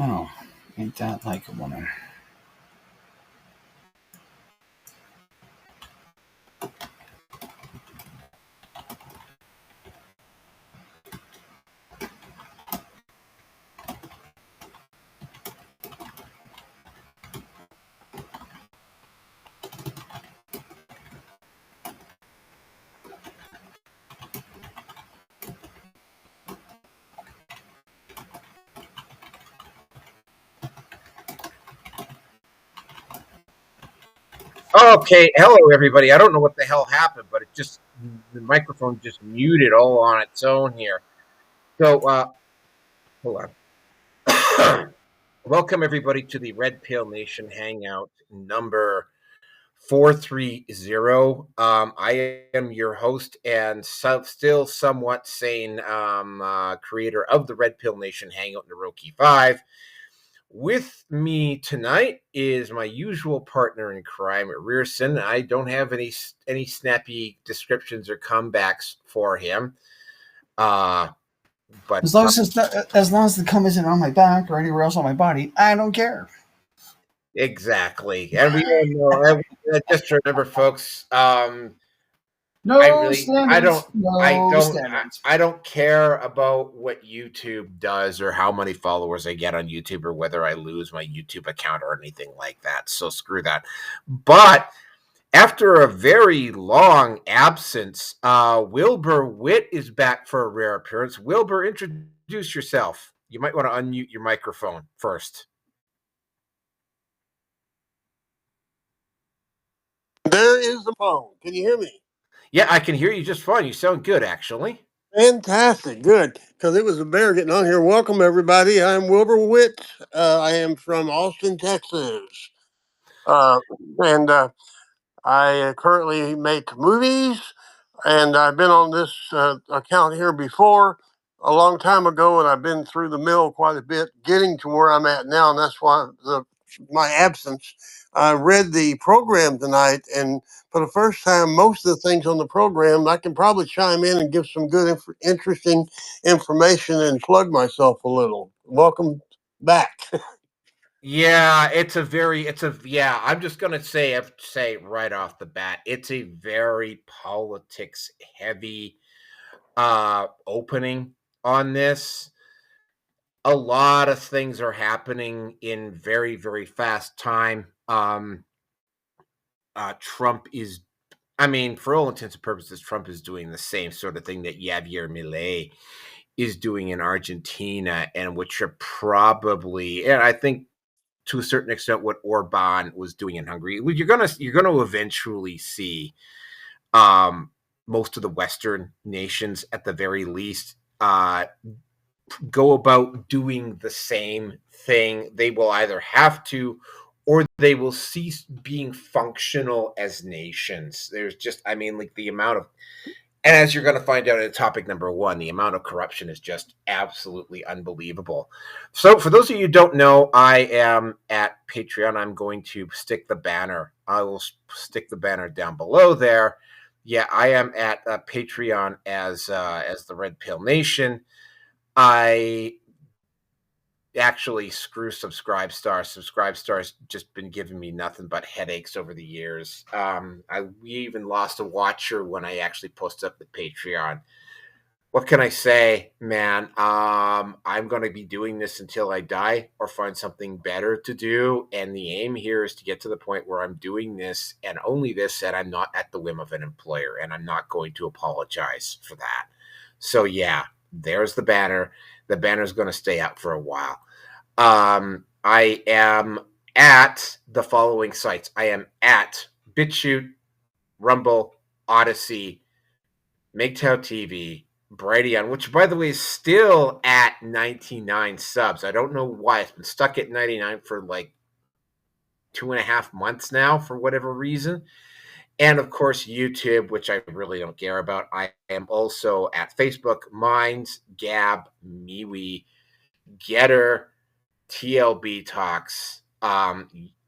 Oh, ain't that like a woman? Okay, hello everybody. I don't know what the hell happened, but the microphone just muted all on its own here. So hold on. Welcome everybody to the Red Pill Nation Hangout number 430. I am your host and still somewhat sane creator of the Red Pill Nation Hangout Naroki 5. With me tonight is my usual partner in crime, Rearson. I don't have any snappy descriptions or comebacks for him. But as long as the cum isn't on my back or anywhere else on my body, I don't care. Exactly, and we all know. Just remember, folks. No standards. I don't care about what YouTube does or how many followers I get on YouTube or whether I lose my YouTube account or anything like that. So screw that. But after a very long absence, Wilbur Witt is back for a rare appearance. Wilbur, introduce yourself. You might want to unmute your microphone first. There is the phone. Can you hear me? Yeah, I can hear you just fine. You sound good, actually. Fantastic. Good. Because it was a bear getting on here. Welcome, everybody. I'm Wilbur Witt. I am from Austin, Texas. And I currently make movies. And I've been on this account here before a long time ago. And I've been through the mill quite a bit getting to where I'm at now. And that's why my absence. I read the program tonight, and for the first time, most of the things on the program, I can probably chime in and give some good, interesting information and plug myself a little. Welcome back. Yeah, I'm just gonna say right off the bat, it's a very politics heavy opening on this. A lot of things are happening in very, very fast time. Trump is, I mean, for all intents and purposes, Trump is doing the same sort of thing that Javier Milei is doing in Argentina, and which are probably, and I think to a certain extent, what Orban was doing in Hungary. You're gonna eventually see most of the Western nations, at the very least, go about doing the same thing. They will either have to, or they will cease being functional as nations. There's just, I mean, like the amount of, and as you're going to find out in topic number 1, the amount of corruption is just absolutely unbelievable. So for those of you who don't know, I am at Patreon. I'm going to stick the banner. I will stick the banner down below there. Yeah, I am at Patreon as the Red Pill Nation. I actually screw Subscribe Stars. Subscribe Stars just been giving me nothing but headaches over the years. We even lost a watcher when I actually posted up the Patreon. What can I say, man? I'm going to be doing this until I die or find something better to do. And the aim here is to get to the point where I'm doing this and only this, and I'm not at the whim of an employer, and I'm not going to apologize for that. So yeah, there's the banner. The banner's going to stay out for a while. I am at the following sites. I am at BitChute, Rumble, Odyssey, MGTOW TV, Brighteon, which, by the way, is still at 99 subs. I don't know why. It's been stuck at 99 for like 2.5 months now, for whatever reason. And, of course, YouTube, which I really don't care about. I am also at Facebook, Minds, Gab, MeWe, Getter, TLB Talks,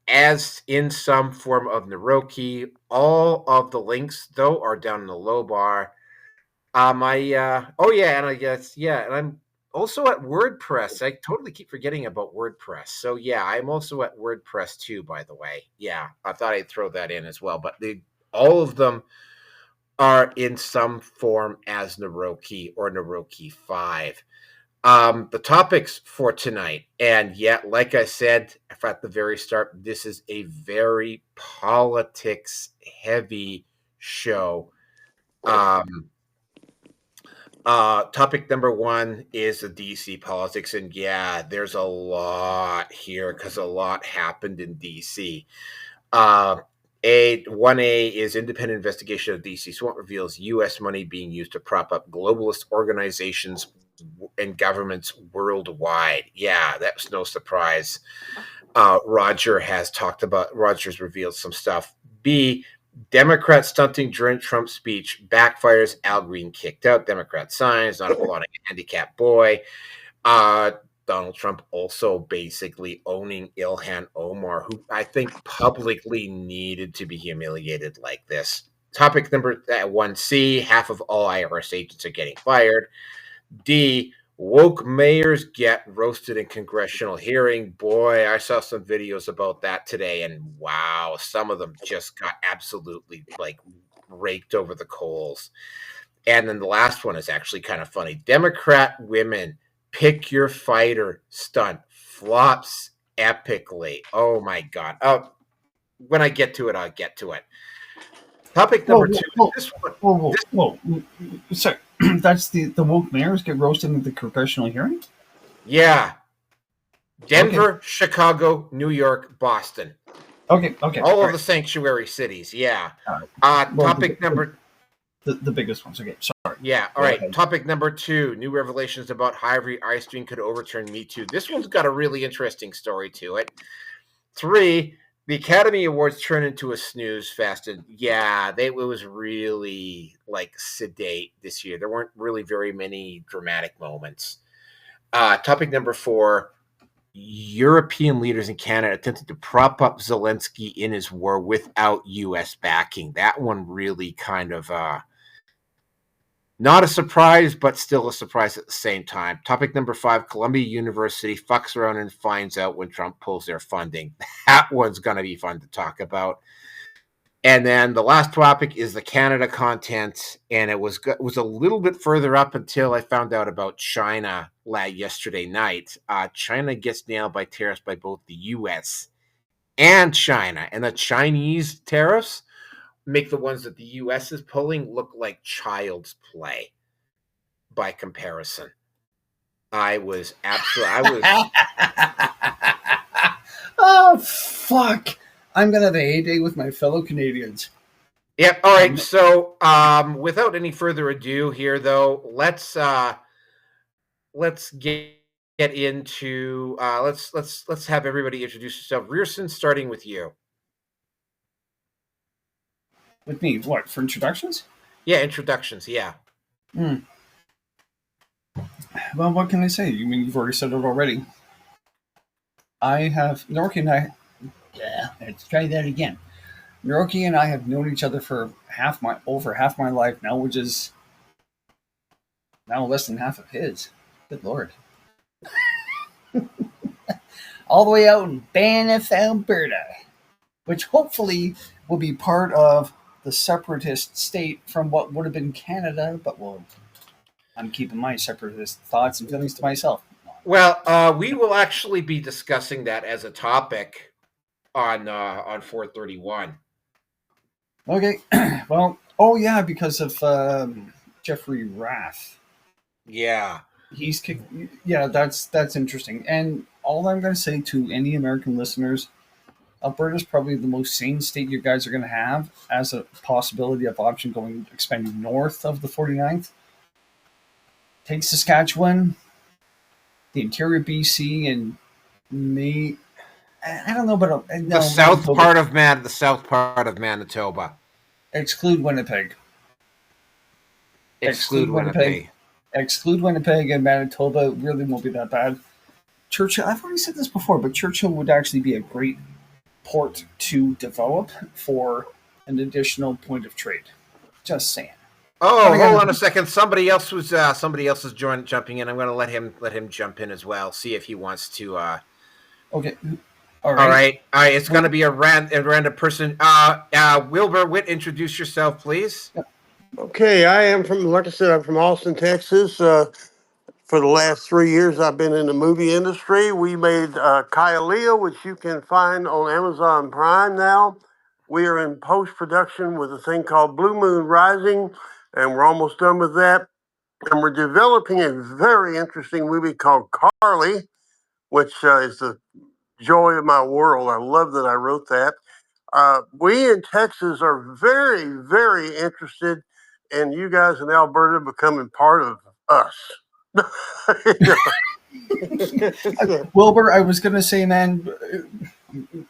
as in some form of Naroki. All of the links, though, are down in the low bar. And I guess, and also at WordPress. I totally keep forgetting about WordPress. So yeah, I'm also at WordPress too, by the way. Yeah, I thought I'd throw that in as well. But all of them are in some form as Naroki or Naroki 5. The topics for tonight, and yet, like I said at the very start, this is a very politics heavy show. Topic number one is the DC politics, and yeah, there's a lot here because a lot happened in DC. 1A is independent investigation of DC swamp reveals U.S. money being used to prop up globalist organizations and governments worldwide. Yeah, that's no surprise. Rogers revealed some stuff. B, Democrat stunting during Trump's speech backfires. Al Green kicked out. Democrat signs, not applauding a handicapped boy. Donald Trump also basically owning Ilhan Omar, who I think publicly needed to be humiliated like this. Topic number 1C, half of all IRS agents are getting fired. D, woke mayors get roasted in congressional hearing. Boy, I saw some videos about that today, and wow, some of them just got absolutely raked over the coals. And then the last one is actually kind of funny. Democrat women pick your fighter stunt flops epically. Oh my God. When I get to it, I'll get to it. Topic number two. Whoa. Sorry. That's the woke mayors get roasted in the congressional hearing? Yeah. Denver, okay. Chicago, New York, Boston. Okay. All of the sanctuary cities. Yeah. Topic number... The biggest ones. Okay, sorry. Yeah, all right. Okay. Topic number 2, new revelations about Harvey Weinstein could overturn metoo. This one's got a really interesting story to it. 3, the Academy Awards turned into a snooze fest. And yeah, it was really sedate this year. There weren't really very many dramatic moments. Topic number 4, European leaders in Canada attempted to prop up Zelensky in his war without U.S. backing. That one really kind of... not a surprise, but still a surprise at the same time. Topic number 5, Columbia University fucks around and finds out when Trump pulls their funding. That one's going to be fun to talk about. And then the last topic is the Canada content, and it was a little bit further up until I found out about China yesterday night. China gets nailed by tariffs by both the U.S. and China, and the Chinese tariffs make the ones that the U.S. is pulling look like child's play by comparison. Oh, fuck. I'm going to have a heyday with my fellow Canadians. Yep. All right. So without any further ado here, though, let's get into let's have everybody introduce yourself. Rearson, starting with you. With me, what, for introductions? Yeah, introductions, yeah. Well, what can I say? You mean you've already said it already. Norky and I... Yeah, let's try that again. Norky and I have known each other for over half my life now, which is now less than half of his. Good Lord. All the way out in Banff, Alberta, which hopefully will be part of the separatist state from what would have been Canada, but I'm keeping my separatist thoughts and feelings to myself. Well, we will actually be discussing that as a topic on 431. Okay. Well, because of Jeffrey Rath. Yeah. He's kicked. Yeah, that's interesting. And all I'm going to say to any American listeners, Alberta's probably the most sane state you guys are going to have as a possibility of option expanding north of the 49th. Take Saskatchewan, the interior BC, and I don't know, but the south part of Manitoba. Exclude Winnipeg. Exclude Winnipeg. Exclude Winnipeg, and Manitoba really won't be that bad. Churchill, I've already said this before, but Churchill would actually be a great port to develop for an additional point of trade. Just saying. Oh, hold on a second. Somebody else is jumping in. I'm going to let him jump in as well. See if he wants to. Okay. All right. It's going to be a random person. Wilbur Witt, introduce yourself, please. Okay, I am from, like I said, I'm from Austin, Texas. For the last 3 years, I've been in the movie industry. We made Kyalea, which you can find on Amazon Prime now. We are in post-production with a thing called Blue Moon Rising, and we're almost done with that. And we're developing a very interesting movie called Carly, which is the joy of my world. I love that I wrote that. We in Texas are very, very interested in you guys in Alberta becoming part of us. Wilbur, I was going to say, man,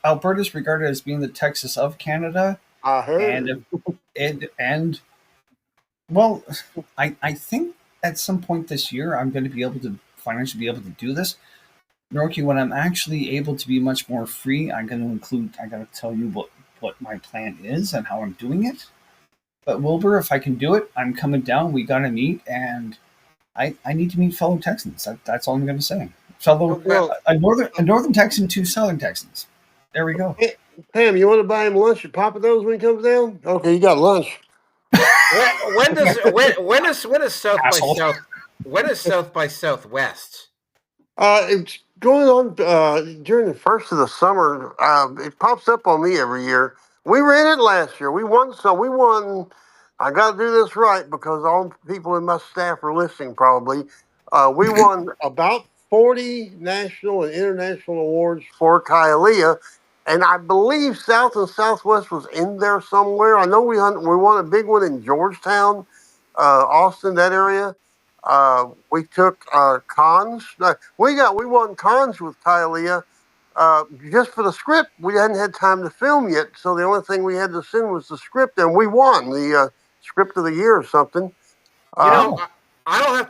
Alberta's regarded as being the Texas of Canada. I heard. And well, I think at some point this year I'm going to be able to financially be able to do this. Norky, when I'm actually able to be much more free, I'm going to tell you what my plan is and how I'm doing it. But Wilbur, if I can do it, I'm coming down. We got to meet, and I need to meet fellow Texans. That's all I'm going to say. A northern Texan, two southern Texans. There we go. Hey, Pam, you want to buy him lunch at Papa Do's when he comes down? Okay, you got lunch. When is South by Southwest? It's going on during the first of the summer. It pops up on me every year. We ran it last year. We won some. We won. I got to do this right because all the people in my staff are listening probably. We won about 40 national and international awards for Kyalea. And I believe South and Southwest was in there somewhere. I know we won a big one in Georgetown, Austin, that area. We took cons. We won cons with Kyalea. Just for the script, we hadn't had time to film yet, so the only thing we had to send was the script, and we won the script of the year or something. I'll have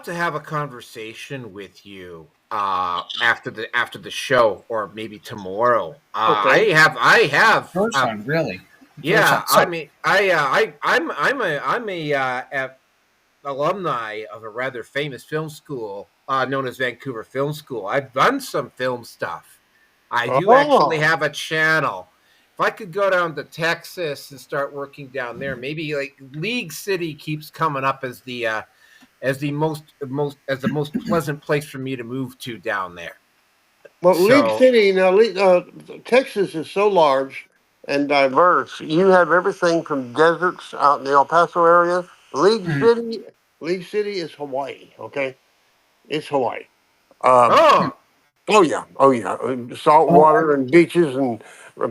to have a conversation with you after the show, or maybe tomorrow. Okay. I have. Georgetown, really? Yeah, Georgetown. I'm a alumni of a rather famous film school known as Vancouver Film School. I've done some film stuff. I do actually have a channel. If I could go down to Texas and start working down there, maybe like League City keeps coming up as the most pleasant place for me to move to down there. Well, League City now, Texas is so large and diverse. You have everything from deserts out in the El Paso area. League City is Hawaii. Okay, it's Hawaii. Oh yeah. Salt water and beaches and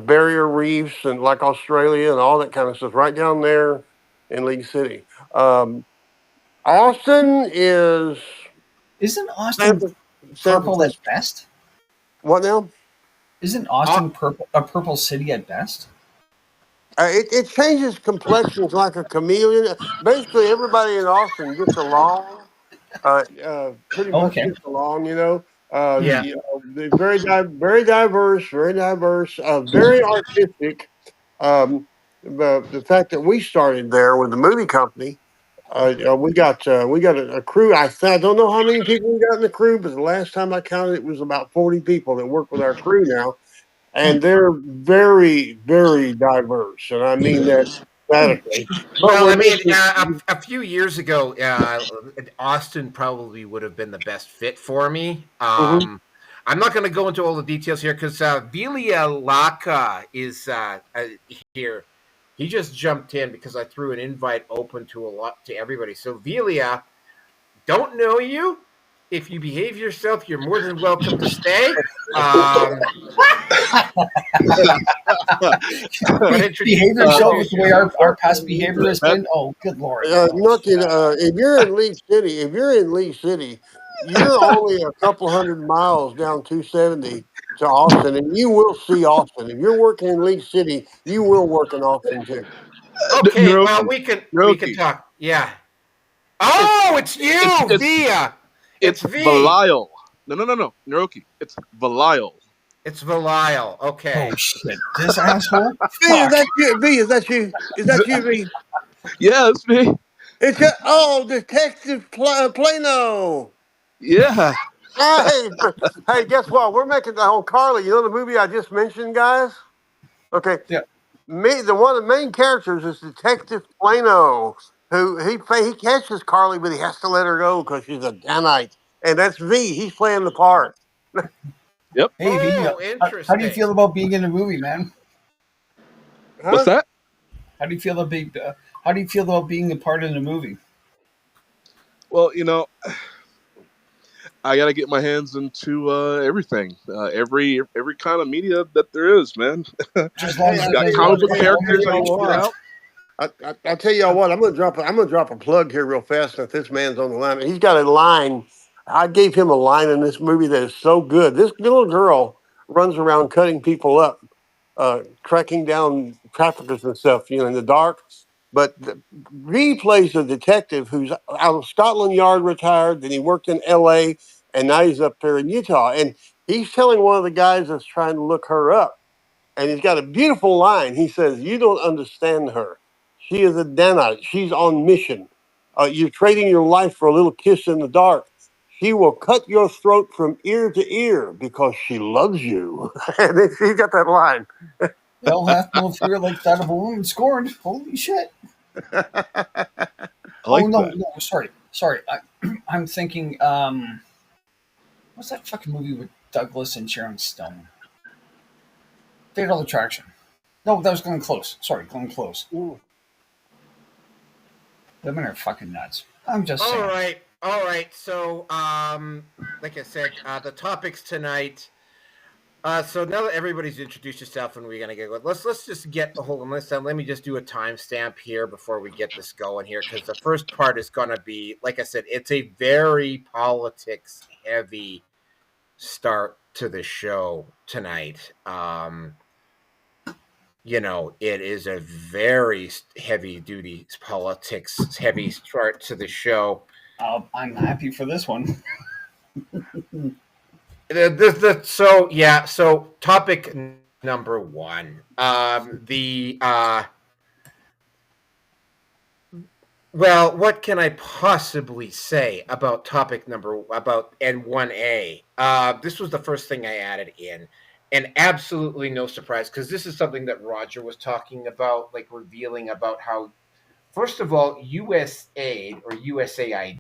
barrier reefs and like Australia and all that kind of stuff right down there in League City. Austin is. Isn't Austin purple at best? What now? Isn't Austin a purple city at best? It changes complexions like a chameleon. Basically, everybody in Austin gets along. Pretty much gets along, you know. They're very diverse, very artistic. The fact that we started there with the movie company, we got a crew. I don't know how many people we got in the crew, but the last time I counted, it was about 40 people that work with our crew now, and they're very, very diverse, and I mean that emphatically. Well, I mean, a few years ago, Austin probably would have been the best fit for me. I'm not going to go into all the details here because Vilia Laka is here. He just jumped in because I threw an invite open to everybody. So Vilia, don't know you. If you behave yourself, you're more than welcome to stay. Behave yourself with the way our past behavior has been. Oh, good Lord! Look, if you're in League City, you're only a couple hundred miles down 270 to Austin, and you will see Austin. If you're working in League City, you will work in Austin too. Okay, well we can talk. Yeah. Oh, it's you, Via. It's Belial. No, Naroki. It's Belial. It's Belial. Okay. Oh shit! This asshole. V, is that you? V? Is that you? V? Yeah, it's me. It's Detective Plano. Yeah. Hey, hey, guess what? We're making the whole Carly. You know the movie I just mentioned, guys? Okay. Yeah. One of the main characters is Detective Plano, who he catches Carly, but he has to let her go because she's a Danite, and that's V. He's playing the part. Yep. Hey, V, Oh, how do you interesting. feel about being in a movie, man? What's Huh? that? How do you feel about how do you feel about being a part in a movie? Well, I gotta get my hands into everything, every kind of media that there is, man. Just as long as Hey, it Got doesn't comic book involve characters I homosexual need to get stuff. out. I tell y'all what, I'm gonna drop a plug here real fast if this man's on the line. He's got a line. I gave him a line in this movie that is so good. This little girl runs around cutting people up, tracking down traffickers and stuff, in the dark. But Reed plays a detective who's out of Scotland Yard, retired. Then he worked in L.A. and now he's up there in Utah. And he's telling one of the guys that's trying to look her up. And he's got a beautiful line. He says, "You don't understand her. She is a Danite. She's on mission. You're trading your life for a little kiss in the dark. She will cut your throat from ear to ear because she loves you." And he got that line. Hell hath no fear like that of a woman scorned. Holy shit! I Oh like no, that. no, sorry. I'm thinking. What's that fucking movie with Douglas and Sharon Stone? Fatal Attraction. No, that was Glenn Close. Sorry, Glenn Close. Ooh. Women are fucking nuts. I'm just All saying. right. So, like I said, the topics tonight. So now that everybody's introduced yourself and we're gonna get let's just get the whole list. Let me just do a timestamp here before we get this going here, because the first part is gonna be, like I said, it's a very politics heavy start to the show tonight. It is a very heavy duty politics heavy start to the show. I'm happy for this one. So topic number one. Well, what can I possibly say about topic about N1A? This was the first thing I added in, and absolutely no surprise, because this is something that Roger was talking about, like revealing about how, first of all, USAID or USAID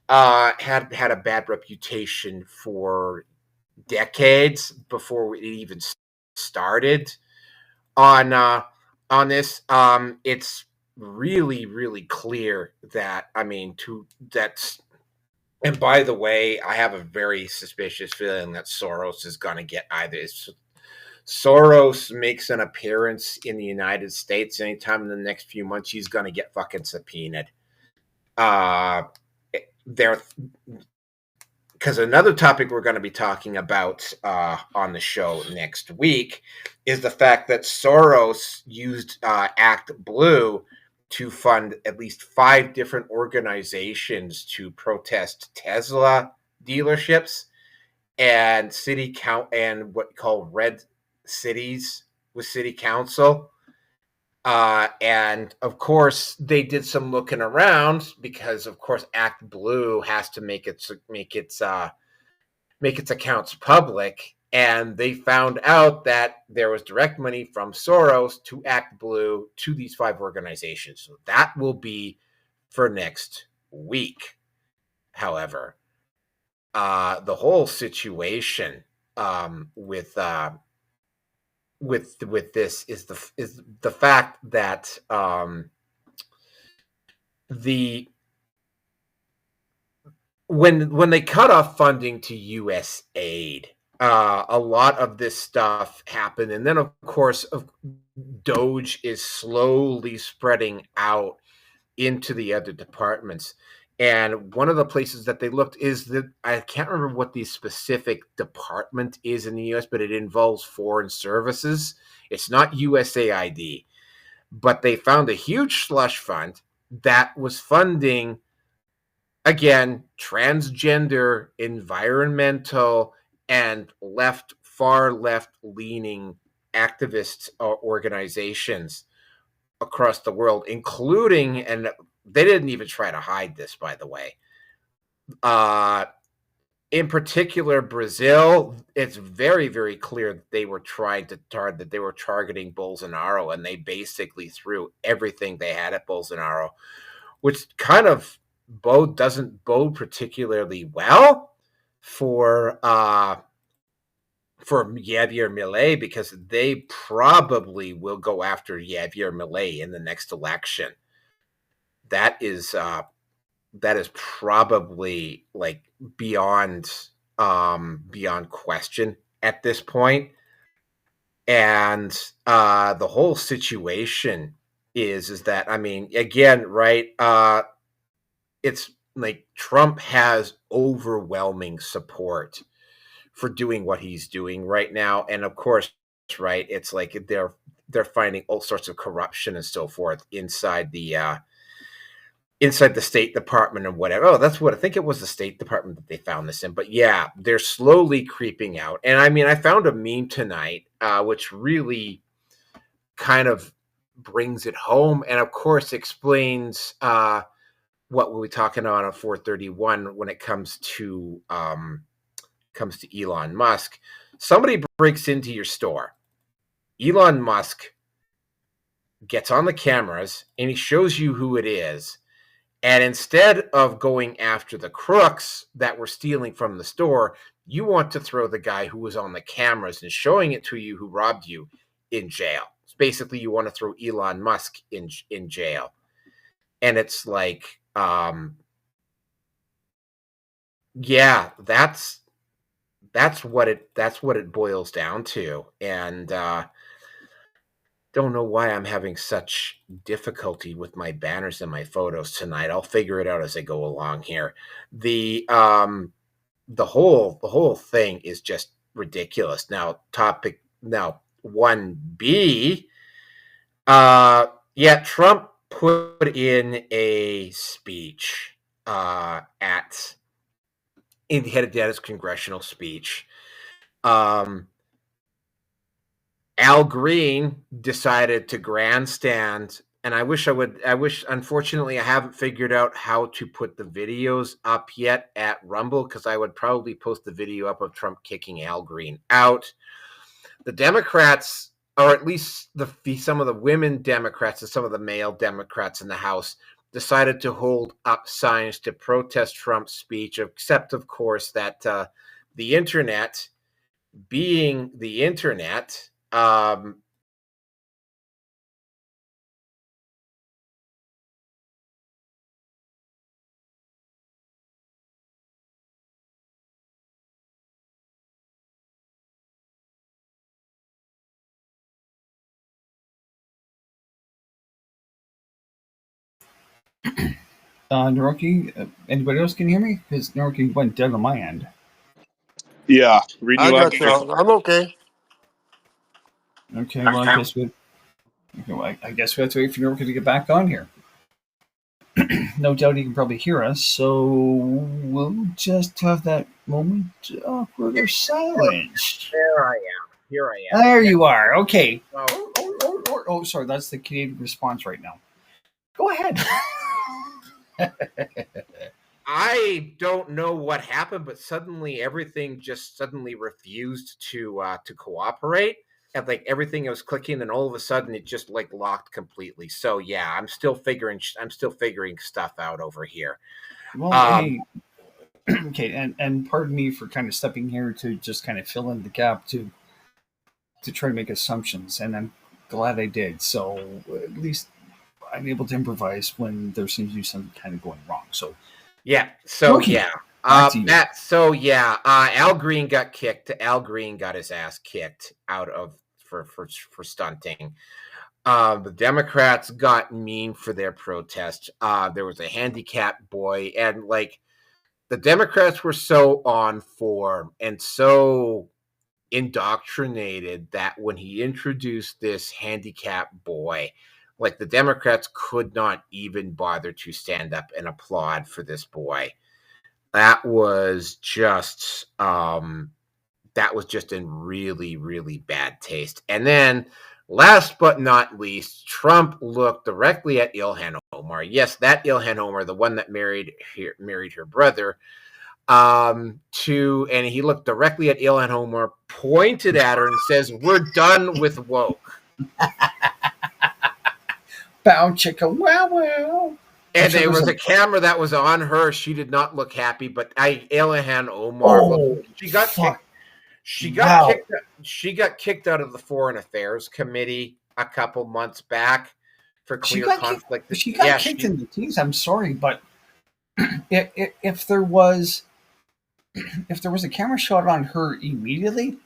had a bad reputation for decades before it even started on this. It's really clear that, that's, and by the way, I have a very suspicious feeling that Soros is going to get either. Soros makes an appearance in the United States anytime in the next few months, he's going to get fucking subpoenaed. There, because another topic we're going to be talking about on the show next week is the fact that Soros used Act Blue to fund at least 5 different organizations to protest Tesla dealerships and city count and what you call red cities with city council. And of course, they did some looking around because, of course, Act Blue has to make its accounts public, and they found out that there was direct money from Soros to Act Blue to these 5 organizations. So that will be for next week. However, the whole situation with this is the fact that the when they cut off funding to USAID, a lot of this stuff happened, and then of course, Doge is slowly spreading out into the other departments. And one of the places that they looked is that I can't remember what the specific department is in the U.S., but it involves foreign services. It's not USAID, but they found a huge slush fund that was funding, again, transgender, environmental, and far left leaning activist organizations across the world, including, and They didn't even try to hide this, by the way. In particular, Brazil, it's very, very clear that they were targeting Bolsonaro, and they basically threw everything they had at Bolsonaro, which kind of doesn't bode particularly well for Javier Milei, because they probably will go after Javier Milei in the next election. That is probably like beyond question at this point. And the whole situation is that, I mean, again, right, it's like Trump has overwhelming support for doing what he's doing right now. And of course, right, it's like they're finding all sorts of corruption and so forth inside the State Department and whatever. Oh, that's what I think it was, the State Department that they found this in. But yeah, they're slowly creeping out. And I mean, I found a meme tonight, which really kind of brings it home, and of course explains what we'll be talking about on 431 when it comes to Elon Musk. Somebody breaks into your store. Elon Musk gets on the cameras and he shows you who it is. And instead of going after the crooks that were stealing from the store, you want to throw the guy who was on the cameras and showing it to you who robbed you in jail. So basically, you want to throw Elon Musk in jail. And it's like, yeah, that's what it boils down to. And don't know why I'm having such difficulty with my banners and my photos tonight. I'll figure it out as I go along here. The whole thing is just ridiculous. Now, 1B. Yeah, Trump put in a speech indicated that his congressional speech. Al Green decided to grandstand, and I wish, unfortunately, I haven't figured out how to put the videos up yet at Rumble, because I would probably post the video up of Trump kicking Al Green out. The Democrats, or at least some of the women Democrats and some of the male Democrats in the House, decided to hold up signs to protest Trump's speech, except, of course, that the internet, being the internet, Naroki, anybody else can hear me? Because Naroki went dead on my end. Yeah, reading I you got you. I'm okay. Okay, well, I guess we have to wait for Naroki to get back on here. No doubt he can probably hear us, so we'll just have that moment of awkward silence. Here I am. There you are. Okay. Oh, sorry, that's the Canadian response right now. Go ahead. I don't know what happened, but suddenly everything just refused to cooperate. And like everything was clicking, and all of a sudden it just like locked completely. So yeah, I'm still figuring stuff out over here. Well, hey, okay, and pardon me for kind of stepping here to just kind of fill in the gap to try to make assumptions, and I'm glad I did. So at least I'm able to improvise when there seems to be something kind of going wrong. So yeah, so okay. yeah. Al Green got kicked. Al Green got his ass kicked out of for stunting. The Democrats got mean for their protest. There was a handicapped boy, and like the Democrats were so on form and so indoctrinated that when he introduced this handicapped boy, like the Democrats could not even bother to stand up and applaud for this boy. That was just in really, really bad taste. And then, last but not least, Trump looked directly at Ilhan Omar. Yes, that Ilhan Omar, the one that married her brother. And he looked directly at Ilhan Omar, pointed at her, and says, "We're done with woke." Bow chicka wow wow. And there was a camera that was on her. She did not look happy, but Ilhan Omar, she got kicked. She got kicked out of the Foreign Affairs Committee a couple months back for clear conflict. She got kicked in the teeth. I'm sorry, but if there was a camera shot on her immediately,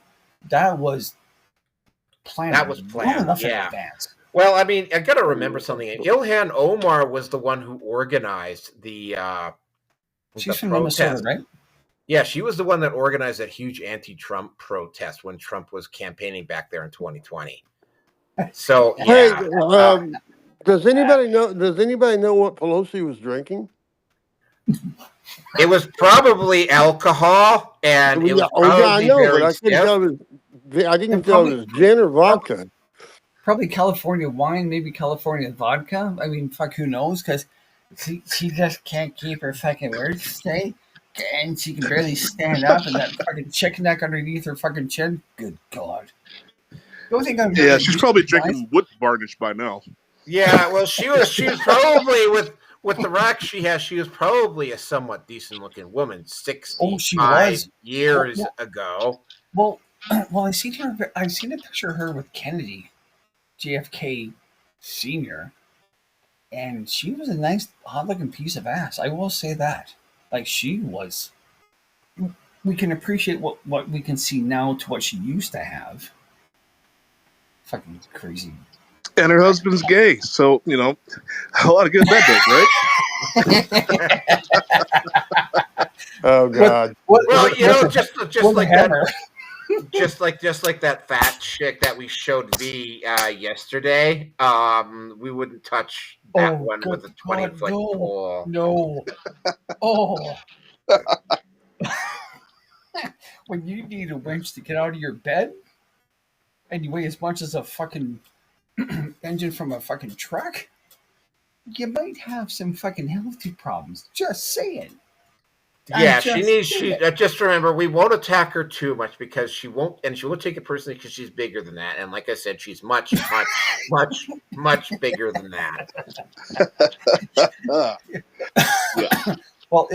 that was planned. That was planned. In advance. Well, I mean, I got to remember something. Ilhan Omar was the one who organized the. She's from Minnesota, right? Yeah, she was the one that organized that huge anti-Trump protest when Trump was campaigning back there in 2020. So, yeah. Hey, does anybody know what Pelosi was drinking? It was probably alcohol, and it was I know, but I couldn't tell if it was gin or vodka. Probably California wine, maybe California vodka. I mean, fuck, who knows? Because she just can't keep her fucking words straight, and she can barely stand up, and that fucking chicken neck underneath her fucking chin. Good God. Yeah, she's probably drinking wood varnish by now. Yeah, well, she was probably with the rack she has. She was probably a somewhat decent looking woman, 65 years ago. Well, I seen a picture of her with Kennedy, JFK Senior, and she was a nice, hot-looking piece of ass. I will say that. Like, she was. We can appreciate what we can see now to what she used to have. Fucking crazy. And her husband's gay, so a lot of good that does, right? Oh God! Well, just like that. Just like that fat chick that we showed yesterday, we wouldn't touch that one with a 20-foot pole. No. Oh. When you need a winch to get out of your bed, and you weigh as much as a fucking engine from a fucking truck, you might have some fucking healthy problems. Just saying. Yeah, just remember, we won't attack her too much because she won't take it personally because she's bigger than that. And like I said, she's much, much, much, much bigger than that. Yeah. Well,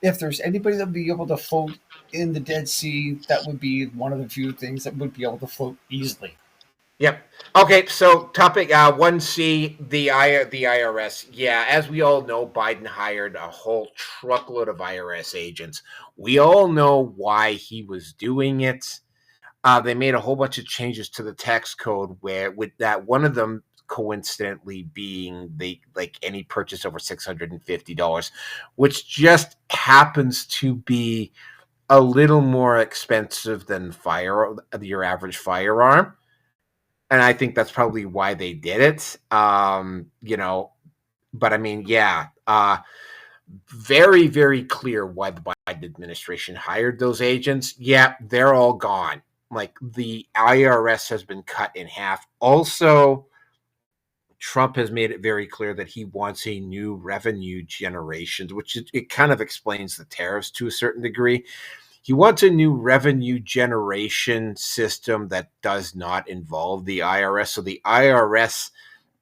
if there's anybody that would be able to float in the Dead Sea, that would be one of the few things that would be able to float easily. Yep. Okay, so topic 1C, the IRS. Yeah, as we all know, Biden hired a whole truckload of IRS agents. We all know why he was doing it. They made a whole bunch of changes to the tax code with that one of them coincidentally being any purchase over $650, which just happens to be a little more expensive than your average firearm. And I think that's probably why they did it. But I mean, yeah, very, very clear why the Biden administration hired those agents. Yeah, they're all gone. Like, the IRS has been cut in half. Also, Trump has made it very clear that he wants a new revenue generation, which it kind of explains the tariffs to a certain degree. He wants a new revenue generation system that does not involve the IRS. So the IRS,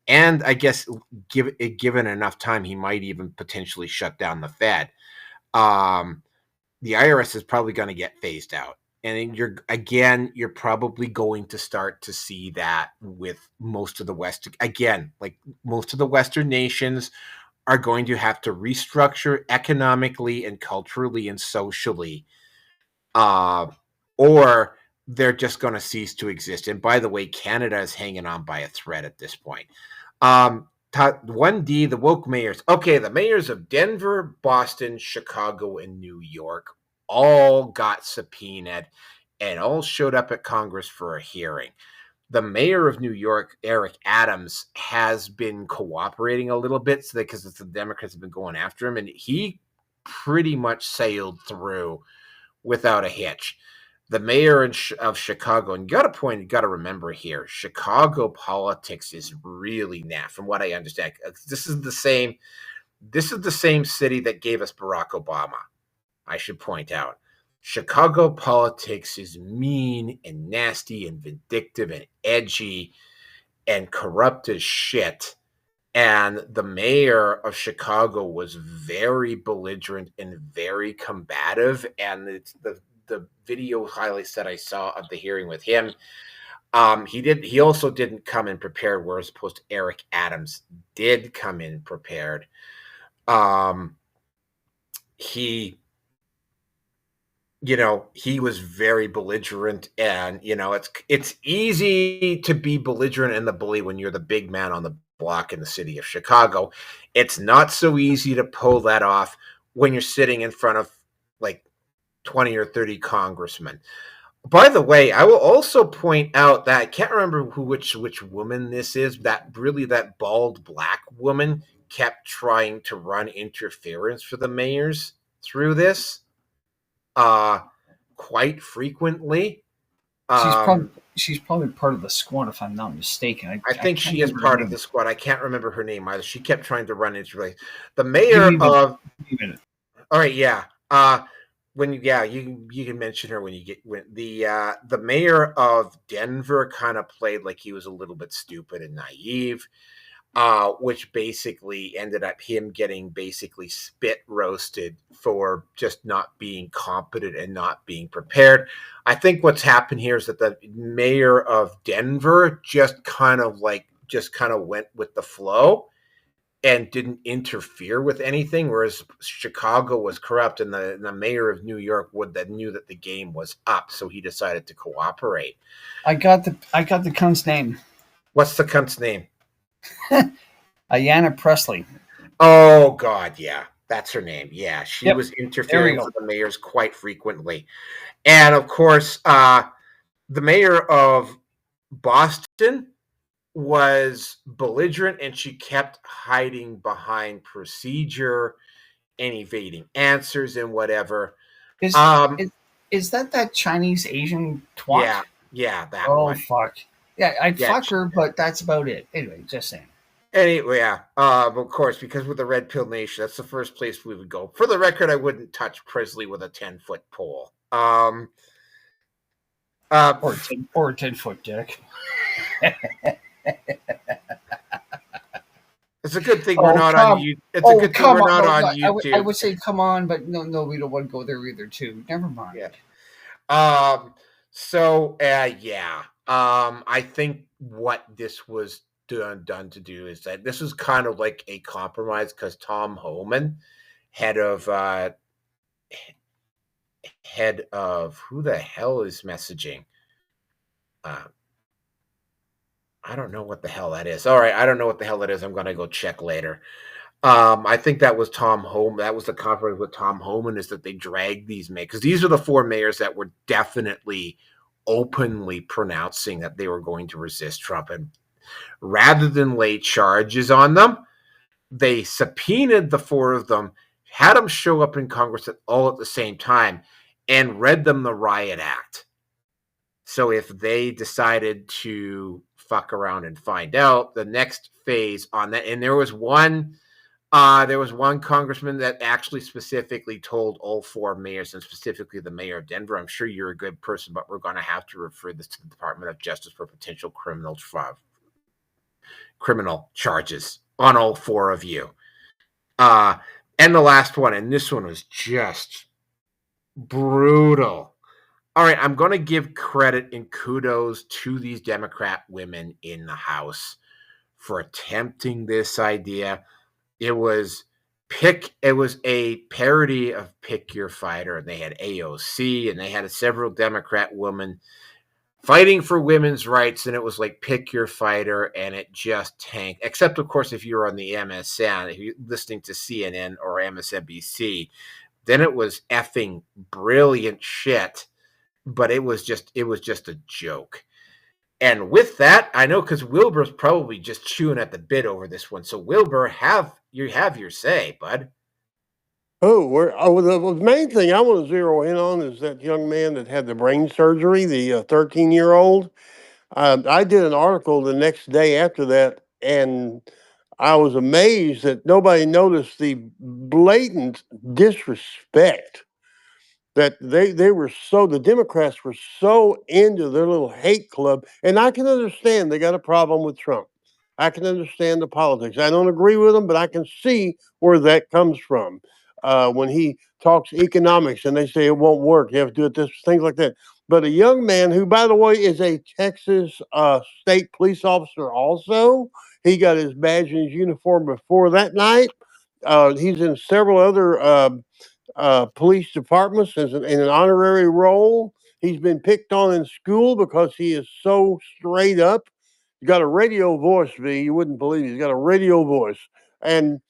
and I guess given enough time, he might even potentially shut down the Fed. The IRS is probably going to get phased out. And you're probably going to start to see that with most of the West. Again, like most of the Western nations are going to have to restructure economically and culturally and socially, or they're just going to cease to exist. And by the way, Canada is hanging on by a thread at this point. 1D, the woke mayors. Okay, the mayors of Denver, Boston, Chicago, and New York all got subpoenaed and all showed up at Congress for a hearing. The mayor of New York, Eric Adams, has been cooperating a little bit because the Democrats have been going after him, and he pretty much sailed through without a hitch. the mayor of Chicago, and you got to remember here, Chicago politics is really from what I understand. This is the same city that gave us Barack Obama. I should point out, Chicago politics is mean and nasty and vindictive and edgy and corrupt as shit. And the mayor of Chicago was very belligerent and very combative. And it's the video highlights that I saw of the hearing with him, he also didn't come in prepared, whereas opposed to Eric Adams did come in prepared. He was very belligerent, and it's easy to be belligerent and the bully when you're the big man on the block in the city of Chicago. It's not so easy to pull that off when you're sitting in front of like 20 or 30 congressmen. By the way, I will also point out that I can't remember which woman this is, that bald black woman kept trying to run interference for the mayors through this quite frequently. She's probably part of the squad, if I'm not mistaken. I think she is part of the squad. I can't remember her name either. She kept trying to run into the mayor of. All right, yeah. You can mention her when the mayor of Denver kind of played like he was a little bit stupid and naive, which basically ended up him getting basically spit roasted for just not being competent and not being prepared. I think what's happened here is that the mayor of Denver just kind of went with the flow and didn't interfere with anything, whereas Chicago was corrupt, and the mayor of New York knew that the game was up, so he decided to cooperate. I got the cunt's name. What's the cunt's name? Ayanna Pressley. Oh God, yeah, that's her name. Yeah, she was interfering with the mayors quite frequently, and of course, the mayor of Boston was belligerent, and she kept hiding behind procedure and evading answers and whatever. Is that Chinese Asian twat? Yeah, that one. one. Fuck. Yeah, I'd fuck her, but that's about it. Anyway, just saying. Anyway, yeah. Of course, because with the Red Pill Nation, that's the first place we would go. For the record, I wouldn't touch Presley with a 10-foot pole. Or a 10-foot dick. It's a good thing we're not on YouTube. It's a good thing we're not on YouTube. I would say come on, but no, we don't want to go there either, too. Never mind. Yeah. I think what this was done to do is that this was kind of like a compromise, because Tom Homan, head of who the hell is messaging? I don't know what the hell that is. All right, I don't know what the hell that is. I'm going to go check later. I think that was Tom Homan. That was the compromise with Tom Homan, is that they dragged these mayors, because these are the four mayors that were definitely openly pronouncing that they were going to resist Trump. And rather than lay charges on them, they subpoenaed the four of them, had them show up in Congress all at the same time, and read them the Riot Act. So if they decided to fuck around and find out, the next phase on that, and there was one congressman that actually specifically told all four mayors, and specifically the mayor of Denver, I'm sure you're a good person, but we're going to have to refer this to the Department of Justice for potential criminal charges on all four of you. And the last one, and this one was just brutal. All right, I'm going to give credit and kudos to these Democrat women in the House for attempting this idea. It was a parody of Pick Your Fighter, and they had AOC, and they had several Democrat women fighting for women's rights, and it was like Pick Your Fighter, and it just tanked. Except, of course, if you're on the MSN, if you're listening to CNN or MSNBC, then it was effing brilliant shit. But it was just a joke. And with that, I know, because Wilbur's probably just chewing at the bit over this one. So Wilbur, you have your say, bud. The main thing I want to zero in on is that young man that had the brain surgery, the 13-year-old. I did an article the next day after that, and I was amazed that nobody noticed the blatant disrespect that the Democrats were so into their little hate club. And I can understand they got a problem with Trump. I can understand the politics. I don't agree with him, but I can see where that comes from. When he talks economics and they say it won't work, you have to do it this, things like that. But a young man who, by the way, is a Texas state police officer also, he got his badge and his uniform before that night. He's in several other police departments in an honorary role. He's been picked on in school because he is so straight up. He's got a radio voice, V. You wouldn't believe it. He's got a radio voice. And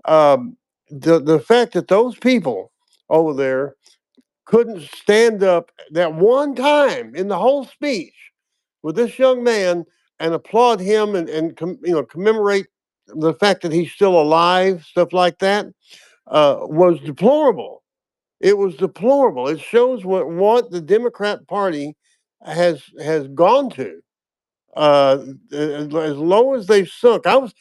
the fact that those people over there couldn't stand up that one time in the whole speech with this young man and applaud him and commemorate the fact that he's still alive, stuff like that, was deplorable. It was deplorable. It shows what the Democrat Party has gone to. As low as they've sunk. I was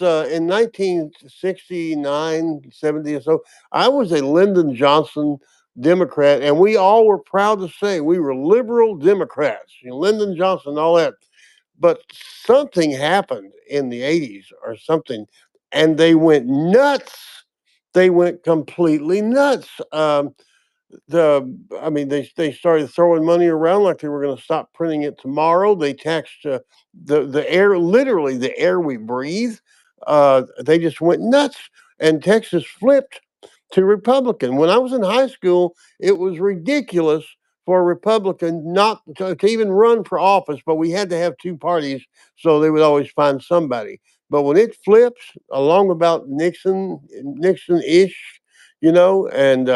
in 1969, 70 or so. I was a Lyndon Johnson Democrat, and we all were proud to say we were liberal Democrats. Lyndon Johnson, all that. But something happened in the 80s or something, and they went nuts. They went completely nuts. They started throwing money around like they were going to stop printing it tomorrow. They taxed the air, literally the air we breathe. They just went nuts, and Texas flipped to Republican. When I was in high school, it was ridiculous for a Republican not to even run for office, but we had to have two parties, so they would always find somebody. But when it flips along about Nixon-ish, and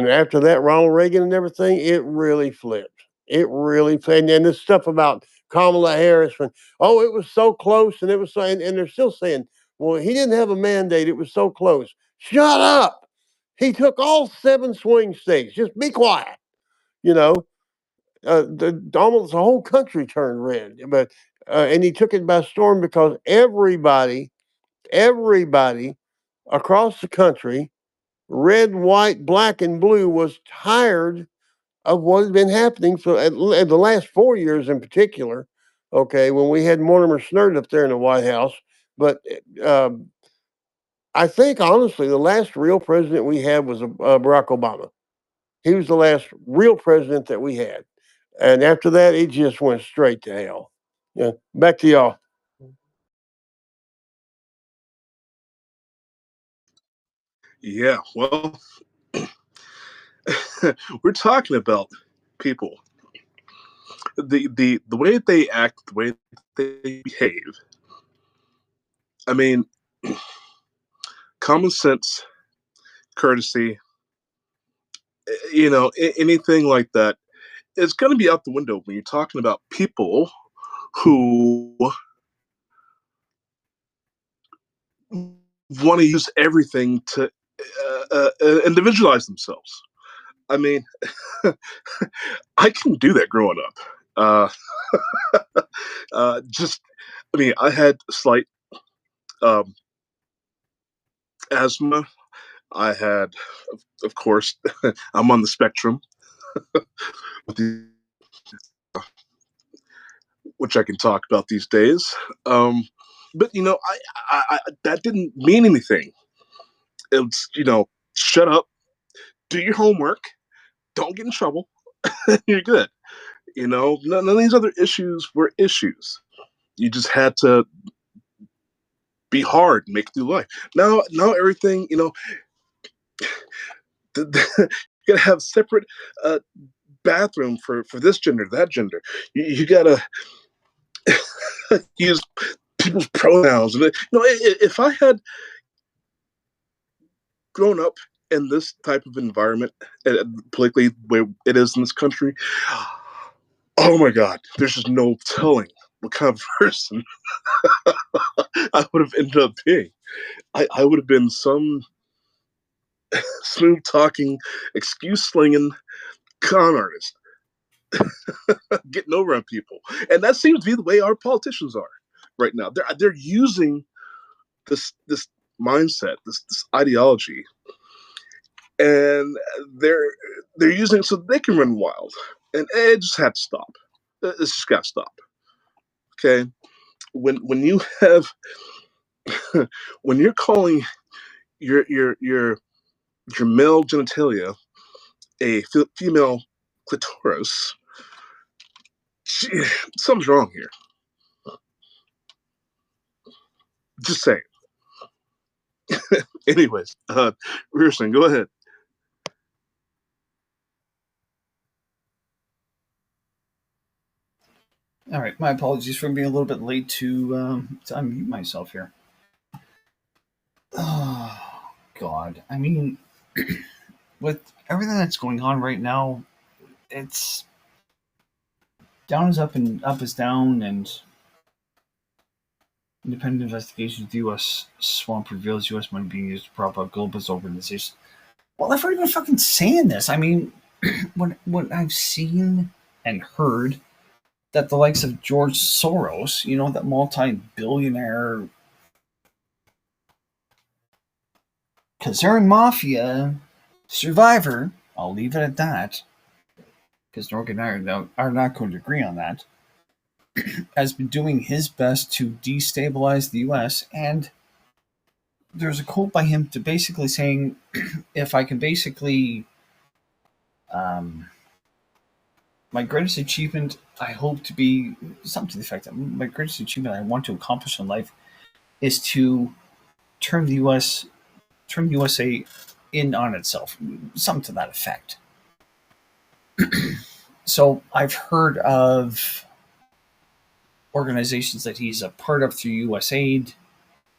after that, Ronald Reagan and everything, it really flipped. It really flipped. And this stuff about Kamala Harris, oh, it was so close, and it was so, and they're still saying, well, he didn't have a mandate. It was so close. Shut up. He took all 7 swing states. Just be quiet. You know, almost the whole country turned red. And he took it by storm because everybody across the country, red, white, black, and blue, was tired of what had been happening for at the last 4 years in particular. Okay, when we had Mortimer Snerd up there in the White House, but I think honestly, the last real president we had was Barack Obama. He was the last real president that we had, and after that, it just went straight to hell. Yeah, back to y'all. Yeah, well, we're talking about people. The way they act, the way they behave. I mean, common sense, courtesy, anything like that, it's going to be out the window when you're talking about people who want to use everything to individualize themselves. I mean, I couldn't do that growing up. I had slight asthma. I had, of course, I'm on the spectrum, which I can talk about these days. But I that didn't mean anything. It's shut up, do your homework, don't get in trouble, you're good. None of these other issues were issues. You just had to be hard, make it through life. Now everything, you gotta have separate bathroom for this gender, that gender. You gotta use people's pronouns. If I had grown up in this type of environment, politically where it is in this country, oh my God, there's just no telling what kind of person I would have ended up being. I would have been some smooth talking, excuse slinging con artist getting over on people. And that seems to be the way our politicians are right now. They're using this mindset, this ideology, and they're using it so they can run wild. And it just had to stop. It's just got to stop. Okay, when you have when you're calling your male genitalia a female clitoris, something's wrong here. Just saying. Anyways, Rearson, go ahead. All right, my apologies for being a little bit late to unmute myself here. Oh, God. I mean, with everything that's going on right now, it's down is up and up is down, and independent investigations of the U.S. swamp reveals U.S. money being used to prop up globalist organizations. Well, I've already been fucking saying this. I mean, when I've seen and heard that the likes of George Soros, you know, that multi-billionaire Kazarian mafia survivor, I'll leave it at that, because Norgan and I are not going to agree on that, has been doing his best to destabilize the U.S. And there's a quote by him to basically saying, if I can basically, my greatest achievement, I hope to be, something to the effect that my greatest achievement I want to accomplish in life is to turn the USA in on itself, something to that effect. So I've heard of organizations that he's a part of through USAID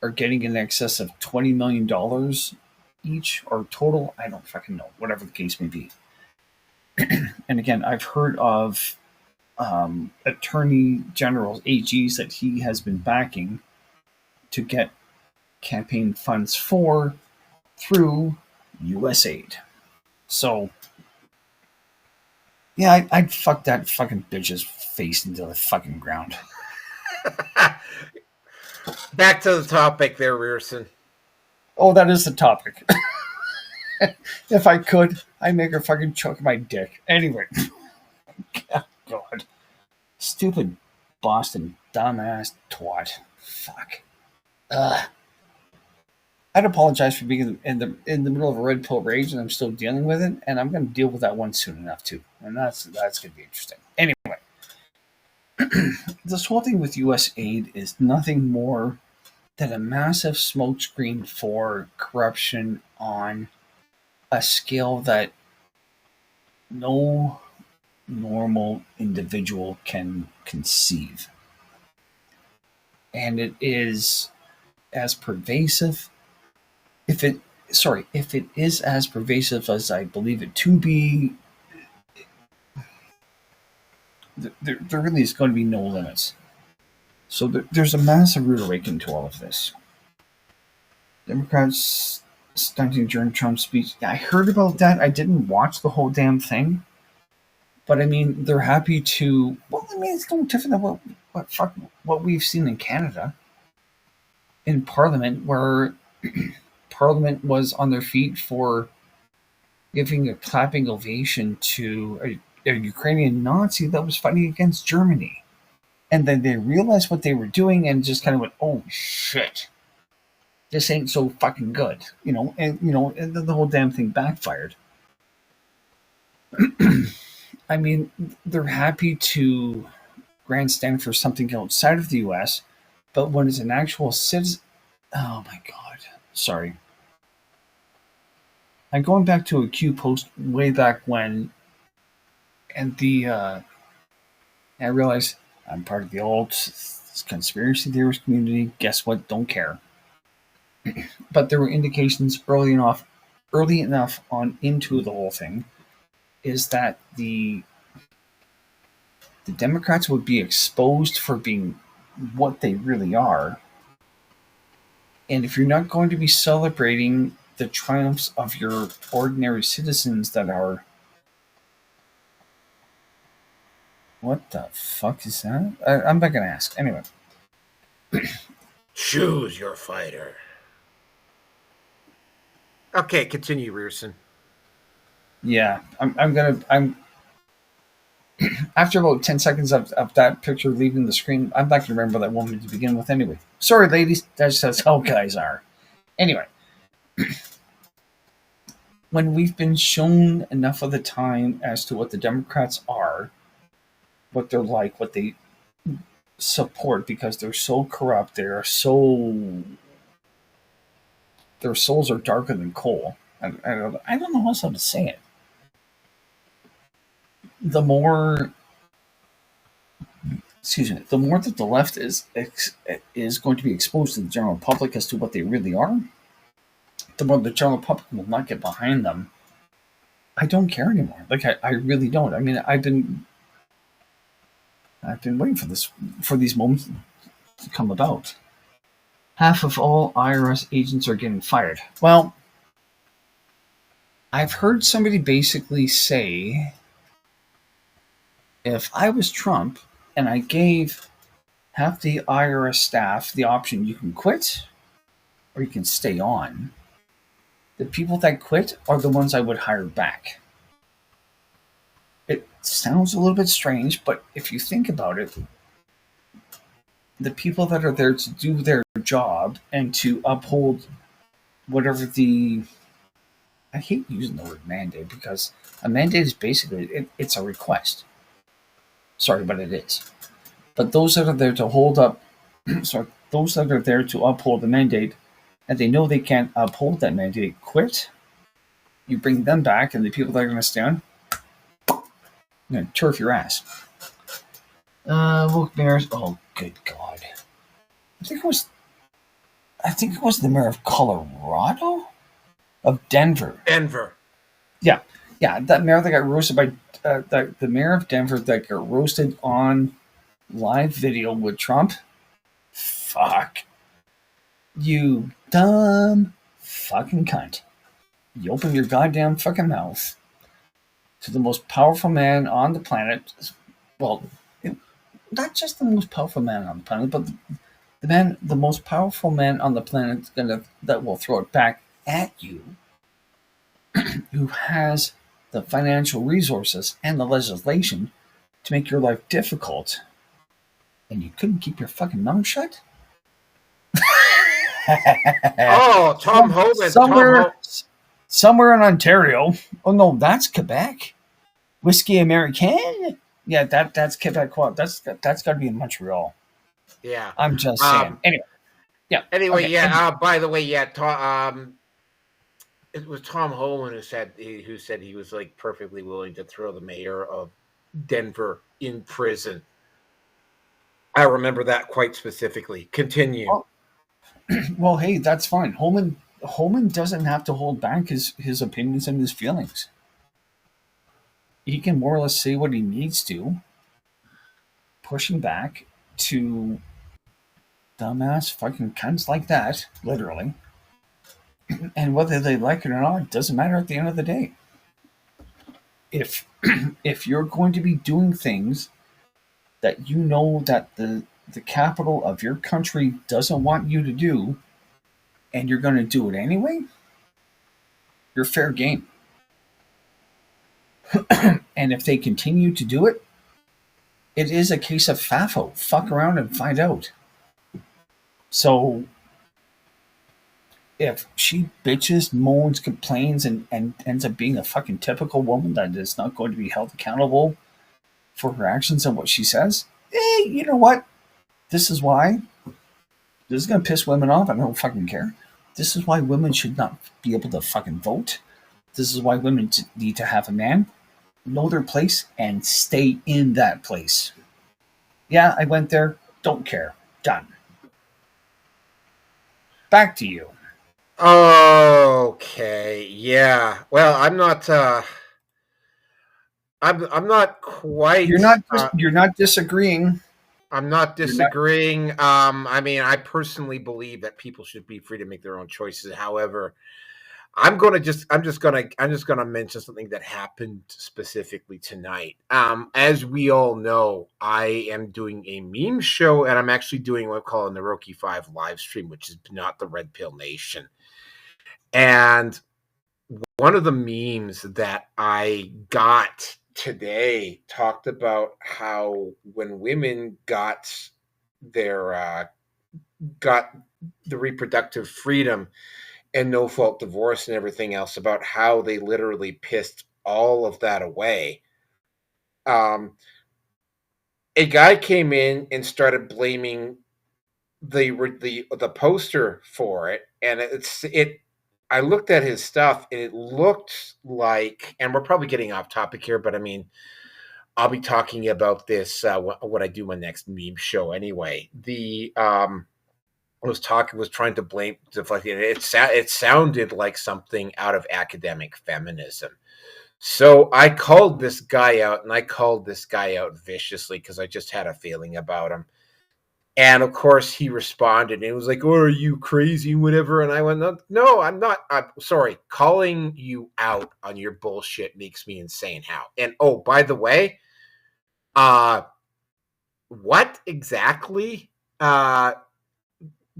are getting in excess of $20 million each or total. I don't fucking know, whatever the case may be. And again, I've heard of attorney generals, AGs, that he has been backing to get campaign funds for through USAID. So, yeah, I'd fuck that fucking bitch's face into the fucking ground. Back to the topic there, Rearson. Oh, that is the topic. If I could, I'd make her fucking choke my dick. Anyway. God. Stupid Boston dumbass twat. Fuck. I'd apologize for being in the middle of a red pill rage, and I'm still dealing with it, and I'm going to deal with that one soon enough too, and that's going to be interesting. Anyway, this whole thing with U.S. aid is nothing more than a massive smokescreen for corruption on a scale that no normal individual can conceive, and it is as pervasive. If it is as pervasive as I believe it to be, there really is going to be no limits. So there's a massive rude awakening to all of this. Democrats stunting during Trump's speech. I heard about that. I didn't watch the whole damn thing. But I mean, they're happy to. Well, I mean, it's no different than what we've seen in Canada, in Parliament, where Parliament was on their feet for giving a clapping ovation to a Ukrainian Nazi that was fighting against Germany, and then they realized what they were doing and just kind of went, "Oh shit, this ain't so fucking good," and the whole damn thing backfired. I mean, they're happy to grandstand for something outside of the U.S., but when it's an actual citizen, oh my god, sorry. I'm going back to a Q post way back when, and I realize I'm part of the old conspiracy theorist community. Guess what? Don't care. But there were indications early enough on into the whole thing is that the Democrats would be exposed for being what they really are. And if you're not going to be celebrating the triumphs of your ordinary citizens that are. What the fuck is that? I'm not gonna ask. Anyway. Choose your fighter. Okay, continue, Rearson. Yeah, I'm after about 10 seconds of that picture leaving the screen, I'm not gonna remember that woman to begin with anyway. Sorry, ladies, that's how guys are. Anyway, when we've been shown enough of the time as to what the Democrats are, what they're like, what they support, because they're so corrupt, their souls are darker than coal. I don't know how else to say it. The more that the left is going to be exposed to the general public as to what they really are, the more the general public will not get behind them. I don't care anymore. Like I really don't. I mean, I've been waiting for these moments to come about. Half of all IRS agents are getting fired. Well, I've heard somebody basically say, if I was Trump and I gave half the IRS staff the option, you can quit or you can stay on, the people that quit are the ones I would hire back. It sounds a little bit strange, but if you think about it, the people that are there to do their job and to uphold whatever I hate using the word mandate, because a mandate is basically, it's a request. Sorry, but it is. But those that are there to hold up, those that are there to uphold the mandate, and they know they can't uphold that mandate, quit. You bring them back, and the people that are going to stand, you're going to turf your ass. Look, mayors. Oh, good God! I think it was the mayor of Colorado, of Denver. Yeah, that mayor that got roasted by the mayor of Denver that got roasted on live video with Trump. Fuck. You dumb fucking cunt. You open your goddamn fucking mouth to the most powerful man on the planet. Well, not just the most powerful man on the planet, but the most powerful man on the planet that will throw it back at you, who has the financial resources and the legislation to make your life difficult, and you couldn't keep your fucking mouth shut? Oh, Tom Homan. Somewhere in Ontario. Oh no, that's Quebec. Whiskey American? Yeah, that's Quebec. That's got to be in Montreal. Yeah, I'm just saying. Anyway, yeah. By the way, yeah. It was Tom Homan who said he was like perfectly willing to throw the mayor of Denver in prison. I remember that quite specifically. Continue. Well, hey, that's fine. Homan doesn't have to hold back his opinions and his feelings. He can more or less say what he needs to, pushing back to dumbass fucking cunts like that, literally. And whether they like it or not, it doesn't matter at the end of the day. If you're going to be doing things that you know that the capital of your country doesn't want you to do, and you're going to do it anyway, you're fair game. And if they continue to do it, it is a case of FAFO. Fuck around and find out. So if she bitches, moans, complains, and ends up being a fucking typical woman that is not going to be held accountable for her actions and what she says, you know what? This is why. This is going to piss women off. I don't fucking care. This is why women should not be able to fucking vote. This is why women need to have a man, know their place, and stay in that place. Yeah, I went there. Don't care. Done. Back to you. Okay. Yeah. Well, I'm not. I'm not quite. You're not disagreeing. I'm not disagreeing. I mean, I personally believe that people should be free to make their own choices. However, I'm just gonna mention something that happened specifically tonight. As we all know, I am doing a meme show, and I'm actually doing what I'm calling the Roki 5 live stream, which is not the Red Pill Nation. And one of the memes that I got today talked about how when women got the reproductive freedom and no fault divorce and everything else, about how they literally pissed all of that away. A guy came in and started blaming the poster for it, and it. I looked at his stuff, and it looked like, and we're probably getting off topic here, but I mean, I'll be talking about this when I do my next meme show anyway. Was trying to blame deflect it. It sounded like something out of academic feminism. So I called this guy out, and I called this guy out viciously because I just had a feeling about him. And of course, he responded, and he was like, "Oh, are you crazy?" Whatever. And I went, "No, I'm not. I'm sorry. Calling you out on your bullshit makes me insane. How? And oh, by the way, what exactly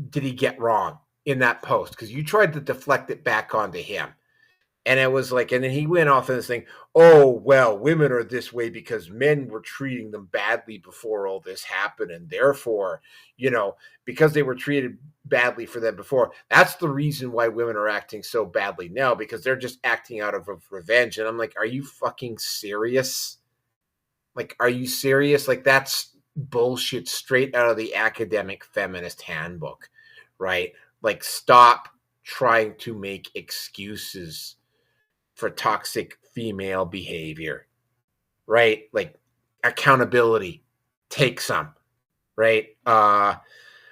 did he get wrong in that post? Because you tried to deflect it back onto him." And it was like, and then he went off in this thing, "Oh, well, women are this way because men were treating them badly before all this happened. And therefore, because they were treated badly for them before, that's the reason why women are acting so badly now, because they're just acting out of revenge." And I'm like, are you fucking serious? Like, are you serious? Like, that's bullshit straight out of the academic feminist handbook, right? Like, stop trying to make excuses for toxic female behavior, right? Like, accountability, take some, right?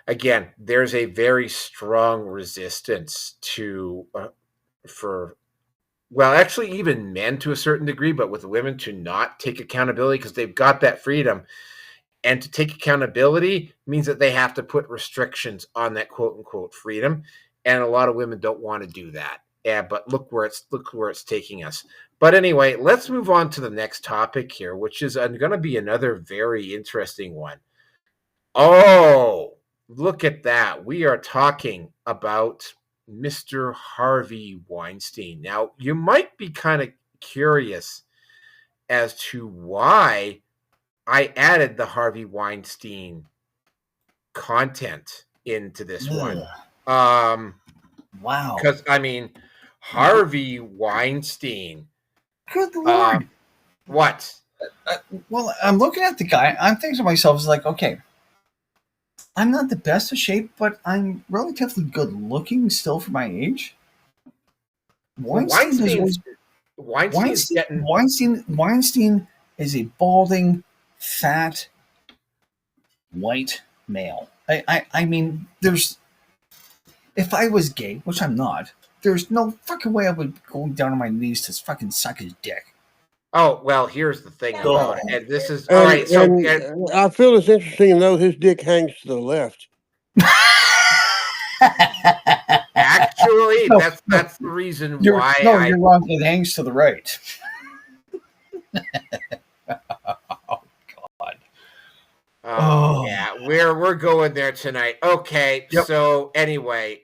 Again, there's a very strong resistance actually even men to a certain degree, but with women to not take accountability because they've got that freedom. And to take accountability means that they have to put restrictions on that quote unquote freedom. And a lot of women don't want to do that. Yeah, but look where it's taking us. But anyway, let's move on to the next topic here, which is going to be another very interesting one. Oh, look at that. We are talking about Mr. Harvey Weinstein. Now, you might be kind of curious as to why I added the Harvey Weinstein content into this one. Wow. Because, I mean, Harvey Weinstein. Good Lord. What? Well, I'm looking at the guy. I'm thinking to myself, like, okay, I'm not the best of shape, but I'm relatively good looking still for my age. Weinstein is a balding, fat, white male. I mean, if I was gay, which I'm not, there's no fucking way I would go down on my knees to fucking suck his dick. Oh, well, here's the thing about it. And this is, all right. So I feel it's interesting to know his dick hangs to the left. Actually, that's the reason why. You're wrong. It hangs to the right. Oh, yeah, we're going there tonight. Okay, Yep. So anyway,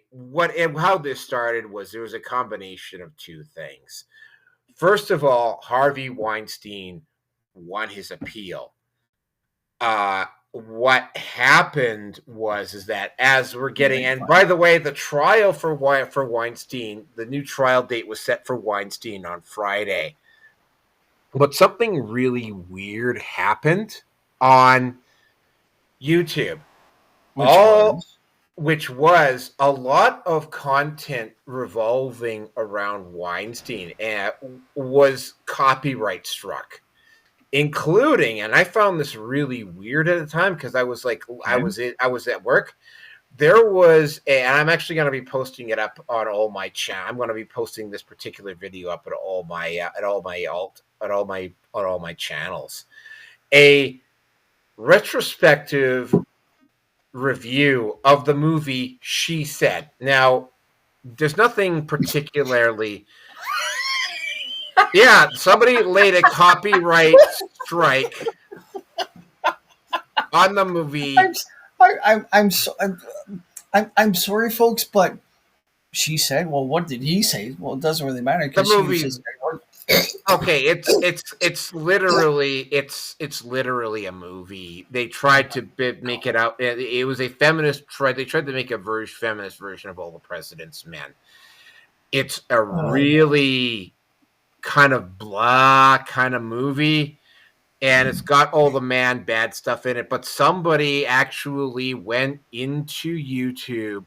how this started was there was a combination of two things. First of all, Harvey Weinstein won his appeal. What happened is that as we're getting, and by the way, the trial for Weinstein, the new trial date was set for Weinstein on Friday. But something really weird happened on YouTube, which was a lot of content revolving around Weinstein and was copyright struck, including, and I found this really weird at the time because I was like, I was at work. There was, and I'm actually going to be posting it up on all my channel. I'm going to be posting this particular video up at all my channels. A retrospective review of the movie She Said. Now, There's nothing particularly. Yeah, somebody laid a copyright strike on the movie. I'm sorry, folks, but she said, "Well, what did he say?" Well, it doesn't really matter The because she was movie. just Okay, it's literally a movie. They tried to make it out. It was a feminist. They tried to make a feminist version of All the President's Men. It's a really kind of blah kind of movie, and it's got all the man bad stuff in it. But somebody actually went into YouTube,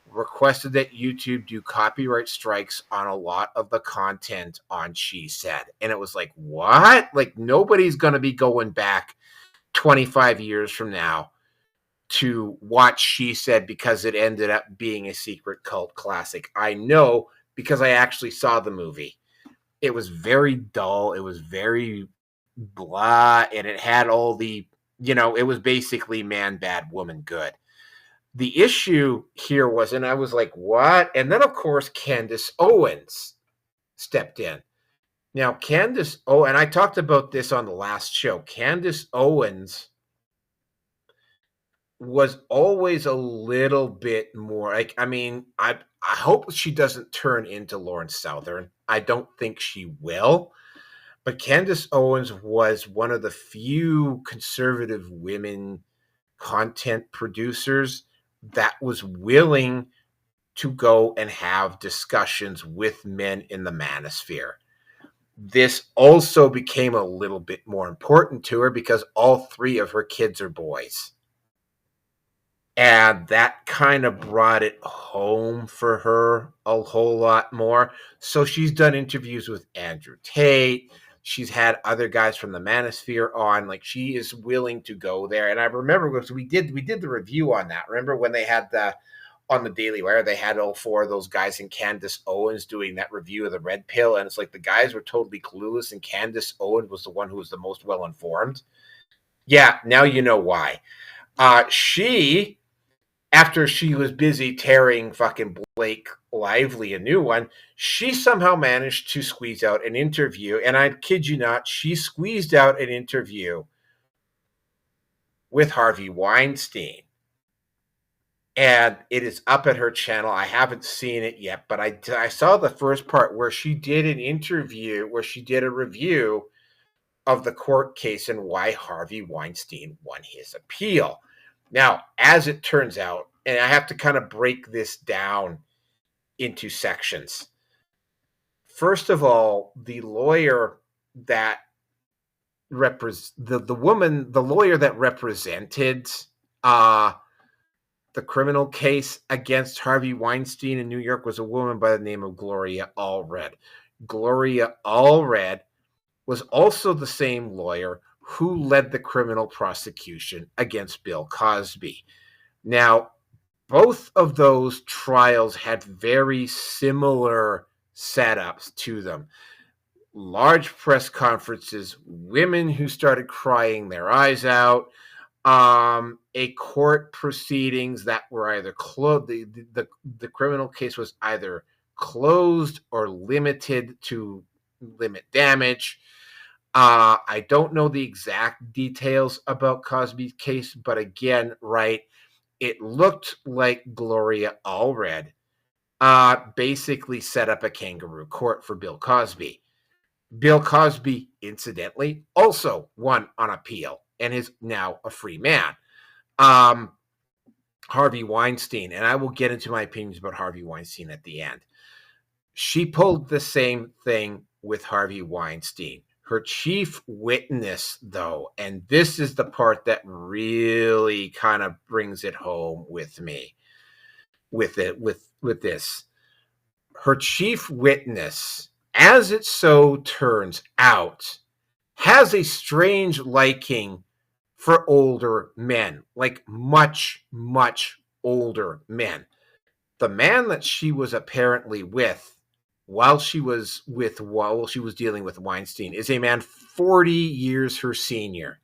requested that YouTube do copyright strikes on a lot of the content on She Said. And it was like, what? Like, nobody's going to be going back 25 years from now to watch She Said because it ended up being a secret cult classic. I know because I actually saw the movie. It was very dull. It was very blah. And it had all the, it was basically man bad, woman good. The issue here was, and I was like, what? And then, of course, Candace Owens stepped in. Now, and I talked about this on the last show. Candace Owens was always a little bit more like, I hope she doesn't turn into Lawrence Southern. I don't think she will. But Candace Owens was one of the few conservative women content producers that was willing to go and have discussions with men in the manosphere. This also became a little bit more important to her because all three of her kids are boys. And that kind of brought it home for her a whole lot more. So she's done interviews with Andrew Tate. She's had other guys from the manosphere on. Like, she is willing to go there. And I remember because we did the review on that. Remember when they had on the Daily Wire, they had all four of those guys and Candace Owens doing that review of the Red Pill. And it's like the guys were totally clueless and Candace Owens was the one who was the most well-informed. Yeah, now you know why. She, after she was busy tearing fucking Blake Lively a new one, she somehow managed to squeeze out an interview. And I kid you not, she squeezed out an interview with Harvey Weinstein. And it is up at her channel. I haven't seen it yet, but I saw the first part where she did an interview, where she did a review of the court case and why Harvey Weinstein won his appeal. Now, as it turns out, and I have to kind of break this down into sections. First of all, the lawyer that the lawyer that represented the criminal case against Harvey Weinstein in New York was a woman by the name of Gloria Allred. Gloria Allred was also the same lawyer who led the criminal prosecution against Bill Cosby. Now, both of those trials had very similar setups to them. Large press conferences, women who started crying their eyes out, a court proceedings that were either closed. The criminal case was either closed or limited to limit damage. I don't know the exact details about Cosby's case, but again, right, it looked like Gloria Allred basically set up a kangaroo court for Bill Cosby. Bill Cosby, incidentally, also won on appeal and is now a free man. Harvey Weinstein, and I will get into my opinions about Harvey Weinstein at the end. She pulled the same thing with Harvey Weinstein. Her chief witness, though, and this is the part that really kind of brings it home with me, with this. Her chief witness, as it so turns out, has a strange liking for older men, like much, much older men. The man that she was apparently with while she was dealing with Weinstein is a man 40 years her senior.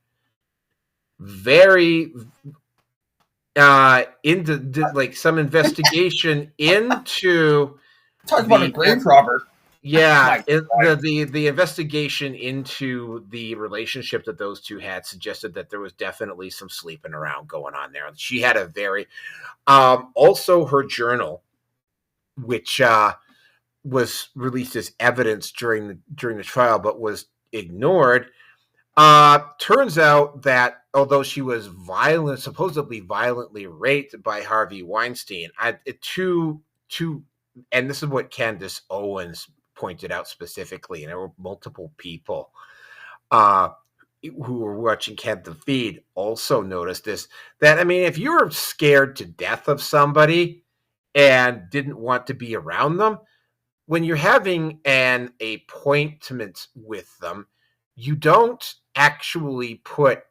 Very, like some investigation into Talk about a the grave robber. yeah, My the investigation into the relationship that those two had suggested that there was definitely some sleeping around going on there. She had a very also her journal, which was released as evidence during the trial, but was ignored. Turns out that although she was supposedly violently raped by Harvey Weinstein, and this is what Candace Owens pointed out specifically, and there were multiple people who were watching the feed also noticed this, that, I mean, if you were scared to death of somebody and didn't want to be around them, when you're having an appointment with them, you don't actually put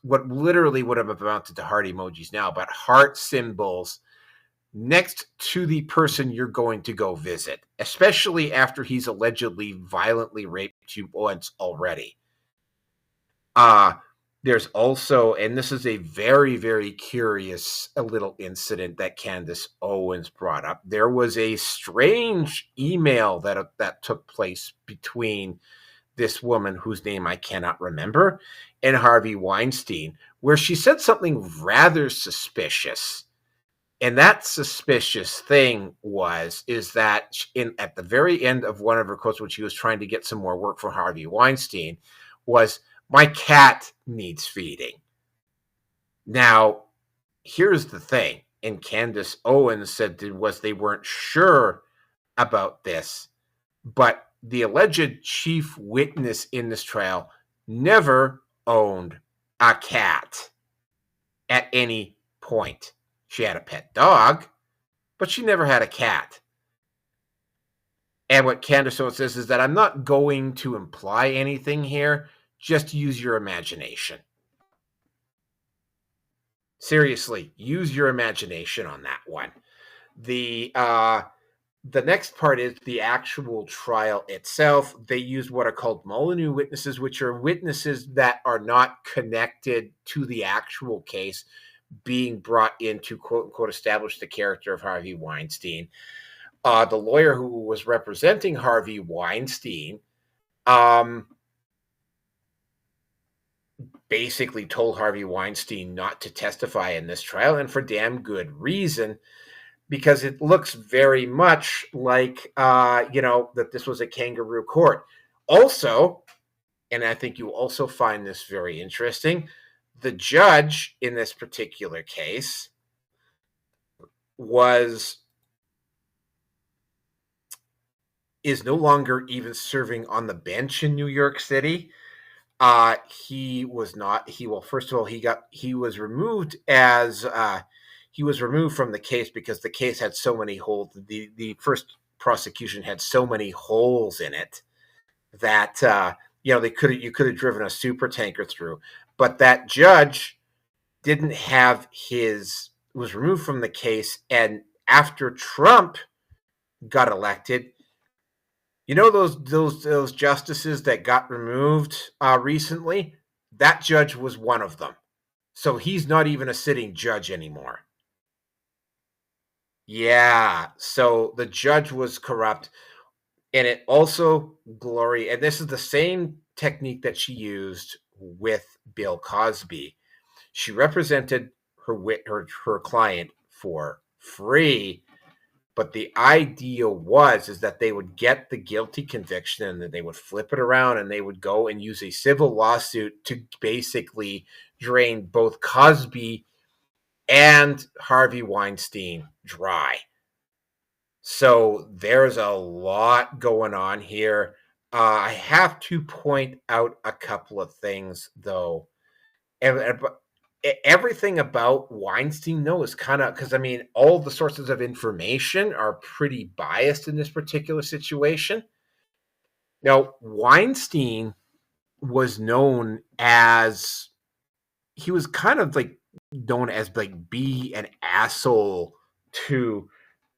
what literally would have amounted to heart emojis now, but heart symbols next to the person you're going to go visit, especially after he's allegedly violently raped you once already. There's also, and this is a very, very curious little incident that Candace Owens brought up. There was a strange email that took place between this woman, whose name I cannot remember, and Harvey Weinstein, where she said something rather suspicious. And that suspicious thing is that at the very end of one of her quotes, when she was trying to get some more work for Harvey Weinstein, was, "My cat needs feeding." Now, here's the thing, and Candace Owens said they weren't sure about this, but the alleged chief witness in this trial never owned a cat at any point. She had a pet dog, but she never had a cat. And what Candace Owens says is that, "I'm not going to imply anything here. Just use your imagination." Seriously, use your imagination on that one. The next part is the actual trial itself. They used what are called Molyneux witnesses, which are witnesses that are not connected to the actual case being brought in to, quote unquote, establish the character of Harvey Weinstein. The lawyer who was representing Harvey Weinstein basically told Harvey Weinstein not to testify in this trial, and for damn good reason, because it looks very much like, that this was a kangaroo court. Also, and I think you also find this very interesting, the judge in this particular case is no longer even serving on the bench in New York City. He was not. First of all, he was removed from the case because the case had so many holes. The first prosecution had so many holes in it that you could have driven a super tanker through. But that judge was removed from the case, and after Trump got elected, those justices that got removed recently, that judge was one of them. So he's not even a sitting judge anymore. Yeah, so the judge was corrupt. And it also, and this is the same technique that she used with Bill Cosby. She represented her client for free, but the idea is that they would get the guilty conviction and then they would flip it around and they would go and use a civil lawsuit to basically drain both Cosby and Harvey Weinstein dry. So there's a lot going on here. I have to point out a couple of things, though. Everything about Weinstein, though, is kind of, because, I mean, all the sources of information are pretty biased in this particular situation. Now, Weinstein was known as, he was kind of like known as like be an asshole to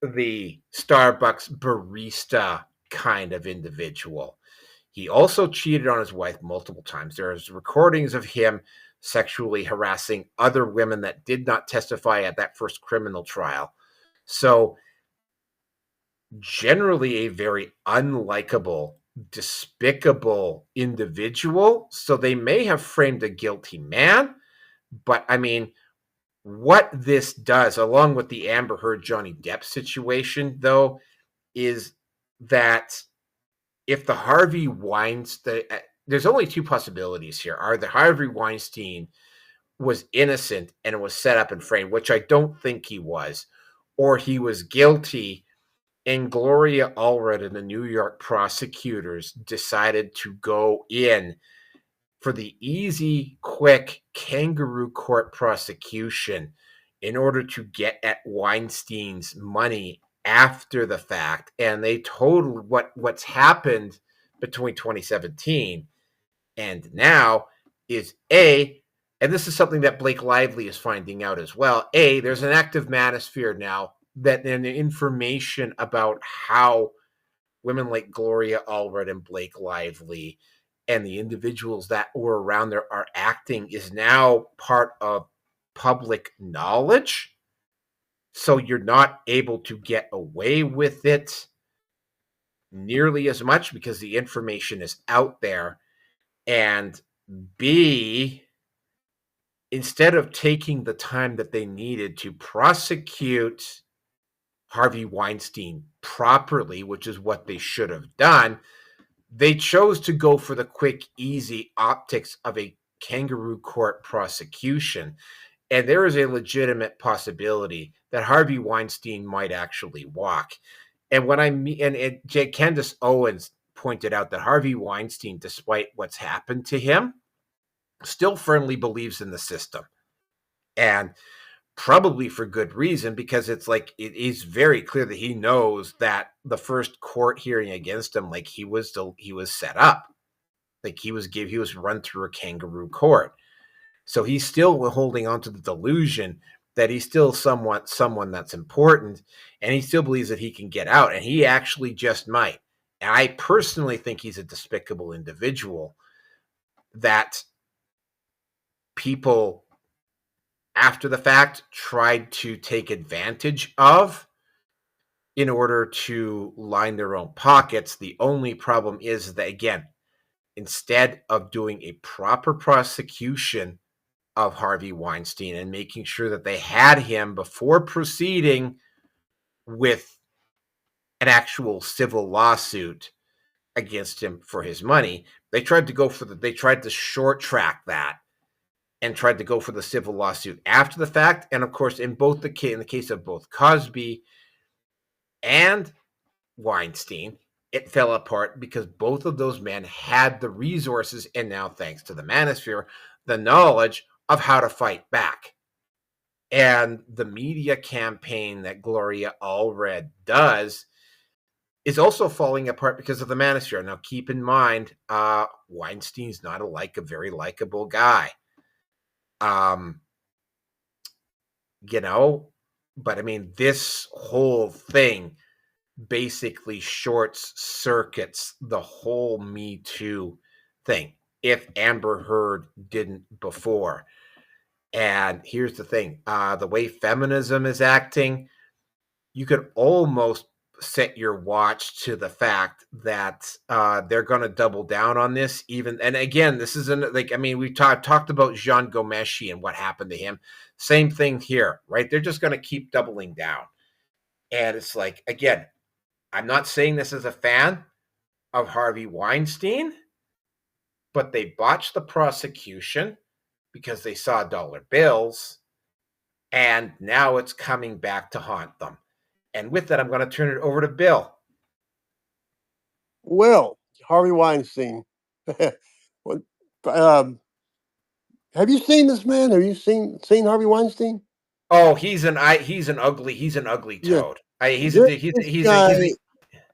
the Starbucks barista kind of individual. He also cheated on his wife multiple times. There's recordings of him sexually harassing other women that did not testify at that first criminal trial. So generally a very unlikable, despicable individual. So they may have framed a guilty man, but I mean, what this does, along with the Amber Heard Johnny Depp situation, though, is that if the Harvey Weinstein, there's only two possibilities here: are the Harvey Weinstein was innocent and it was set up and framed, which I don't think he was, or he was guilty. And Gloria Allred and the New York prosecutors decided to go in for the easy, quick kangaroo court prosecution in order to get at Weinstein's money after the fact. And they totaled what's happened between 2017 and now is and this is something that Blake Lively is finding out as well, there's an active manosphere now that the information about how women like Gloria Allred and Blake Lively and the individuals that were around there are acting is now part of public knowledge. So you're not able to get away with it nearly as much because the information is out there. And B, instead of taking the time that they needed to prosecute Harvey Weinstein properly, which is what they should have done, they chose to go for the quick, easy optics of a kangaroo court prosecution. And there is a legitimate possibility that Harvey Weinstein might actually walk. And when Candace Owens pointed out that Harvey Weinstein, despite what's happened to him, still firmly believes in the system. And probably for good reason, because it's like it is very clear that he knows that the first court hearing against him, like he was set up, like he was run through a kangaroo court. So he's still holding on to the delusion that he's still someone that's important, and he still believes that he can get out, and he actually just might. And I personally think he's a despicable individual that people after the fact tried to take advantage of in order to line their own pockets. The only problem is that, again, instead of doing a proper prosecution of Harvey Weinstein and making sure that they had him before proceeding with an actual civil lawsuit against him for his money, they tried to short track that and tried to go for the civil lawsuit after the fact. And of course, in the case of both Cosby and Weinstein, it fell apart because both of those men had the resources, and now thanks to the manosphere, the knowledge of how to fight back. And the media campaign that Gloria Allred does is also falling apart because of the manosphere. Now, keep in mind, Weinstein's not a very likable guy. But I mean, this whole thing basically shorts circuits the whole Me Too thing, if Amber Heard didn't before. And here's the thing, the way feminism is acting, you could almost set your watch to the fact that they're going to double down on this. And again, this isn't we talked about Jean Gomeshi and what happened to him. Same thing here, right? They're just going to keep doubling down. And it's like, again, I'm not saying this as a fan of Harvey Weinstein, but they botched the prosecution because they saw dollar bills, and now it's coming back to haunt them. And with that, I'm going to turn it over to Bill. Well, Harvey Weinstein. Have you seen this man? Have you seen Harvey Weinstein? Oh, he's an ugly toad. Yeah.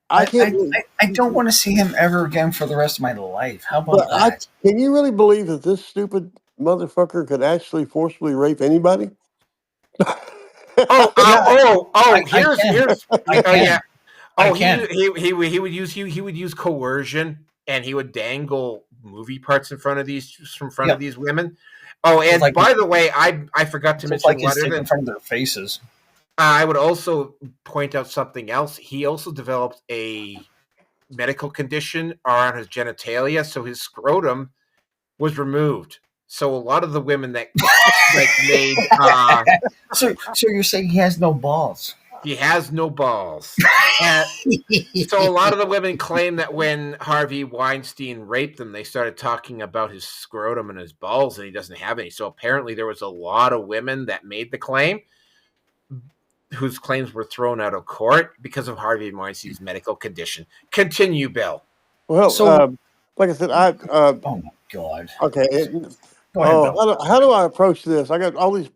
I don't want to see him ever again for the rest of my life. How about that? Can you really believe that this stupid motherfucker could actually forcibly rape anybody? He would use coercion, and he would dangle movie parts in front of these women. Oh, and like by the way, I forgot to just mention like one his other in thing. front of their faces. I would also point out something else. He also developed a medical condition around his genitalia, so his scrotum was removed. So a lot of the women that made So you're saying he has no balls? he has no balls. So a lot of the women claim that when Harvey Weinstein raped them, they started talking about his scrotum and his balls, and he doesn't have any. So apparently there was a lot of women that made the claim whose claims were thrown out of court because of Harvey Weinstein's medical condition. Continue, Bill. Well, So- like I said, Oh my god! okay. Go ahead, Bill. How do I approach this? I got all these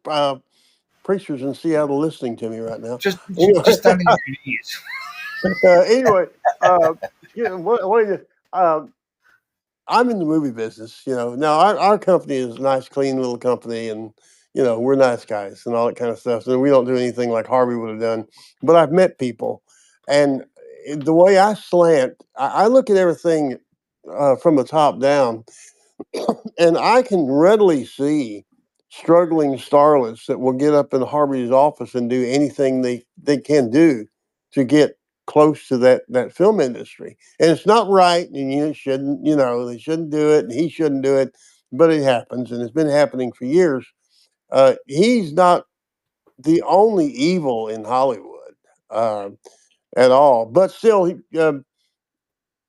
preachers in Seattle listening to me right now. Just Anyway. just down on your knees. Anyway, I'm in the movie business. Now our company is a nice, clean little company, and we're nice guys and all that kind of stuff. So we don't do anything like Harvey would have done. But I've met people, and the way I slant, I look at everything from the top down, and I can readily see struggling starlets that will get up in Harvey's office and do anything they can do to get close to that film industry. And it's not right, and shouldn't, they shouldn't do it, and he shouldn't do it, but it happens, and it's been happening for years. He's not the only evil in Hollywood at all, but still,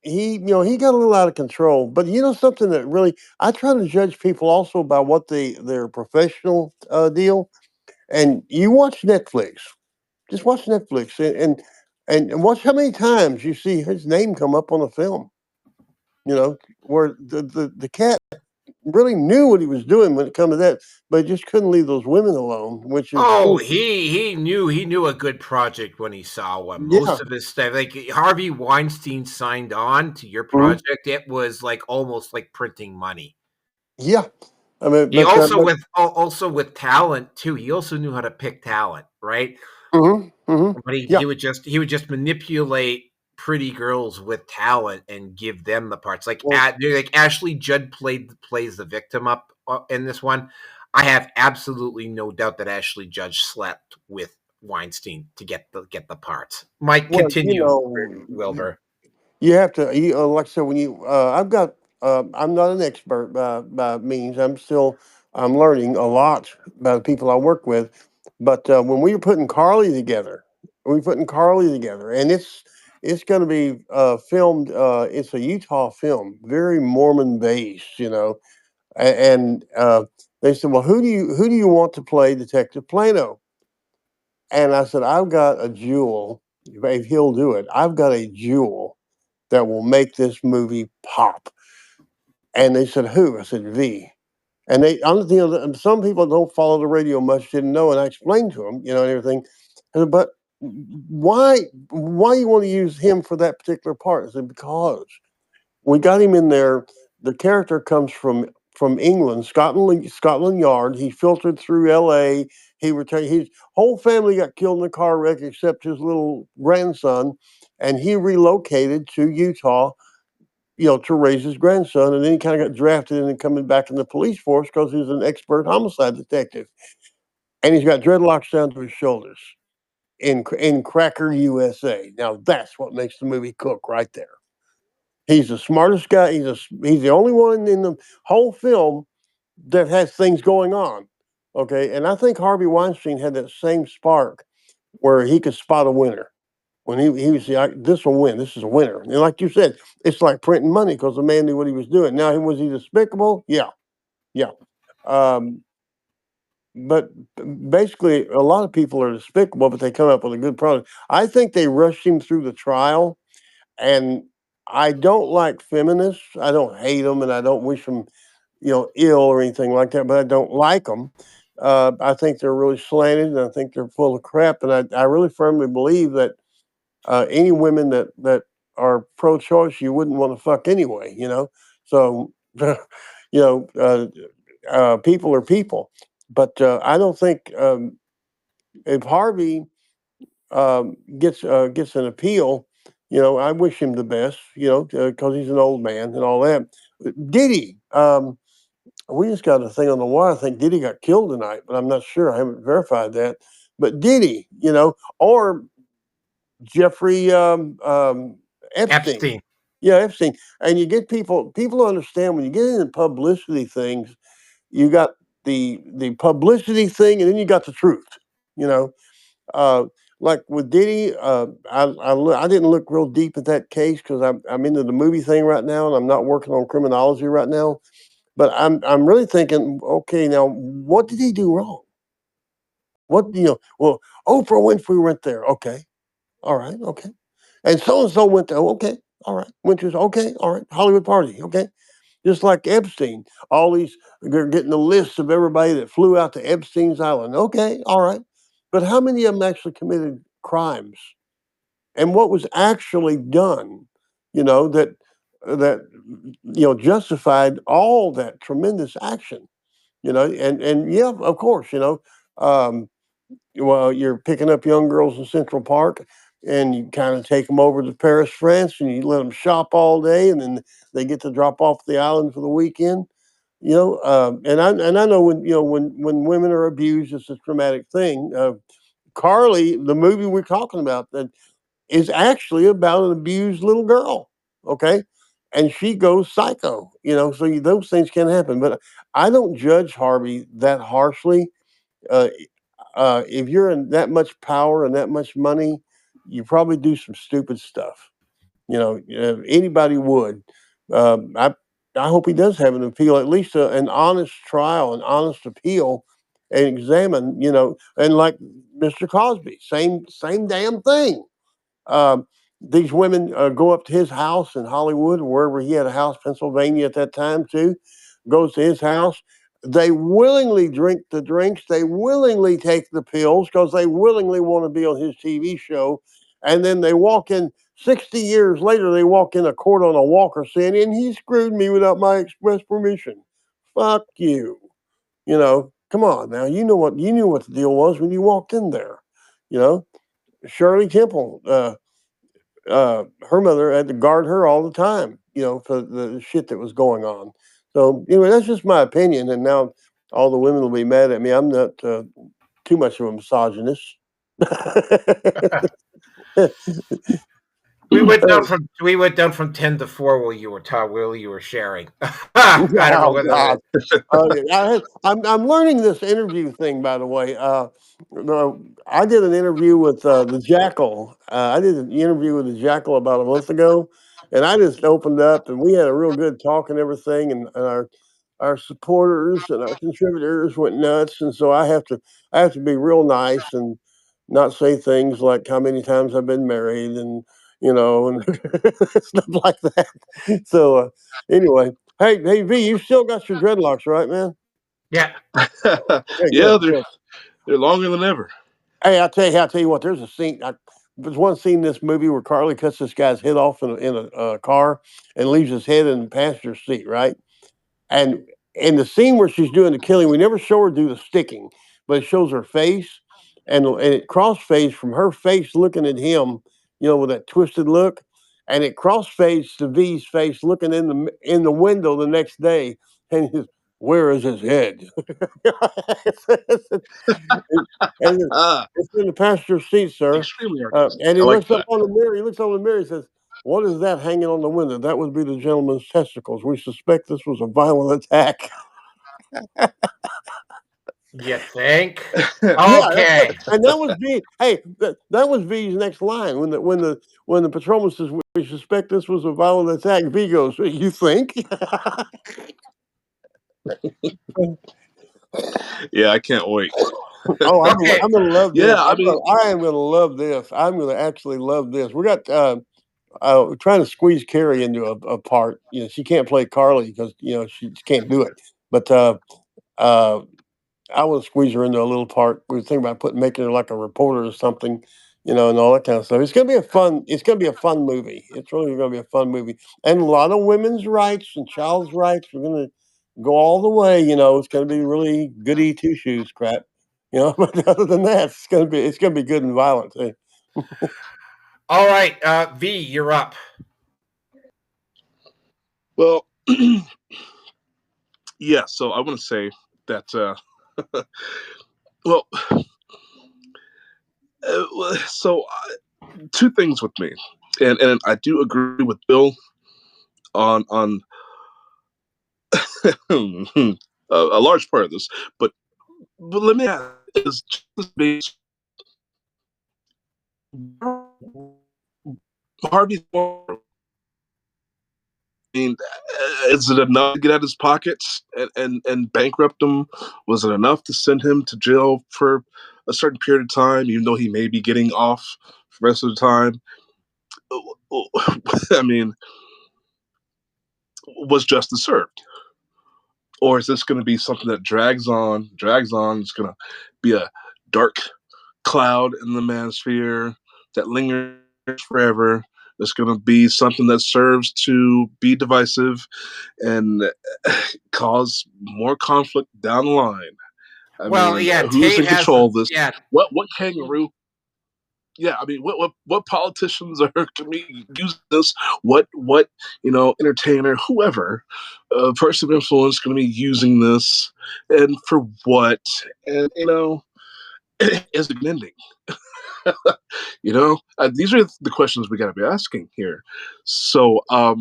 he got a little out of control. But something that really, I try to judge people also by what their professional deal. And you watch Netflix, just watch Netflix, and watch how many times you see his name come up on a film. Where the cat really knew what he was doing when it comes to that, but he just couldn't leave those women alone. Which is he knew a good project when he saw one. Yeah. Most of his stuff, like Harvey Weinstein signed on to your project, it was like almost like printing money. Yeah, I mean, He also with talent too. He also knew how to pick talent, right? But he would just manipulate pretty girls with talent and give them the parts. Like Ashley Judd plays the victim up in this one. I have absolutely no doubt that Ashley Judd slept with Weinstein to get the parts. Mike, continue, Wilbur. You have to, like I said, when I'm not an expert by means. I'm learning a lot by the people I work with. But when we were putting Carly together, and it's going to be filmed. It's a Utah film, very Mormon based, and they said, well, who do you want to play Detective Plano? And I said, I've got a jewel. If he'll do it, I've got a jewel that will make this movie pop. And they said, who? I said, V. And some people don't follow the radio much, didn't know, and I explained to them, and everything. I said, but why you want to use him for that particular part? I said, because we got him in there. The character comes from England, Scotland Yard. He filtered through L.A. He returned. His whole family got killed in a car wreck except his little grandson, and he relocated to Utah, to raise his grandson. And then he kind of got drafted and coming back in the police force because he's an expert homicide detective, and he's got dreadlocks down to his shoulders in Cracker, USA. Now that's what makes the movie cook right there. He's the smartest guy. He's the only one in the whole film that has things going on. Okay, and I think Harvey Weinstein had that same spark where he could spot a winner. When he was this will win. This is a winner. And like you said, it's like printing money because the man knew what he was doing. Now, was he despicable? Yeah. But basically, a lot of people are despicable, but they come up with a good product. I think they rushed him through the trial, and I don't like feminists. I don't hate them, and I don't wish them, ill or anything like that. But I don't like them. I think they're really slanted, and I think they're full of crap. And I really firmly believe that any women that are pro-choice, you wouldn't want to fuck anyway. So people are people. But I don't think if Harvey gets an appeal, I wish him the best. Because he's an old man and all that. Diddy, we just got a thing on the wire. I think Diddy got killed tonight, but I'm not sure. I haven't verified that. But Diddy, or Jeffrey Epstein. Yeah, Epstein. And you get people understand when you get into publicity things, you got the publicity thing, and then you got the truth. Like with Diddy, I didn't look real deep at that case because I'm into the movie thing right now, and I'm not working on criminology right now. But I'm really thinking, okay, now what did he do wrong? Well, Oprah Winfrey went there. Okay, all right, okay, and so went there. Okay, all right, went to okay, all right, Hollywood party. Okay, just like Epstein, they're getting the list of everybody that flew out to Epstein's Island. Okay, all right. But how many of them actually committed crimes? And what was actually done, that justified all that tremendous action, and yeah, of course, um, well, you're picking up young girls in Central Park, and you kind of take them over to Paris, France, and you let them shop all day, and then they get to drop off the island for the weekend. And I know when women are abused, it's a traumatic thing. Carly, the movie we're talking about, that is actually about an abused little girl. Okay. And she goes psycho, so those things can happen. But I don't judge Harvey that harshly. Uh, if you're in that much power and that much money, you probably do some stupid stuff. Anybody would. I hope he does have an appeal, at least an honest trial, an honest appeal, and examine. And like Mr. Cosby, same damn thing. Um, these women go up to his house in Hollywood, or wherever he had a house, Pennsylvania at that time too. Goes to his house. They willingly drink the drinks. They willingly take the pills because they willingly want to be on his TV show. And then they walk in 60 years later. They walk in a court on a walker saying, "And he screwed me without my express permission." Fuck you. Come on now. You knew what the deal was when you walked in there. You know, Shirley Temple. Her mother had to guard her all the time, for the shit that was going on. So anyway, that's just my opinion. And now all the women will be mad at me. I'm not too much of a misogynist. We went down from 10 to 4 while you were sharing. I don't know whether God. I'm learning this interview thing, by the way. I did an interview with the Jackal. I did an interview with the Jackal about a month ago, and I just opened up, and we had a real good talk and everything, and our supporters and our contributors went nuts, and so I have to be real nice and not say things like how many times I've been married and and stuff like that. So anyway, hey V, you still got your dreadlocks, right, man? Yeah. Okay, Yeah, good. they're longer than ever. Hey, I tell you what. There's a scene. There's one scene in this movie where Carly cuts this guy's head off in a car and leaves his head in the passenger seat, right? And in the scene where she's doing the killing, we never show her do the sticking, but it shows her face, and it crossfades from her face looking at him, with that twisted look, and it crossfades to V's face looking in the window the next day, and where is his head? And it's in the passenger seat, sir. Extremely And he I like looks up that. on the mirror. He looks on the mirror. He says, "What is that hanging on the window? That would be the gentleman's testicles. We suspect this was a violent attack." You think? Yeah, Okay. and that was V. Hey, that was V's next line when the patrolman says, "We suspect this was a violent attack." V goes, "You think?" Yeah, I can't wait. Oh, Okay. I'm gonna love this. Yeah, I mean, I am gonna love this. I'm gonna actually love this. We got trying to squeeze Carrie into a part. She can't play Carly because she can't do it. But uh, I want to squeeze her into a little part. We were thinking about making her like a reporter or something, and all that kind of stuff. It's gonna be a fun. It's gonna be a fun movie. It's really gonna be a fun movie, and a lot of women's rights and child's rights. We're gonna go all the way. It's gonna be really goody two shoes crap. But other than that, it's gonna be good and violent too. All right. V, you're up. well, Yeah, so I want to say that, well, so two things with me, and I do agree with Bill on a large part of this, but let me ask: is justice based Harvey? I mean, is it enough to get out his pockets and bankrupt him? Was it enough to send him to jail for a certain period of time, even though he may be getting off the rest of the time? I mean, was justice served? Or is this going to be something that drags on? It's going to be a dark cloud in the manosphere that lingers forever. It's going to be something that serves to be divisive and cause more conflict down the line. I Well, mean, yeah, who's Tate in has control of this? yeah. What kangaroo? Yeah, I mean, what politicians are going to be using this? What entertainer, whoever, person of influence going to be using this, and for what? And is it ending? These are the questions we got to be asking here. So, I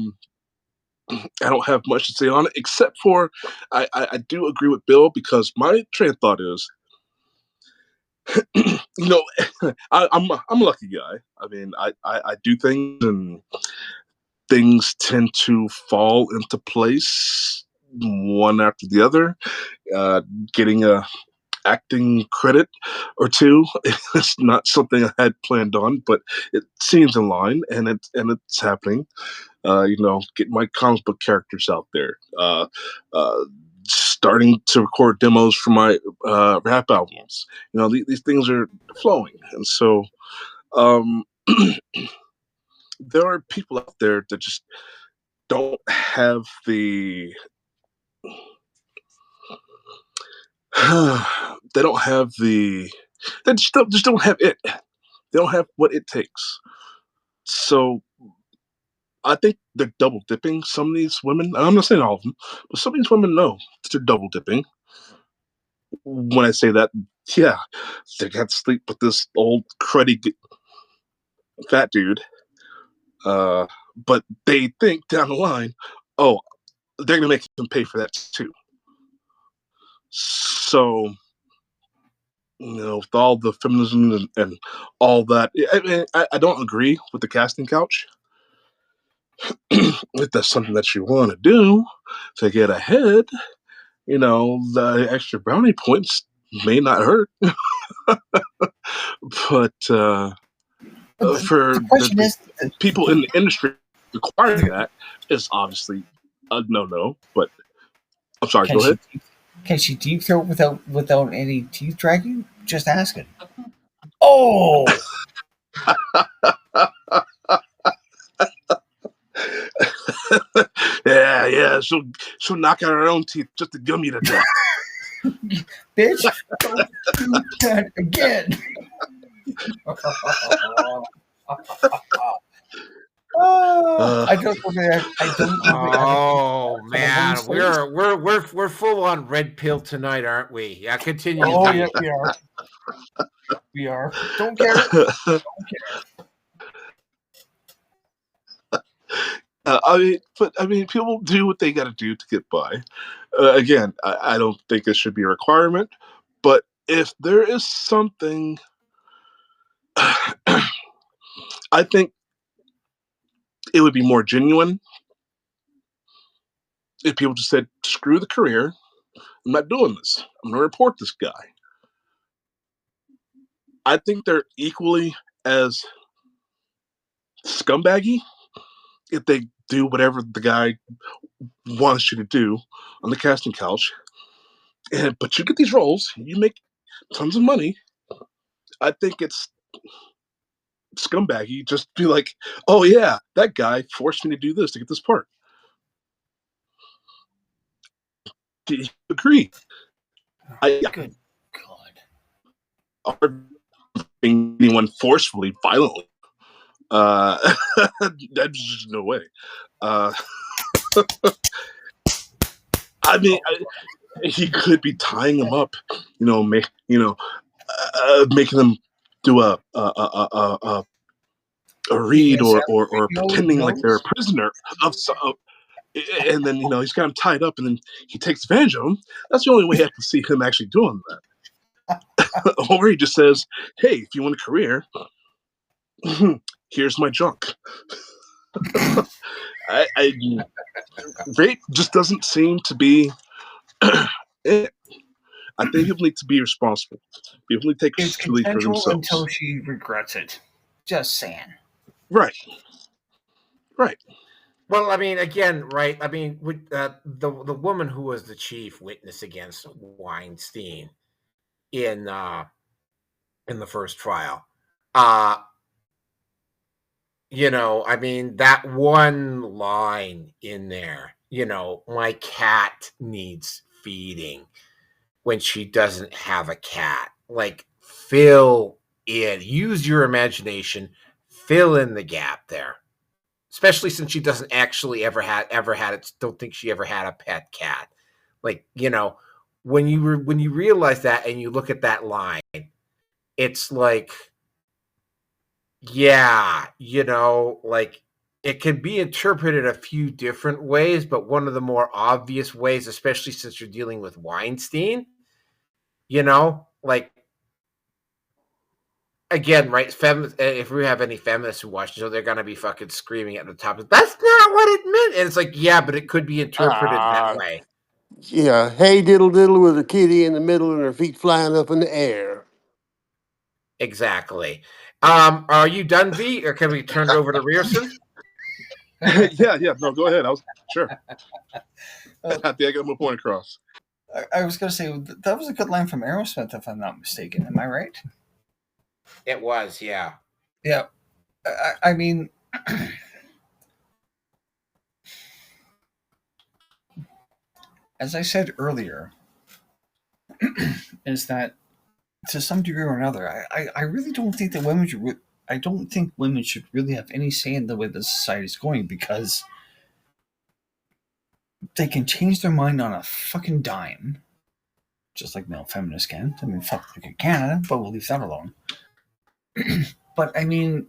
don't have much to say on it, except for I do agree with Bill, because my train of thought is, you know, I'm a lucky guy. I mean, I do things, and things tend to fall into place one after the other. Getting a acting credit or two is not something I had planned on, but it seems in line, and it's happening. Get my comic book characters out there. Starting to record demos for my rap albums. These things are flowing, and so um, there are people out there that just don't have the they don't have the they just don't have it. They don't have what it takes. So I think they're double dipping. Some of these women, and I'm not saying all of them, but some of these women know that they're double dipping. When I say that, yeah, they got to sleep with this old cruddy fat dude, but they think down the line, oh, they're gonna make them pay for that too. So, with all the feminism and all that, I don't agree with the casting couch. If that's something that you want to do to get ahead, the extra brownie points may not hurt. But for The question the is, people in the industry requiring that is obviously a no. But I'm sorry, can go ahead. she deep throat without any teeth dragging? Just asking. Oh, Yeah, she'll knock out her own teeth just to gum you to death. bitch! Don't do that again. I don't. I don't. Oh man, we're full on red pill tonight, aren't we? Yeah, continue. Oh yeah, we are. We are. Don't get it. Don't care. I mean, people do what they got to do to get by. Again, I don't think it should be a requirement, but if there is something, I think it would be more genuine if people just said, "Screw the career. I'm not doing this. I'm going to report this guy." I think they're equally as scumbaggy if they do whatever the guy wants you to do on the casting couch. But you get these roles, you make tons of money. I think it's scumbaggy just be like, "Oh yeah, that guy forced me to do this to get this part." Do you agree? Good God. Or anyone forcefully, violently. There's just no way. I I mean, he could be tying them up, making them do a read BDSM or pretending like they're a videos? prisoner and then he's got him tied up and then he takes advantage of him. That's the only way I can see him actually doing that. Or he just says, "Hey, if you want a career, here's my junk." Rape just doesn't seem to be it. I think people need to be responsible. People need to take It's responsibility for consensual until themselves. she regrets it. Just saying. Right. Well, I mean, again, right? I mean, with the woman who was the chief witness against Weinstein in the first trial, I mean, that one line in there, my cat needs feeding when she doesn't have a cat. Like, fill in, use your imagination, fill in the gap there. Especially since she doesn't actually ever had it. Don't think she ever had a pet cat. Like, when you realize that and you look at that line, it's like, yeah, like it can be interpreted a few different ways, but one of the more obvious ways, especially since you're dealing with Weinstein, like, again, right? If we have any feminists who watch the show, they're gonna be fucking screaming at the top. That's not what it meant. And it's like, yeah, but it could be interpreted that way. Yeah, hey diddle diddle with a kitty in the middle and her feet flying up in the air. Exactly. Are you done, V, or can we turn it over to Rierson? yeah. No, go ahead. Sure. I think I got my point across. I was going to say, that was a good line from Aerosmith, if I'm not mistaken. Am I right? It was, yeah. Yeah. I mean, as I said earlier, is that to some degree or another, I really don't think that women should. I don't think women should really have any say in the way the society is going, because they can change their mind on a fucking dime, just like male feminists can. I mean, fuck, like in Canada, but we'll leave that alone. But I mean,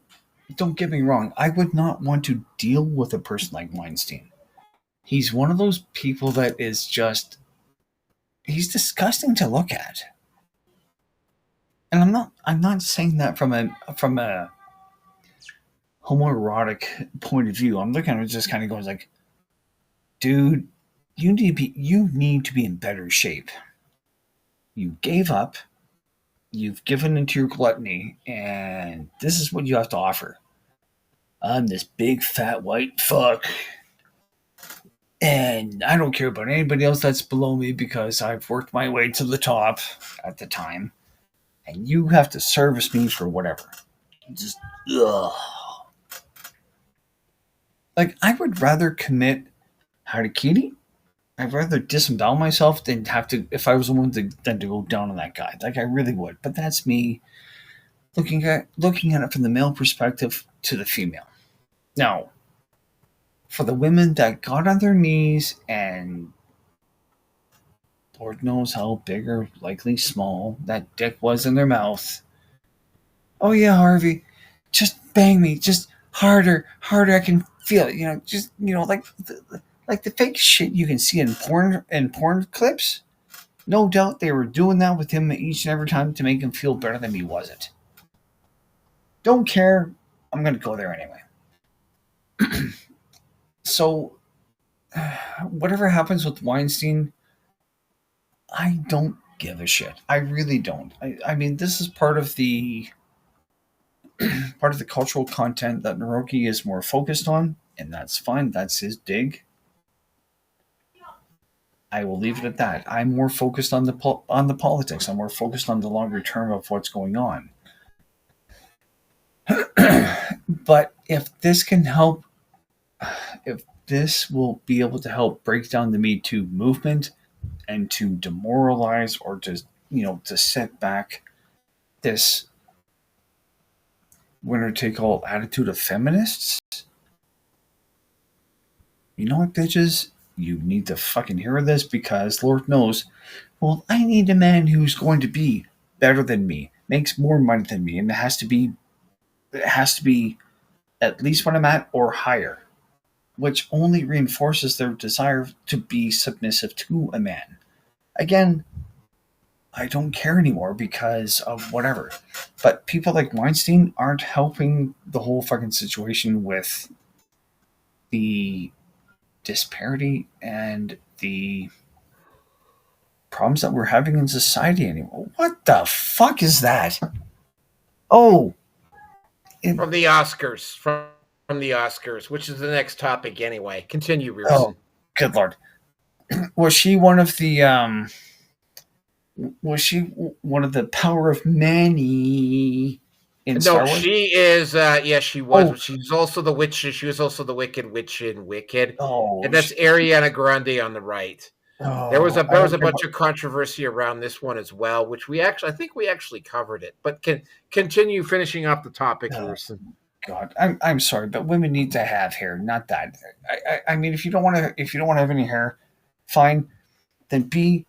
don't get me wrong. I would not want to deal with a person like Weinstein. He's one of those people that is just, he's disgusting to look at. And I'm not saying that from a homoerotic point of view. I'm looking at it just kind of going like, dude, you need to be in better shape. You gave up, you've given into your gluttony, and this is what you have to offer. I'm this big fat white fuck, and I don't care about anybody else that's below me because I've worked my way to the top at the time, and you have to service me for whatever. Just ugh. Like, I would rather commit harakiri. I'd rather disembowel myself than have to, if I was a woman, than to go down on that guy. Like, I really would. But that's me looking at it from the male perspective to the female. Now, for the women that got on their knees and Lord knows how big or likely small that dick was in their mouth. Oh yeah, Harvey, just bang me, just harder. I can feel it. Just like the fake shit you can see in porn clips. No doubt they were doing that with him each and every time to make him feel better than he wasn't. Don't care. I'm gonna go there anyway. So, whatever happens with Weinstein, I don't give a shit. I really don't. I mean, this is part of the cultural content that Naroki is more focused on, and that's fine. That's his dig. I will leave it at that. I'm more focused on the politics. I'm more focused on the longer term of what's going on. But if this can help, if this will be able to help break down the Me Too movement and to demoralize or to set back this winner take all attitude of feminists, you know what, bitches? you need to fucking hear this because Lord knows, well, I need a man who's going to be better than me, makes more money than me, and it has to be at least what I'm at or higher, which only reinforces their desire to be submissive to a man. Again, I don't care anymore because of whatever. But people like Weinstein aren't helping the whole fucking situation with the disparity and the problems that we're having in society anymore. What the fuck is that? Oh, From the Oscars, from the Oscars, which is the next topic anyway. Continue, oh, Rearson. good lord. Was she one of the was she one of the power of many in Star No, Wars? she is. Yeah, she was. Oh, But she was also the witch. She was also the Wicked Witch in Wicked, oh, and that's Ariana Grande on the right. There was oh, I a don't care bunch of controversy around this one as well, which I think we actually covered it. But can continue finishing off the topic, about. Rearson. God, I'm sorry, but women need to have hair, not that. I mean, if you don't want to have any hair, fine. Then be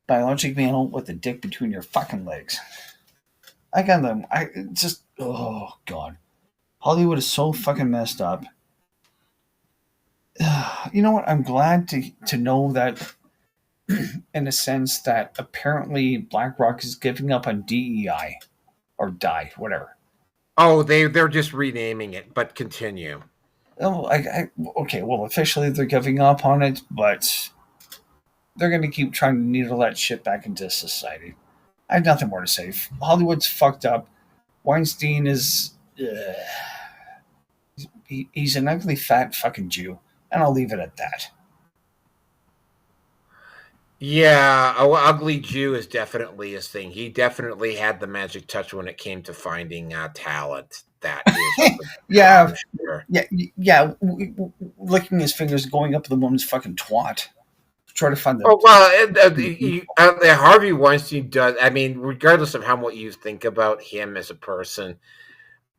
biologic male with a dick between your fucking legs. I got them. I just oh god, Hollywood is so fucking messed up. You know what? I'm glad to know that, in a sense, that apparently BlackRock is giving up on DEI or die, whatever. Oh, they're just renaming it, but continue. Oh, okay. Well, officially they're giving up on it, but they're going to keep trying to needle that shit back into society. I have nothing more to say. Hollywood's fucked up. Weinstein is. He's an ugly, fat fucking Jew, and I'll leave it at that. Yeah, ugly Jew is definitely his thing. He definitely had the magic touch when it came to finding talent. That is, Yeah, sure. yeah. Licking his fingers, going up the woman's fucking twat. Try to find the. Oh well, Harvey Weinstein does. I mean, regardless of how what you think about him as a person,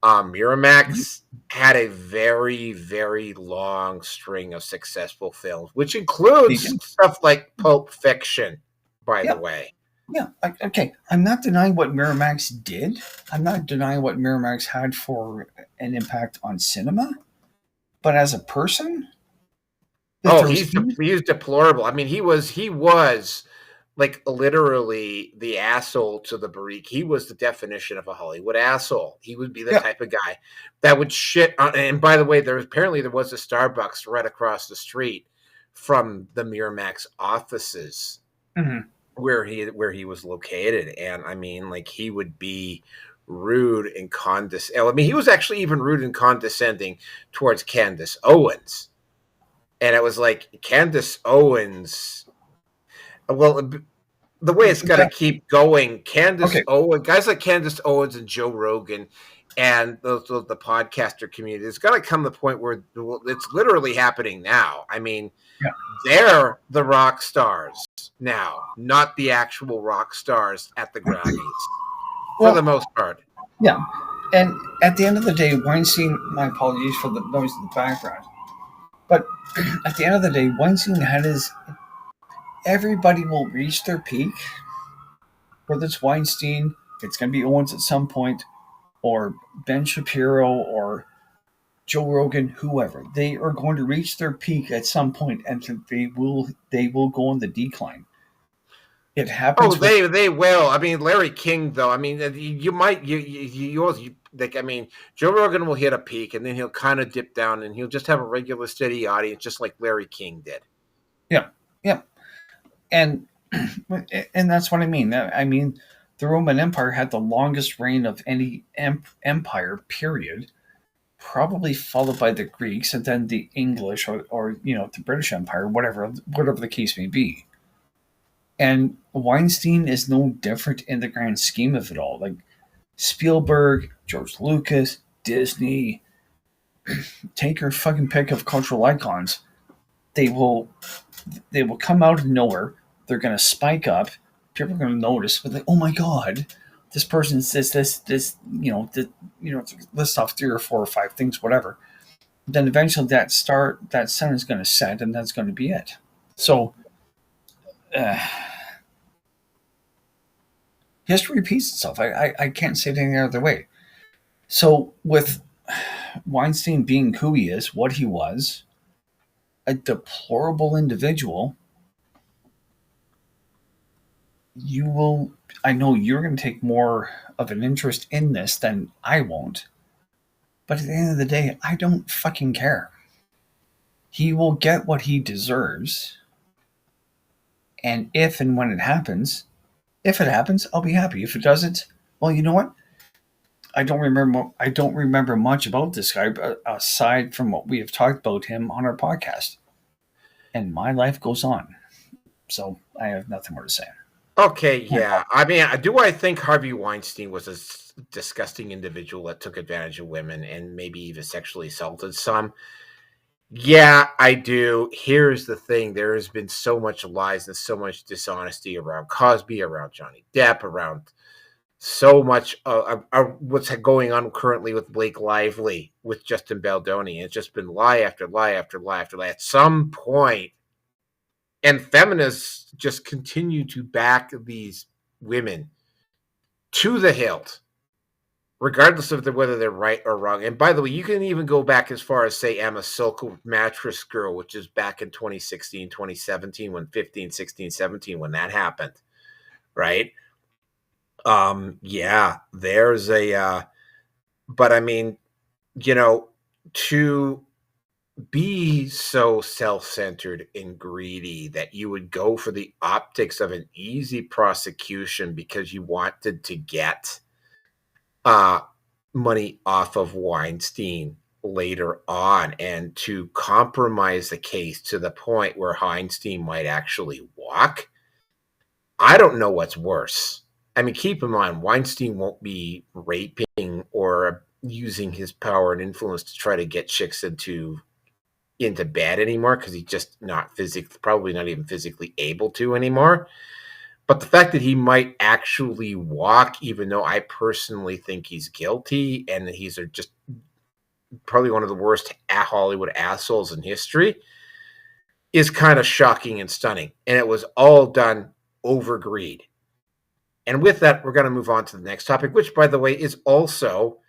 Miramax had a very, very long string of successful films, which includes stuff like Pulp Fiction, by the way. Yeah, okay. I'm not denying what Miramax did. I'm not denying what Miramax had for an impact on cinema. But as a person, he's deplorable. I mean, he was like literally the asshole to the Barik. He was the definition of a Hollywood asshole. He would be the type of guy that would shit on. And by the way, there was a Starbucks right across the street from the Miramax offices, where he was located. And I mean, like, he would be rude and condescending. I mean, he was actually even rude and condescending towards Candace Owens. And it was like, Candace Owens, well, the way it's got to keep going, Owens, guys like Candace Owens and Joe Rogan and the podcaster community, it's got to come to the point where it's literally happening now. I mean, they're the rock stars now, not the actual rock stars at the Grammys, for the most part. Yeah. And at the end of the day, Weinstein, my apologies for the noise in the background, but at the end of the day, Weinstein had everybody will reach their peak. Whether it's Weinstein, it's going to be Owens at some point, or Ben Shapiro, or Joe Rogan, whoever. They are going to reach their peak at some point, and they will go on the decline. It happens. They will. I mean, Larry King, though. I mean, you like. I mean, Joe Rogan will hit a peak, and then he'll kind of dip down, and he'll just have a regular, steady audience, just like Larry King did. Yeah, and that's what I mean. I mean, the Roman Empire had the longest reign of any empire. Period. Probably followed by the Greeks, and then the English, or the British Empire, whatever the case may be. And Weinstein is no different in the grand scheme of it all. Like Spielberg, George Lucas, Disney, take your fucking pick of cultural icons. They will come out of nowhere. They're going to spike up. People are going to notice. But like, oh my god, this person says this. List off 3 or 4 or 5 things, whatever. then eventually that sun is going to set, and that's going to be it. So history repeats itself. I can't say it any other way. So with Weinstein being who he is, what he was, a deplorable individual, I know you're going to take more of an interest in this than I won't. But at the end of the day, I don't fucking care. He will get what he deserves. And if and when it happens, I'll be happy. If it doesn't, well, you know what? I don't remember much about this guy aside from what we have talked about him on our podcast. And my life goes on. So I have nothing more to say. Okay, yeah. I mean, do I think Harvey Weinstein was a disgusting individual that took advantage of women and maybe even sexually assaulted some? Yeah, I do. Here's the thing. There has been so much lies and so much dishonesty around Cosby, around Johnny Depp, around so much what's going on currently with Blake Lively, with Justin Baldoni. It's just been lie after lie after lie after lie. At some point, and feminists just continue to back these women to the hilt, regardless of whether they're right or wrong. And by the way, you can even go back as far as, say, Emma Silk Mattress Girl, which is back in 2016, 2017, when 15, 16, 17, when that happened, right? Yeah, there's but I mean, to be so self-centered and greedy that you would go for the optics of an easy prosecution because you wanted to get money off of Weinstein later on, and to compromise the case to the point where Weinstein might actually walk. I don't know what's worse. I mean, keep in mind, Weinstein won't be raping or using his power and influence to try to get chicks into bed anymore, because he's just probably not even physically able to anymore. But the fact that he might actually walk, even though I personally think he's guilty and that he's just probably one of the worst Hollywood assholes in history, is kind of shocking and stunning. And it was all done over greed. And with that, we're going to move on to the next topic, which, by the way, is also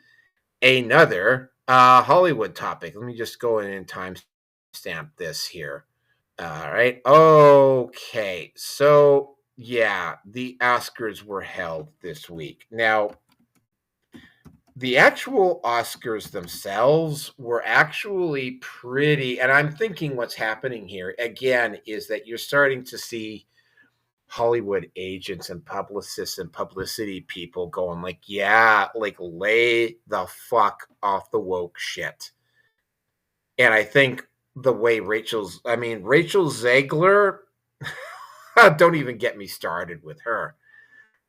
another Hollywood topic. Let me just go in and timestamp this here. All right. Okay. So, yeah, the Oscars were held this week. Now, the actual Oscars themselves were actually pretty, and I'm thinking what's happening here, again, is that you're starting to see Hollywood agents and publicists and publicity people going like, yeah, like, lay the fuck off the woke shit. And I think the way Rachel Zegler, don't even get me started with her.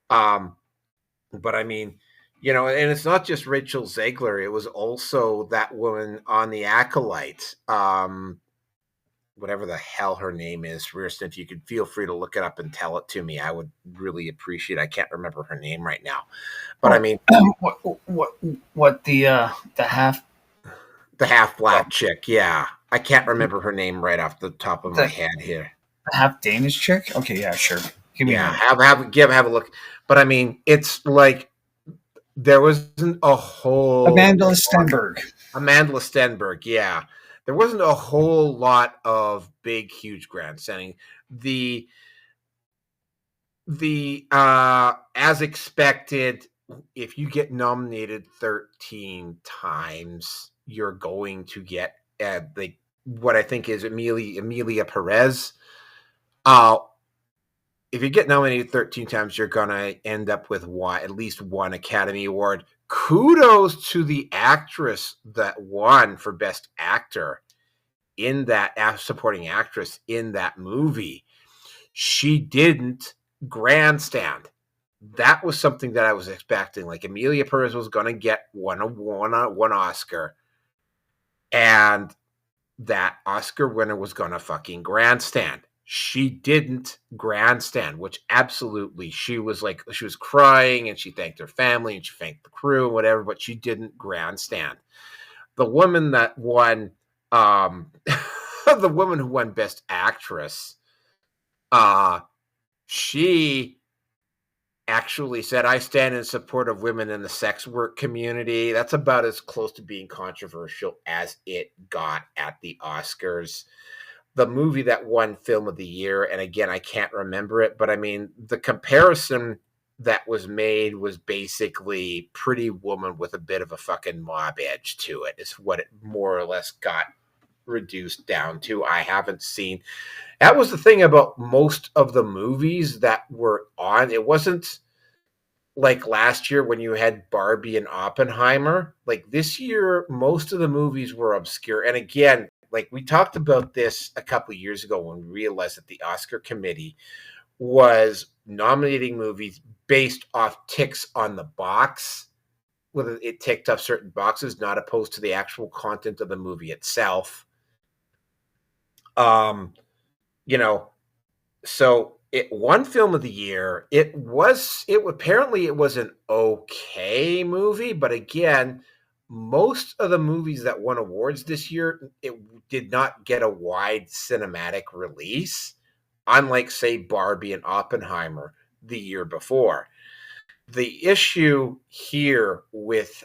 But I mean, and it's not just Rachel Zegler. It was also that woman on The Acolyte, whatever the hell her name is. Rearston, if you could feel free to look it up and tell it to me, I would really appreciate it. I can't remember her name right now. But I mean, what the half black chick, yeah. I can't remember her name right off the top of my head here. Half Danish chick? Okay, yeah, sure. Give me have a look. But I mean, it's like there wasn't a whole Amanda Stenberg, yeah. There wasn't a whole lot of big, huge grandstanding. The as expected, if you get nominated 13 times, you're going to get what I think is Emilia Perez. If you get nominated 13 times, you're going to end up with at least one Academy Award. Kudos to the actress that won for Best Actor in that supporting actress in that movie. She didn't grandstand. That was something that I was expecting. Like, Emilia Perez was going to get one Oscar, and that Oscar winner was going to fucking grandstand. She didn't grandstand, which absolutely, she was crying, and she thanked her family and she thanked the crew and whatever, but she didn't grandstand. The woman that won the woman who won Best Actress, she actually said, "I stand in support of women in the sex work community." That's about as close to being controversial as it got at the Oscars. The movie that won Film of the Year, and again, I can't remember it, but I mean, the comparison that was made was basically Pretty Woman with a bit of a fucking mob edge to it, is what it more or less got reduced down to. I haven't seen. That was the thing about most of the movies that were on. It wasn't like last year when you had Barbie and Oppenheimer. Like this year, most of the movies were obscure. And again, like we talked about this a couple of years ago when we realized that the Oscar committee was nominating movies based off ticks on the box, whether it ticked off certain boxes, not opposed to the actual content of the movie itself. You know, so it won Film of the Year. It was an okay movie, but again, most of the movies that won awards this year, it did not get a wide cinematic release, unlike, say, Barbie and Oppenheimer the year before. The issue here with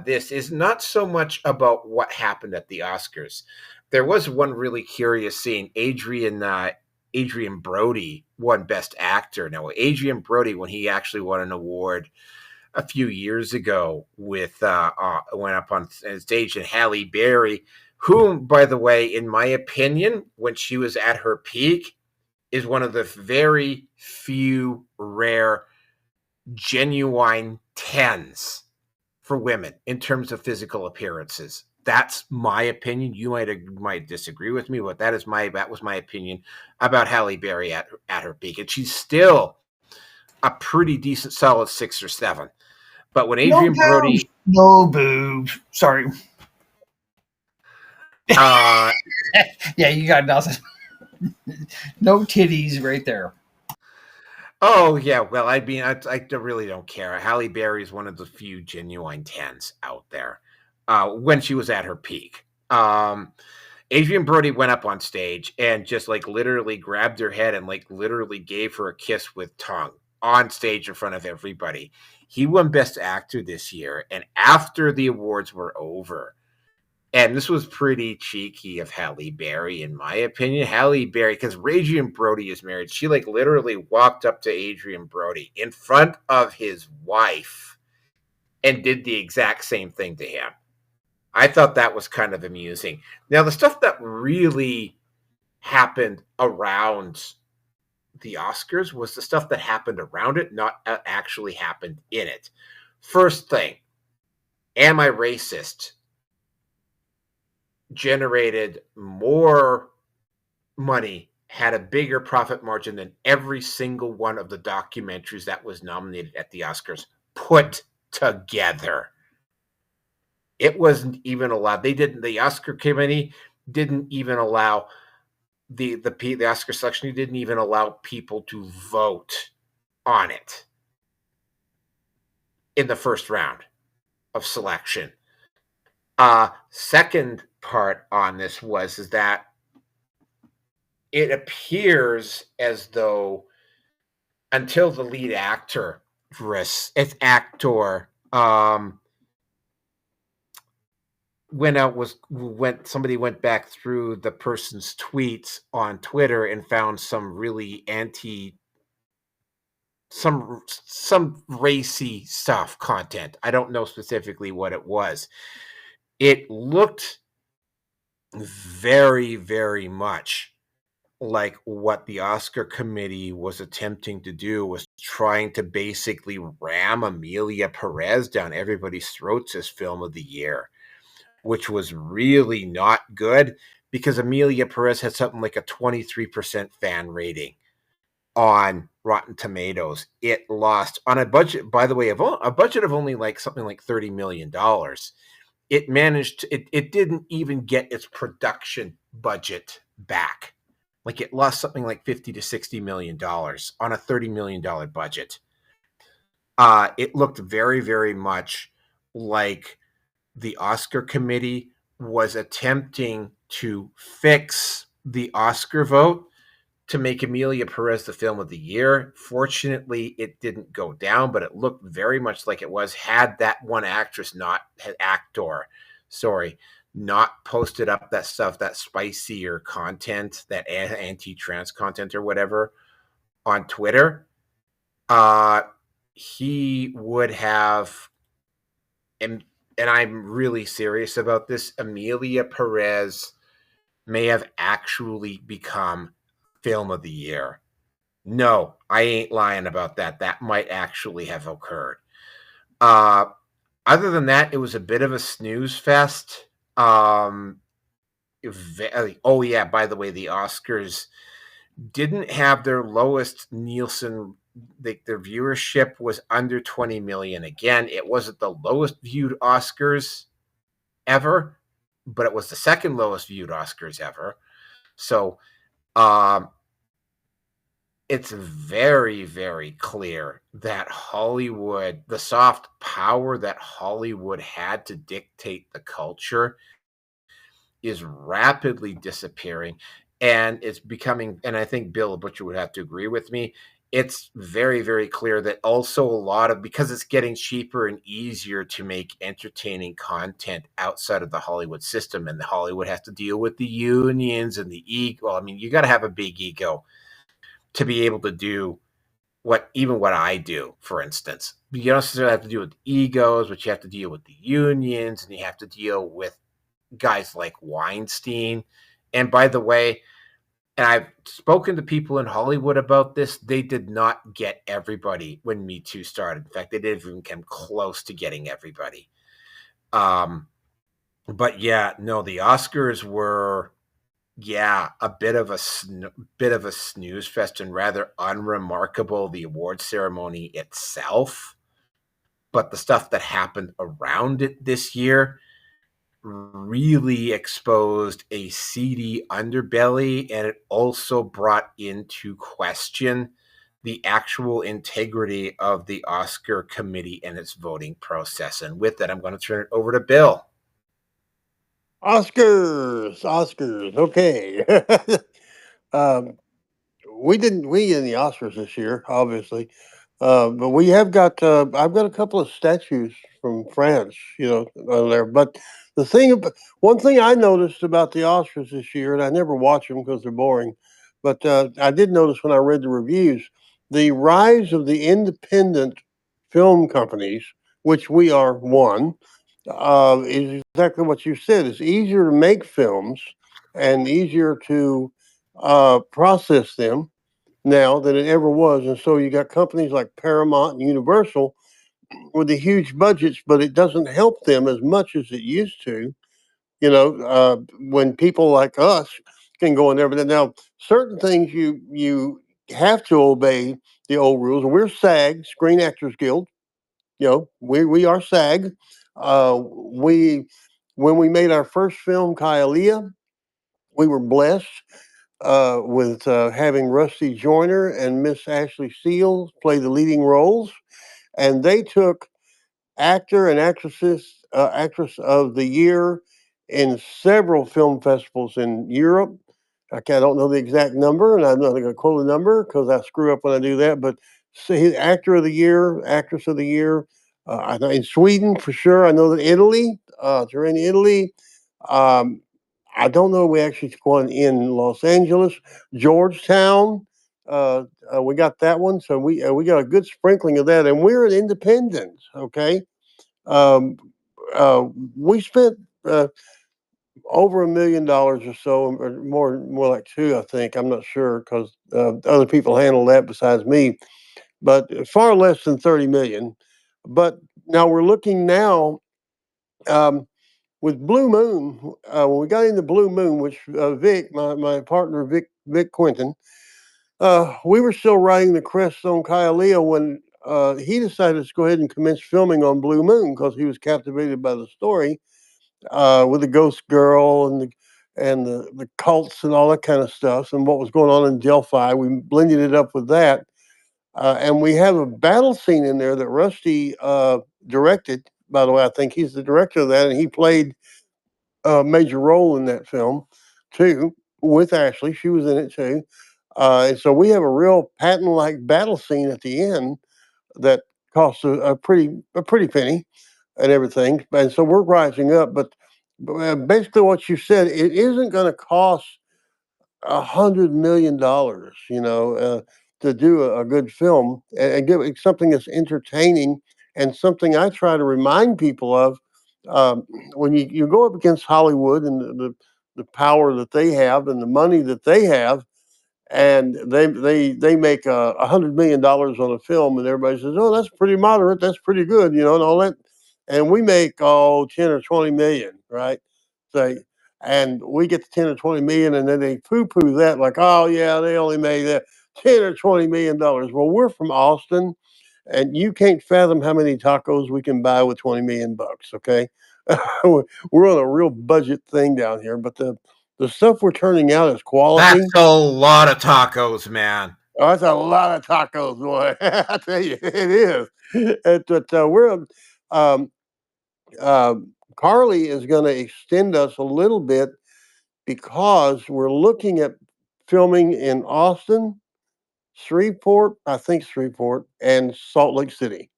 this is not so much about what happened at the Oscars. There was one really curious scene. Adrian Brody won Best Actor. Now, Adrian Brody, when he actually won an award a few years ago with went up on stage, and Halle Berry, whom, by the way, in my opinion, when she was at her peak, is one of the very few rare genuine 10s for women in terms of physical appearances. That's my opinion. You might disagree with me, but that was my opinion about Halle Berry at her peak, and she's still a pretty decent, solid 6 or 7. But when Adrian Brody, no boobs, sorry, yeah, you got nothing, no titties, right there. Oh yeah, well, I mean, I really don't care. Halle Berry is one of the few genuine 10s out there. When she was at her peak, Adrian Brody went up on stage and just like literally grabbed her head and like literally gave her a kiss with tongue on stage in front of everybody. He won Best Actor this year, and after the awards were over, and this was pretty cheeky of Halle Berry, in my opinion. Halle Berry, because Adrian Brody is married, she like literally walked up to Adrian Brody in front of his wife and did the exact same thing to him. I thought that was kind of amusing. Now, the stuff that really happened around the Oscars was the stuff that happened around it, not actually happened in it. First thing, Am I Racist generated more money, had a bigger profit margin than every single one of the documentaries that was nominated at the Oscars put together. It wasn't even allowed. The Oscar committee didn't even allow the Oscar selection didn't even allow people to vote on it in the first round of selection. Second part on this is that it appears as though until the lead actor somebody went back through the person's tweets on Twitter and found some really some racy stuff content. I don't know specifically what it was. It looked very, very much like what the Oscar committee was attempting to do, was trying to basically ram Amelia Perez down everybody's throats as Film of the Year, which was really not good because Amelia Perez had something like a 23% fan rating on Rotten Tomatoes. It lost on a budget, by the way, of a budget of only like something like $30 million. It managed, it didn't even get its production budget back. Like it lost something like $50 to $60 million on a $30 million budget. It looked very, very much like the Oscar committee was attempting to fix the Oscar vote to make Emilia Perez the film of the year. Fortunately, it didn't go down, but it looked very much like it was had that one actress not posted up that stuff, that spicier content, that anti-trans content or whatever on Twitter. He would have, and I'm really serious about this, Emilia Perez may have actually become film of the year. No, I ain't lying about that. That might actually have occurred. Other than that, it was a bit of a snooze fest. Oh yeah, by the way, the Oscars didn't have their lowest Nielsen. Their viewership was under 20 million. Again, it wasn't the lowest viewed Oscars ever, but it was the second lowest viewed Oscars ever. So it's very, very clear that Hollywood, the soft power that Hollywood had to dictate the culture, is rapidly disappearing. And it's becoming, and I think Bill Butcher would have to agree with me, it's very, very clear that also a lot of, because it's getting cheaper and easier to make entertaining content outside of the Hollywood system, and the Hollywood has to deal with the unions and the ego. Well, I mean, you got to have a big ego to be able to do what I do, for instance. You don't necessarily have to deal with egos, but you have to deal with the unions, and you have to deal with guys like Weinstein. And by the way, and I've spoken to people in Hollywood about this, they did not get everybody when Me Too started. In fact, they didn't even come close to getting everybody. But yeah, no, the Oscars were, a bit of a snooze fest, and rather unremarkable, the award ceremony itself. But the stuff that happened around it this year really exposed a seedy underbelly, and it also brought into question the actual integrity of the Oscar committee and its voting process. And with that, I'm going to turn it over to Bill. Oscars. Okay. We didn't win the Oscars this year, obviously, but we have got. I've got a couple of statues from France, on there. But one thing I noticed about the Oscars this year, and I never watch them because they're boring, but I did notice when I read the reviews, the rise of the independent film companies, which we are one, is exactly what you said. It's easier to make films and easier to process them now than it ever was. And so you got companies like Paramount and Universal with the huge budgets, but it doesn't help them as much as it used to. When people like us can go in there, but now certain things you have to obey the old rules. And we're SAG, Screen Actors Guild. We are SAG. We When we made our first film, Kyalea, we were blessed with having Rusty Joyner and Miss Ashley Seal play the leading roles, and they took actor and actress of the year in several film festivals in Europe. I don't know the exact number, and I'm not going to quote the number because I screw up when I do that. But see, actor of the year, actress of the year. I know in Sweden for sure. I know that Italy, they're in Italy. Um, I don't know. We actually took one in Los Angeles, Georgetown. We got that one, so we got a good sprinkling of that, and we're an independent. Okay, um, we spent over $1 million or so, or more like two, I think. I'm not sure because other people handle that besides me, but far less than 30 million. But now we're looking now. With Blue Moon, when we got into Blue Moon, which Vic, my partner Vic Quinton, we were still riding the crest on Kyalea when he decided to go ahead and commence filming on Blue Moon because he was captivated by the story with the ghost girl and the cults and all that kind of stuff and what was going on in Delphi. We blended it up with that, and we have a battle scene in there that Rusty directed. By the way, I think he's the director of that, and he played a major role in that film too, with Ashley. She was in it too. And so we have a real Patton-like battle scene at the end that costs a pretty penny and everything. And so we're rising up. But basically, what you said, it isn't going to cost $100 million, to do a good film and give it something that's entertaining and something I try to remind people of. When you go up against Hollywood and the power that they have and the money that they have, and they make $100 million on a film, and everybody says, "Oh, that's pretty moderate. That's pretty good," and all that. And we make 10 or 20 million, right? So, and we get to 10 or 20 million, and then they poo-poo that like, "Oh yeah, they only made that $10 or 20 million." Well, we're from Austin, and you can't fathom how many tacos we can buy with 20 million bucks. Okay, we're on a real budget thing down here, but the stuff we're turning out is quality. That's a lot of tacos, man. Oh, that's a lot of tacos, boy. I tell you, it is. We're um, uh, Carly is going to extend us a little bit because we're looking at filming in Austin, Shreveport, and Salt Lake City.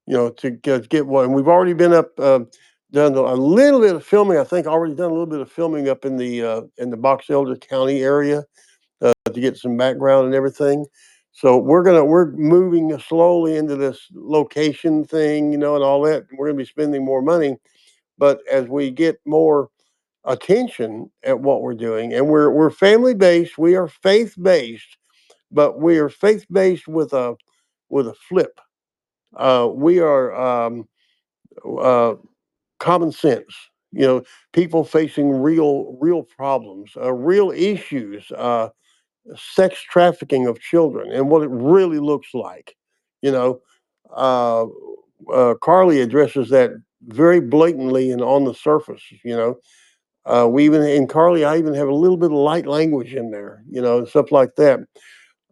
To get one. We've already been up, done a little bit of filming. I think already done a little bit of filming up in the Box Elder County area to get some background and everything. So we're moving slowly into this location thing, and all that. We're gonna be spending more money, but as we get more attention at what we're doing, and we're family based, we are faith based, but we are faith based with a flip. We are uh, common sense. People facing real problems, real issues. Sex trafficking of children and what it really looks like. You know, uh, Carly addresses that very blatantly and on the surface. We even in Carly, I even have a little bit of light language in there. And stuff like that.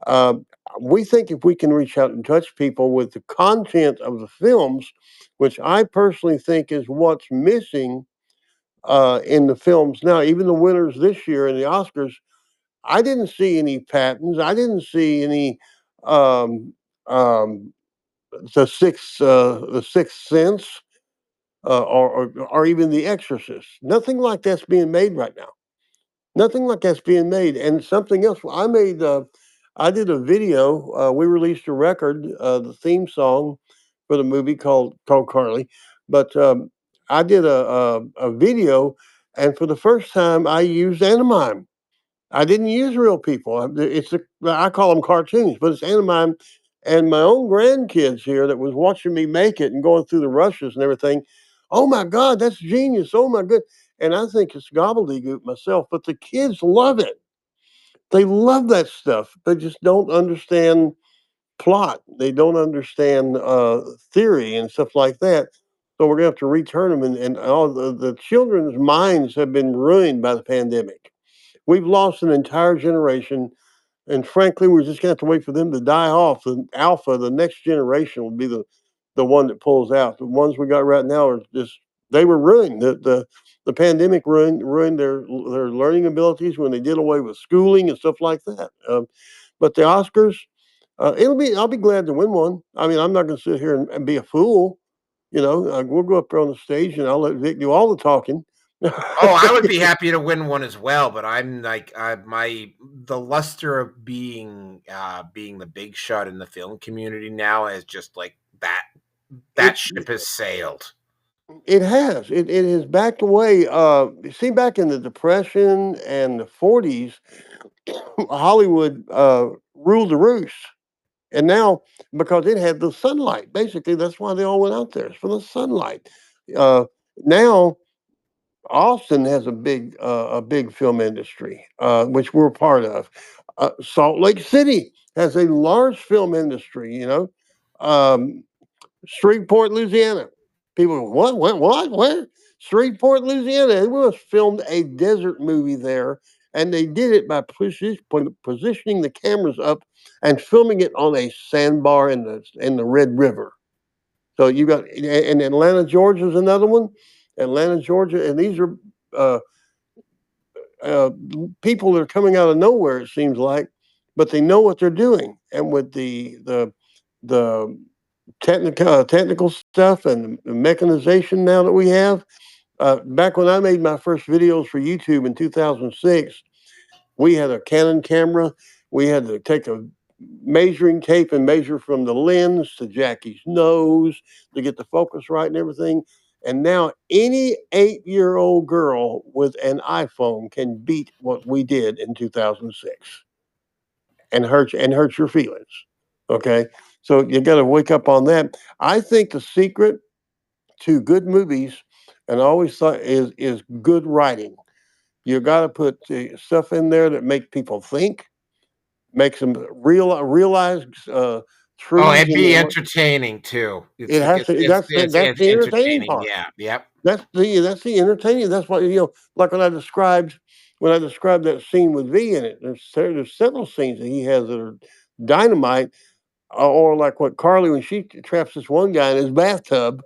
Uh, we think if we can reach out and touch people with the content of the films, which I personally think is what's missing in the films now, even the winners this year in the Oscars, I didn't see any patterns. I didn't see any um, um, the sixth sense, or even the Exorcist. Nothing like that's being made right now. Nothing like that's being made. And something else I made. I did a video. We released a record, the theme song for the movie called Carly. But I did a video, and for the first time, I used anime. I didn't use real people. I call them cartoons, but it's anime. And my own grandkids here that was watching me make it and going through the rushes and everything. Oh my God, that's genius! Oh my good. And I think it's gobbledygook myself, but the kids love it. They love that stuff. They just don't understand plot. They don't understand theory and stuff like that. So we're gonna have to return them, and all the children's minds have been ruined by the pandemic. We've lost an entire generation, and frankly, we're just gonna have to wait for them to die off. The alpha, the next generation, will be the one that pulls out. The ones we got right now are just they were ruined. The pandemic ruined their learning abilities when they did away with schooling and stuff like that. But the Oscars, I'll be glad to win one. I mean, I'm not going to sit here and be a fool. We'll go up there on the stage and I'll let Vic do all the talking. Oh, I would be happy to win one as well, but I'm like the luster of being the big shot in the film community now is just like that ship has sailed. It has. It has backed away. See, back in the Depression and the 40s, Hollywood ruled the roost. And now, because it had the sunlight, basically, that's why they all went out there. It's for the sunlight. Uh, Now, Austin has a big film industry, which we're part of. Salt Lake City has a large film industry. Um, Shreveport, Louisiana. People go, what, where? Shreveport, Louisiana. They was filmed a desert movie there, and they did it by positioning the cameras up and filming it on a sandbar in the Red River. So you got, and Atlanta, Georgia is another one. Atlanta, Georgia, and these are people that are coming out of nowhere. It seems like, but they know what they're doing, and with the technical stuff and the mechanization now that we have. Back when I made my first videos for YouTube in 2006, we had a Canon camera. We had to take a measuring tape and measure from the lens to Jackie's nose to get the focus right and everything. And now any 8-year-old girl with an iPhone can beat what we did in 2006 and hurt your feelings. Okay. So you got to wake up on that. I think the secret to good movies, and I always thought is good writing. You got to put stuff in there that make people think, makes them realize Oh, truths and in be their. entertaining too. It's It has to. That's it's the entertaining entertaining. part. Yeah. Yep. That's the entertaining. That's what like when I described that scene with V in it. There's several scenes that he has that are dynamite, or like what Carly when she traps this one guy in his bathtub.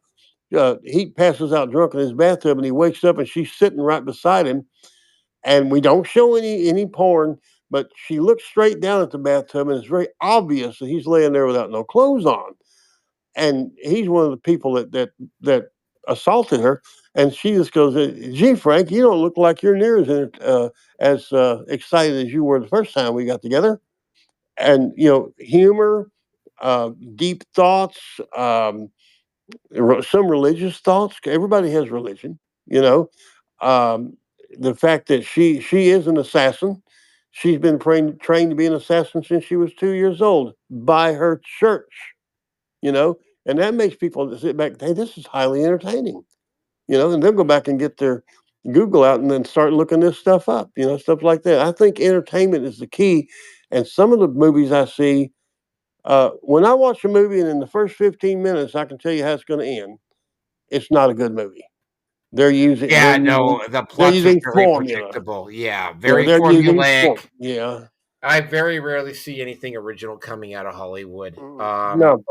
He passes out drunk in his bathtub, and he wakes up, and she's sitting right beside him. And we don't show any porn, but she looks straight down at the bathtub, and it's very obvious that he's laying there without no clothes on. And he's one of the people that assaulted her. And she just goes, "Gee, Frank, you don't look like you're near as excited as you were the first time we got together." And humor, deep thoughts, some religious thoughts. Everybody has religion, you know. Um, the fact that she is an assassin. She's been trained to be an assassin since she was 2 years old by her church, you know, and that makes people sit back. Hey, this is highly entertaining, and they'll go back and get their Google out and then start looking this stuff up, stuff like that. I think entertainment is the key, and some of the movies I see. When I watch a movie and in the first 15 minutes I can tell you how it's going to end, it's not a good movie. They're using they're Yeah. using No, the they're plots are using very formula. predictable. Yeah. Very They're using form. formulaic. Yeah. I very rarely see anything original coming out of Hollywood. No.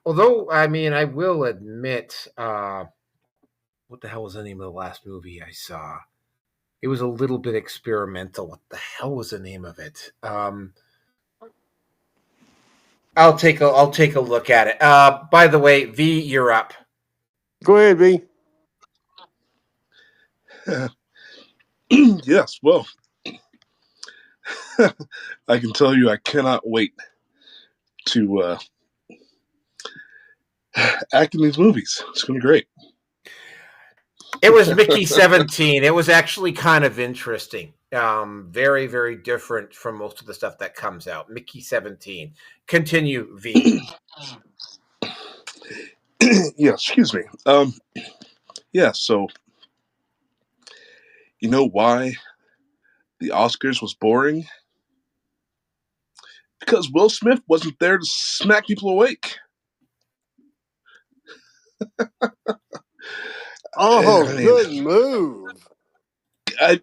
Although, I mean, I will admit, what the hell was the name of the last movie I saw? It was a little bit experimental. What the hell was the name of it? I'll take a look at it. By the way, V, you're up. Go ahead, V. Yes, well, I can tell you I cannot wait to act in these movies. It's going to be great. It was Mickey 17. It was actually kind of interesting. Very, very different from most of the stuff that comes out. Mickey 17. Continue, V. Yeah, excuse me. Yeah, so you know why the Oscars was boring? Because Will Smith wasn't there to smack people awake. Oh, I mean, good move. I,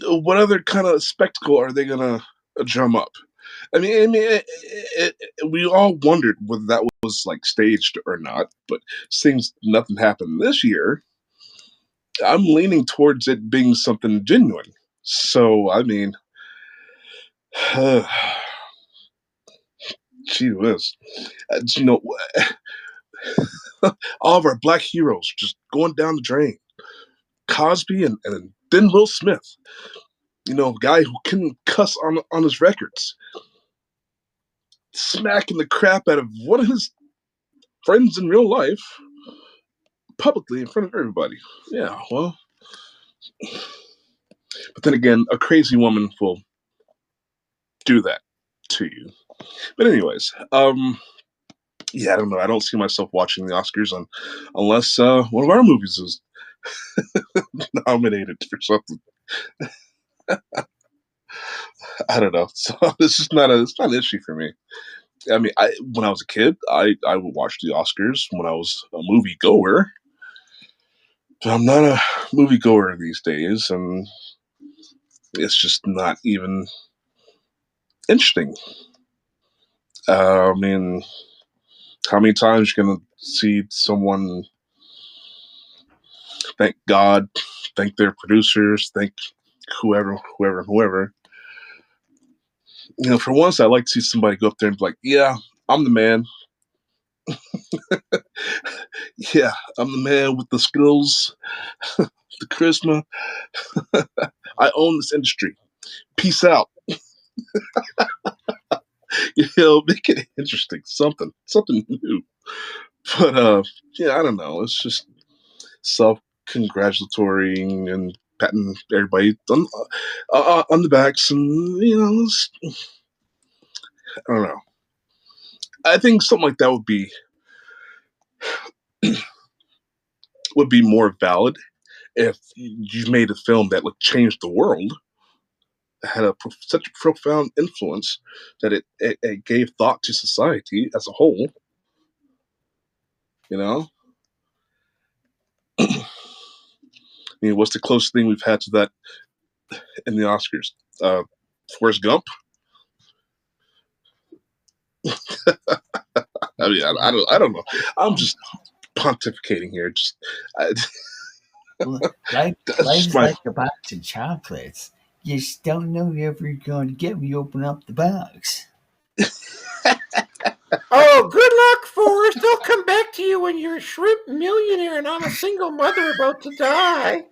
what other kind of spectacle are they gonna drum up? We all wondered whether that was like staged or not, but since nothing happened this year, I'm leaning towards it being something genuine. So, I mean, gee whiz. You know, all of our black heroes just going down the drain. Cosby and then Will Smith, a guy who couldn't cuss on his records, smacking the crap out of one of his friends in real life publicly in front of everybody. Yeah, well, but then again, a crazy woman will do that to you. But anyways, yeah, I don't know. I don't see myself watching the Oscars unless one of our movies is nominated for something. I don't know. So it's not an issue for me. I mean, when I was a kid, I would watch the Oscars when I was a movie goer. But I'm not a movie goer these days, and it's just not even interesting. I mean, How many times you're gonna see someone thank God, thank their producers, thank whoever. For once, I'd like to see somebody go up there and be like, "Yeah, I'm the man. Yeah, I'm the man with the skills, the charisma. I own this industry. Peace out." Make it interesting, something new. But yeah, I don't know. It's just self-congratulatory and patting everybody on the backs, and I don't know. I think something like that would be more valid if you made a film that like changed the world, had such a profound influence that it gave thought to society as a whole. You know, what's the closest thing we've had to that in the Oscars? Forrest Gump. I mean, I don't know. I'm just pontificating here. Life's like a box of chocolates. You just don't know you're ever going to get when you open up the box. Oh, good luck, Forrest. They'll come back to you when you're a shrimp millionaire and I'm a single mother about to die.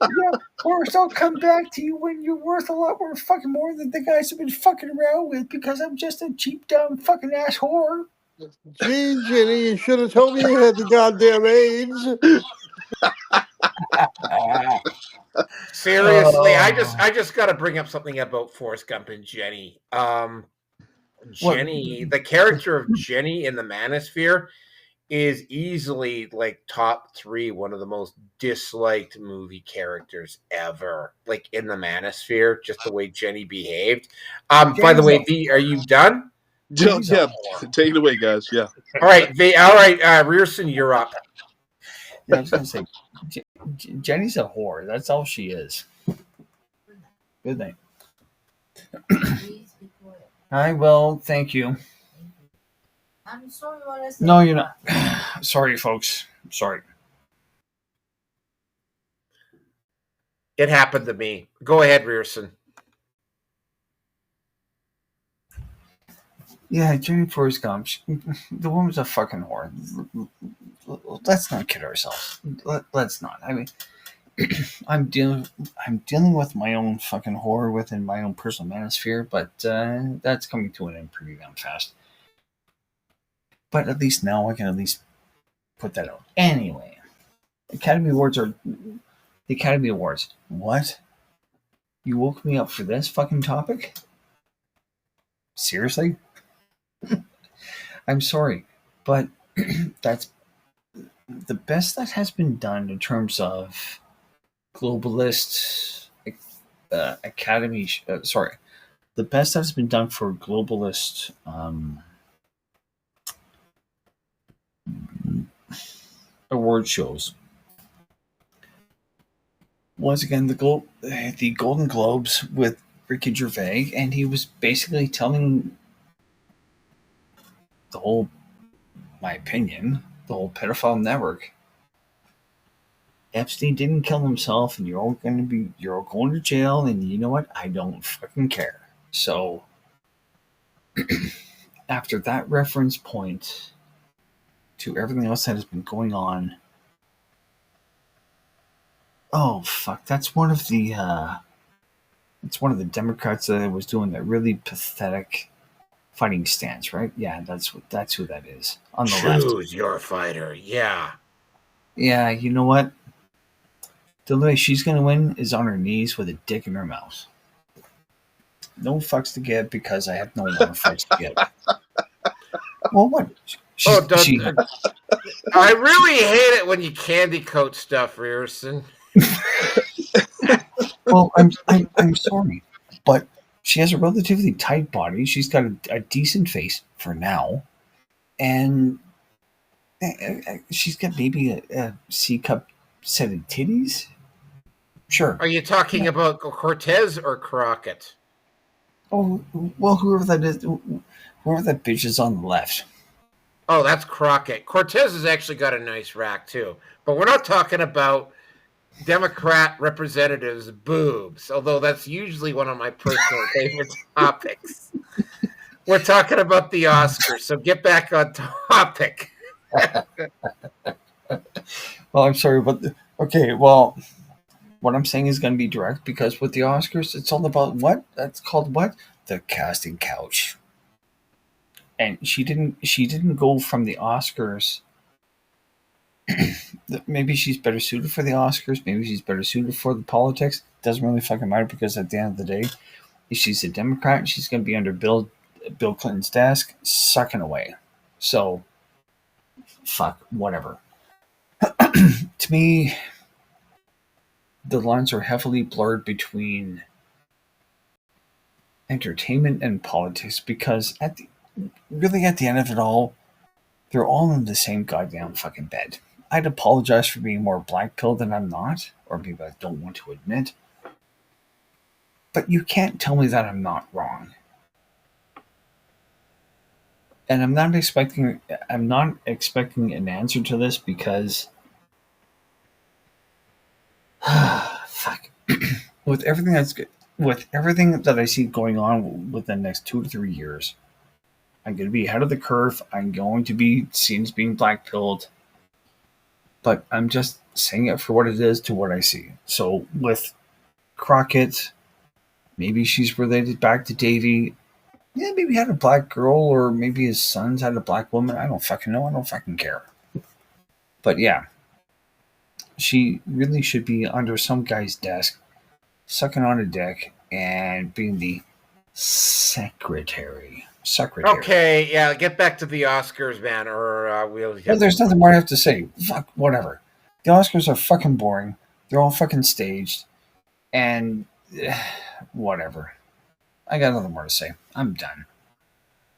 Yeah, Forrest, I'll come back to you when you're worth a lot more fucking more than the guys I've been fucking around with because I'm just a cheap, dumb fucking ass whore. Gee, Jenny, you should have told me you had the goddamn AIDS. Seriously, I just got to bring up something about Forrest Gump and Jenny. Jenny, the character of Jenny in the Manosphere is easily like top 3, one of the most disliked movie characters ever. Like in the Manosphere, just the way Jenny behaved. By the way, V, are you done? Yeah, take it away, guys. Yeah. All right, V. All right, Rearson, you're up. Yeah, I was gonna say, Jenny's a whore. That's all she is. Good night. I will. Thank you. I'm sorry what I said. No, you're not. Sorry, folks. Sorry. It happened to me. Go ahead, Rearson. Yeah, Jenny Forrest Gump. The woman's a fucking whore. Let's not kid ourselves. Let's not. I mean, I'm dealing with my own fucking whore within my own personal manosphere, but that's coming to an end pretty damn fast. But at least now I can at least put that out. Anyway, Academy Awards are the Academy Awards. What? You woke me up for this fucking topic? Seriously? I'm sorry, but that's the best that has been done in terms of globalist academy. The best that's been done for globalist award shows. Once again, the Golden Globes with Ricky Gervais, and he was basically telling the whole pedophile network. Epstein didn't kill himself, and you're all going to jail, and you know what? I don't fucking care. So, after that reference point to everything else that has been going on, oh fuck, that's one of the Democrats that was doing that really pathetic fighting stance, right? Yeah, that's who that is on the left. Choose your fighter. Yeah. Yeah, you know what? The only way she's gonna win is on her knees with a dick in her mouth. No fucks to give because I have no more fucks to give. Well, what? I really hate it when you candy coat stuff, Rearson. Well, I'm sorry, but she has a relatively tight body. She's got a decent face for now, and she's got maybe a C cup set of titties. Sure. Are you talking about Cortez or Crockett? Oh well, whoever that is, whoever that bitch is on the left. Oh, that's Crockett. Cortez has actually got a nice rack too, but we're not talking about Democrat representatives' boobs, although that's usually one of my personal favorite topics. We're talking about the Oscars, so get back on topic. Well, I'm sorry, but okay. Well, what I'm saying is going to be direct because with the Oscars, it's all about what? That's called what? The casting couch. And she didn't go from the Oscars. Maybe she's better suited for the Oscars. Maybe she's better suited for the politics. Doesn't really fucking matter because at the end of the day, if she's a Democrat, she's going to be under Bill Clinton's desk, sucking away. So, fuck, whatever. To me, the lines are heavily blurred between entertainment and politics because at the end of it all, they're all in the same goddamn fucking bed. I'd apologize for being more black pilled than I'm not, or maybe I don't want to admit. But you can't tell me that I'm not wrong. And I'm not expecting an answer to this because fuck. with everything that I see going on within the next 2 to 3 years, I'm going to be ahead of the curve. I'm going to be seen as being black pilled. But I'm just saying it for what it is to what I see. So with Crockett, maybe she's related back to Davy. Yeah, maybe he had a black girl, or maybe his sons had a black woman. I don't fucking know. I don't fucking care. But yeah, she really should be under some guy's desk, sucking on a dick, and being the secretary. Okay, yeah, get back to the Oscars, man, or we'll. Well, there's nothing more I have to say. Fuck, whatever. The Oscars are fucking boring. They're all fucking staged, and whatever. I got nothing more to say. I'm done.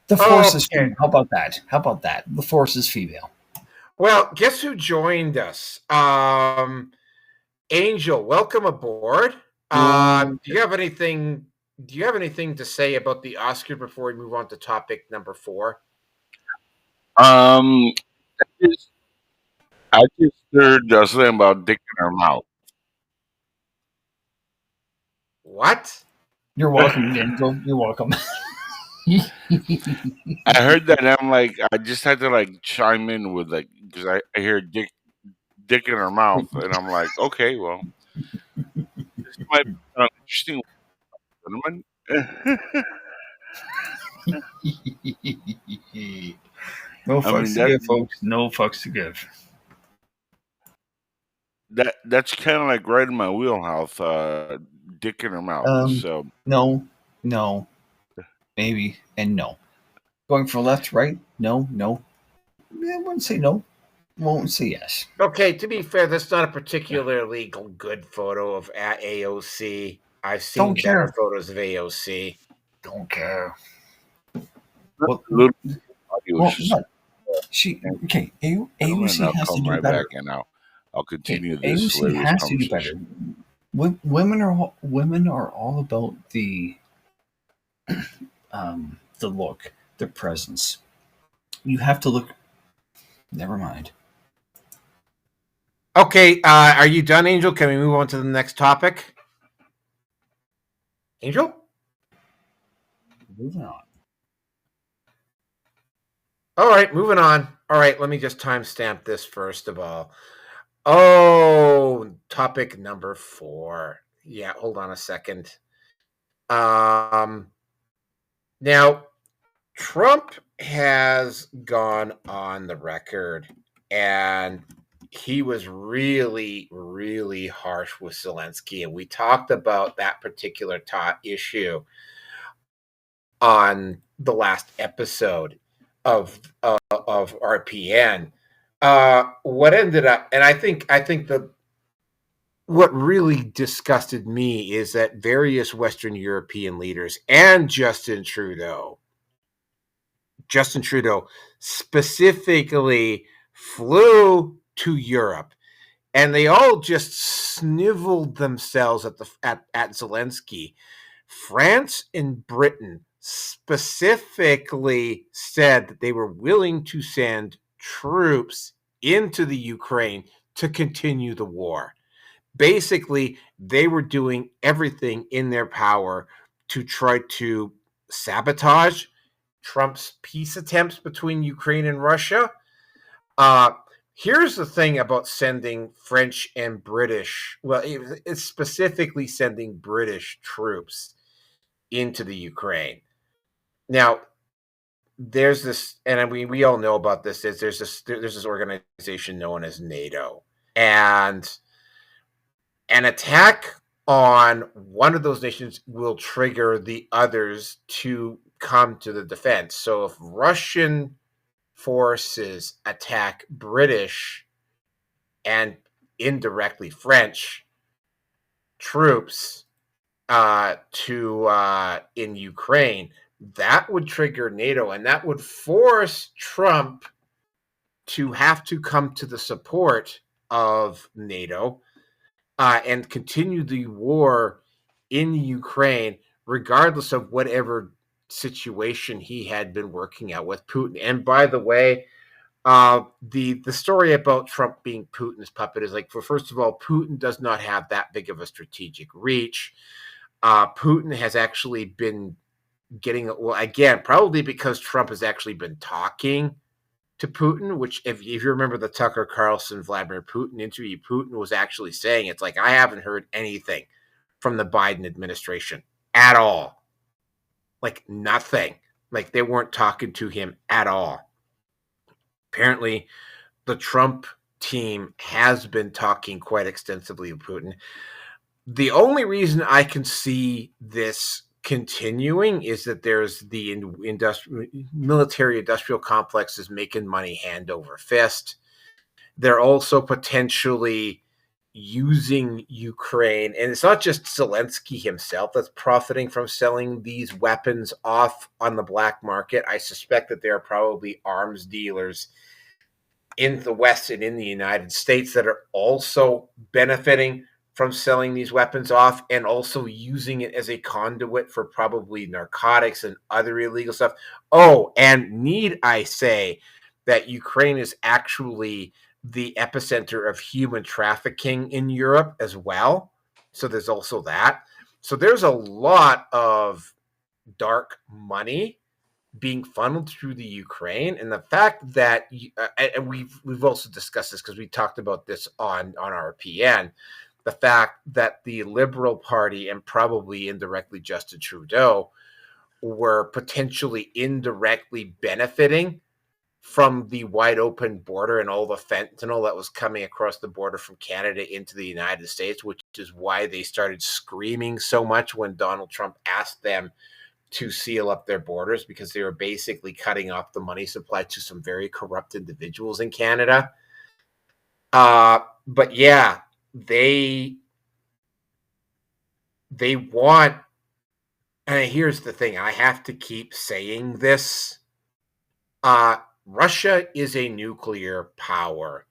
The Force is female. How about that? The Force is female. Well, guess who joined us? Angel, welcome aboard. Do you have anything to say about the Oscar before we move on to topic number 4? I just heard something about dick in her mouth. What? You're welcome, Angel. You're welcome. I heard that, and I'm like, I just had to like chime in with like, because I hear dick in her mouth, and I'm like, okay, well, this might be an interesting one, No fucks to give, folks. No fucks to give. That's kind of like right in my wheelhouse. Dick in her mouth. So no, maybe, and no. Going from left to right? No. I wouldn't say no. Won't say yes. Okay, to be fair, that's not a particularly good photo of AOC. I've seen better photos of AOC. Don't care. AOC has to do better. And I'll continue this. AOC has to do better. Women are all about the look, the presence. You have to look. Never mind. Okay, are you done, Angel? Can we move on to the next topic? Angel? Moving on. All right, moving on. All right, let me just timestamp this first of all. Oh, topic number 4. Yeah, hold on a second. Now, Trump has gone on the record, and he was really, really harsh with Zelensky, and we talked about that particular issue on the last episode of RPN. What ended up, and I think what really disgusted me is that various Western European leaders and Justin Trudeau specifically flew to Europe, and they all just sniveled themselves at Zelensky. France and Britain specifically said that they were willing to send troops into the Ukraine to continue the war. Basically, they were doing everything in their power to try to sabotage Trump's peace attempts between Ukraine and Russia. Here's the thing about sending French and British, well, it's specifically sending British troops into the Ukraine. Now, there's this, and we all know about this. There's this organization known as NATO, and an attack on one of those nations will trigger the others to come to the defense. So if Russian forces attack British and indirectly French troops in Ukraine, that would trigger NATO, and that would force Trump to have to come to the support of NATO and continue the war in Ukraine, regardless of whatever situation he had been working out with Putin. And by the way, the story about Trump being Putin's puppet is like, first of all, Putin does not have that big of a strategic reach. Putin has actually been getting, well, again, probably because Trump has actually been talking to Putin, which if you remember the Tucker Carlson Vladimir Putin interview, Putin was actually saying, it's like, I haven't heard anything from the Biden administration at all. Like nothing. Like they weren't talking to him at all. Apparently, the Trump team has been talking quite extensively with Putin. The only reason I can see this continuing is that there's the military industrial complex is making money hand over fist. They're also potentially using Ukraine, and it's not just Zelensky himself that's profiting from selling these weapons off on the black market. I suspect that there are probably arms dealers in the West and in the United States that are also benefiting from selling these weapons off and also using it as a conduit for probably narcotics and other illegal stuff. Oh, and need I say that Ukraine is actually the epicenter of human trafficking in Europe as well. So there's also that. So there's a lot of dark money being funneled through the Ukraine, and the fact that and we've also discussed this because we talked about this on RPN. The fact that the Liberal Party and probably indirectly Justin Trudeau were potentially indirectly benefiting from the wide open border and all the fentanyl that was coming across the border from Canada into the United States, which is why they started screaming so much when Donald Trump asked them to seal up their borders, because they were basically cutting off the money supply to some very corrupt individuals in Canada. But yeah, they want, and here's the thing, I have to keep saying this. Russia is a nuclear power.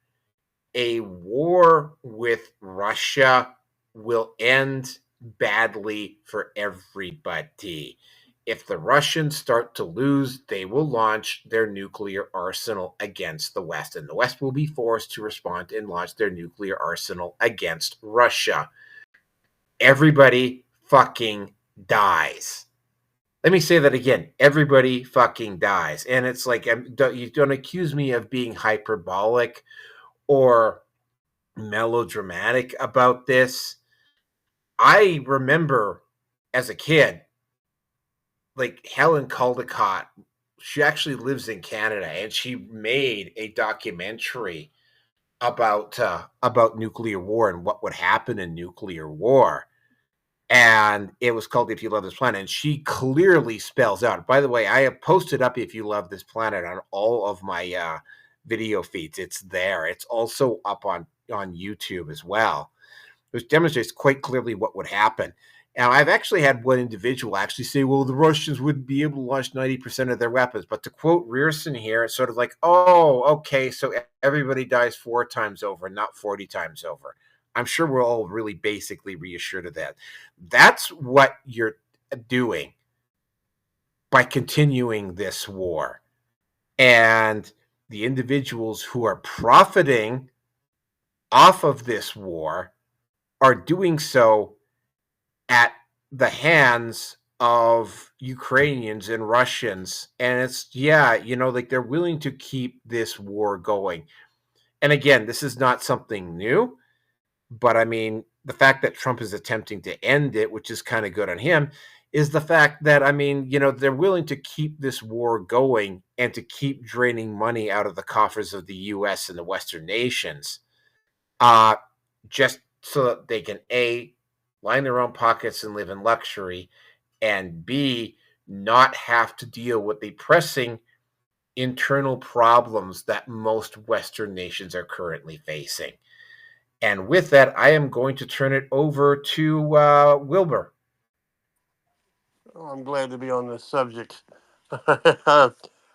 A war with Russia will end badly for everybody. If the Russians start to lose, they will launch their nuclear arsenal against the West, and the West will be forced to respond and launch their nuclear arsenal against Russia. Everybody fucking dies. Let me say that again. Everybody fucking dies. And it's like, you don't accuse me of being hyperbolic or melodramatic about this. I remember as a kid, like Helen Caldicott, she actually lives in Canada, and she made a documentary about nuclear war and what would happen in nuclear war. And it was called If You Love This Planet. And she clearly spells out. By the way, I have posted up If You Love This Planet on all of my video feeds. It's there. It's also up on YouTube as well, which demonstrates quite clearly what would happen. And I've actually had one individual actually say, well, the Russians wouldn't be able to launch 90% of their weapons. But to quote Rierson here, it's sort of like, oh, okay, so everybody dies 4 times over, not 40 times over. I'm sure we're all really basically reassured of that. That's what you're doing by continuing this war. And the individuals who are profiting off of this war are doing so at the hands of Ukrainians and Russians. And it's, like they're willing to keep this war going. And again, this is not something new, but I mean, the fact that Trump is attempting to end it, which is kind of good on him, is the fact that, I mean, they're willing to keep this war going and to keep draining money out of the coffers of the US and the Western nations, just so that they can A, line their own pockets and live in luxury, and B, not have to deal with the pressing internal problems that most Western nations are currently facing. And with that, I am going to turn it over to Wilbur. Oh, I'm glad to be on this subject. Before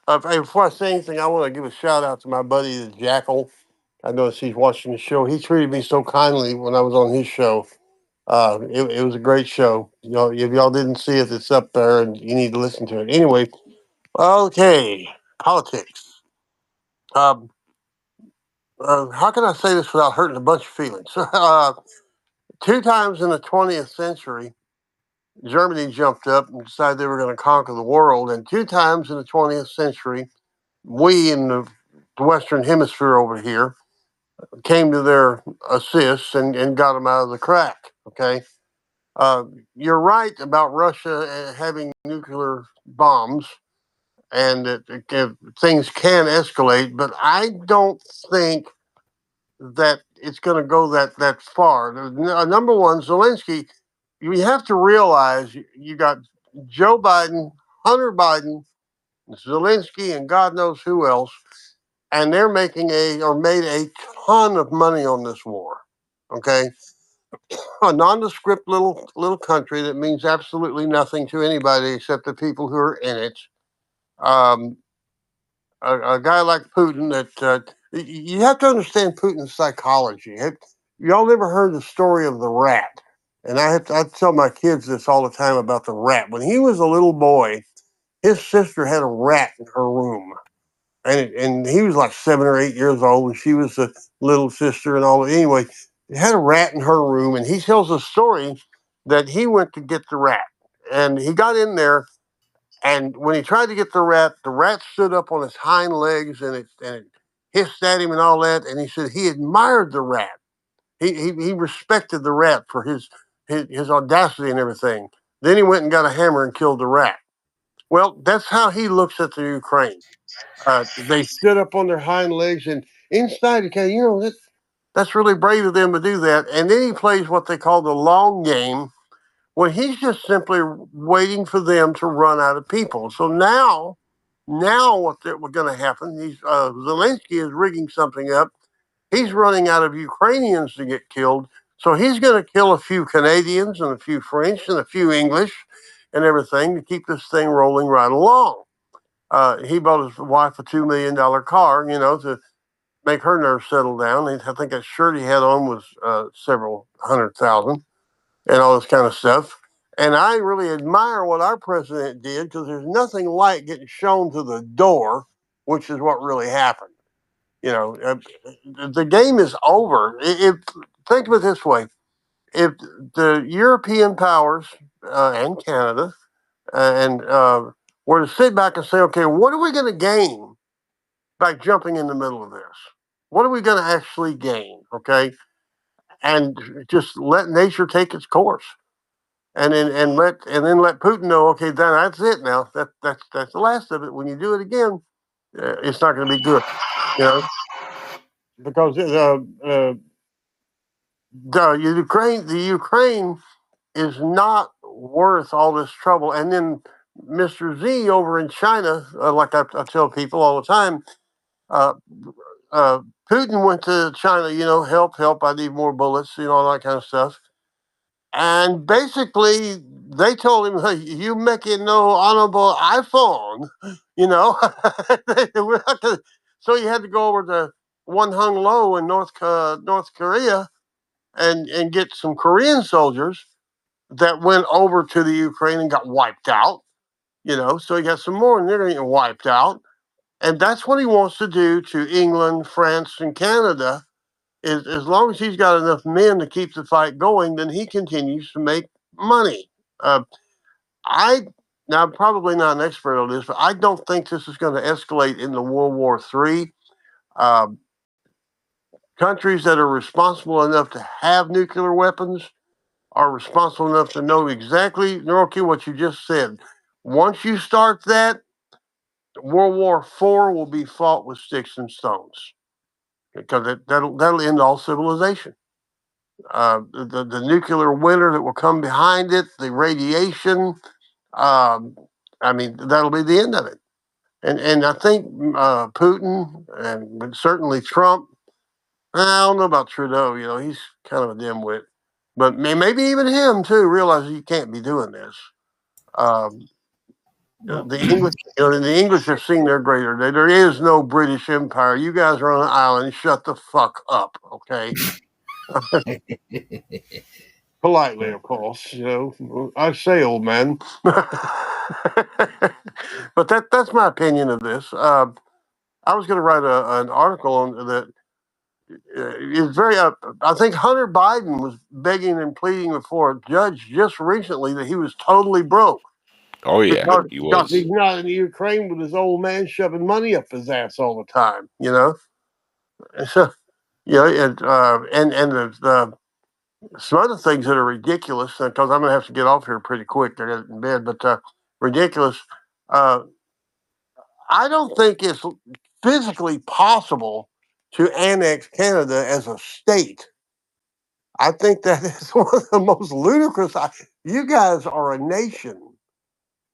I say anything, I want to give a shout out to my buddy, the Jackal. I know he's watching the show. He treated me so kindly when I was on his show. It was a great show. If y'all didn't see it, it's up there, and you need to listen to it. Anyway, okay, politics. How can I say this without hurting a bunch of feelings? 2 times in the 20th century, Germany jumped up and decided they were going to conquer the world. And 2 times in the 20th century, we in the Western Hemisphere over here came to their assist and got them out of the crack. Okay. You're right about Russia having nuclear bombs and that things can escalate, but I don't think that it's going to go that far. Number one, Zelensky, you have to realize you got Joe Biden, Hunter Biden, Zelensky, and God knows who else, and they're made a ton of money on this war. Okay, a nondescript little country that means absolutely nothing to anybody except the people who are in it. Um, a guy like Putin that you have to understand Putin's psychology. Y'all never heard the story of the rat? And I tell my kids this all the time about the rat. When he was a little boy, his sister had a rat in her room, and he was like 7 or 8 years old, and she was the little sister and all. Anyway, he had a rat in her room, and he tells a story that he went to get the rat, and he got in there. And when he tried to get the rat stood up on its hind legs and it hissed at him and all that. And he said he admired the rat. He respected the rat for his audacity and everything. Then he went and got a hammer and killed the rat. Well, that's how he looks at the Ukraine. They stood up on their hind legs and inside, okay, that's really brave of them to do that. And then he plays what they call the long game, when he's just simply waiting for them to run out of people. So now what's going to happen? Zelensky is rigging something up. He's running out of Ukrainians to get killed. So he's going to kill a few Canadians and a few French and a few English and everything to keep this thing rolling right along. He bought his wife a $2 million car, to make her nerves settle down. I think that shirt he had on was several $100,000 and all this kind of stuff. And I really admire what our president did, because there's nothing like getting shown to the door, which is what really happened. The game is over. Think of it this way: if the European powers and Canada were to sit back and say, "Okay, what are we going to gain by jumping in the middle of this? What are we going to actually gain?" Okay, and just let nature take its course. And then let Putin know, okay, then that's it now. That's the last of it. When you do it again, it's not going to be good, because the Ukraine is not worth all this trouble. And then Mr. Z over in China, like I tell people all the time, uh, Putin went to China, help, I need more bullets, all that kind of stuff. And basically, they told him, hey, you making no honorable iPhone, So he had to go over to One Hung Lo in North Korea and get some Korean soldiers that went over to the Ukraine and got wiped out. So he got some more, and they're going to get wiped out. And that's what he wants to do to England, France, and Canada. Is as long as he's got enough men to keep the fight going, then he continues to make money. I Now I'm probably not an expert on this, but I don't think this is going to escalate into World War III. Countries that are responsible enough to have nuclear weapons are responsible enough to know exactly, Neuroky, what you just said. Once you start that, World War IV will be fought with sticks and stones because that'll end all civilization. The nuclear winter that will come behind it, the radiation, that'll be the end of it. And I think Putin and certainly Trump, I don't know about Trudeau, he's kind of a dimwit. But maybe even him, too, realizes you can't be doing this. The English have seen their greater day. There is no British Empire. You guys are on an island. Shut the fuck up, okay? Politely, of course. I say, old man. But that's my opinion of this. I was going to write an article on that. Is very. I think Hunter Biden was begging and pleading before a judge just recently that he was totally broke. Oh yeah, he Because was. he's not in the Ukraine with his old man shoving money up his ass all the time. So, and some other things that are ridiculous, because I'm going to have to get off here pretty quick. I got in bed, but ridiculous. I don't think it's physically possible to annex Canada as a state. I think that is one of the most ludicrous. You guys are a nation,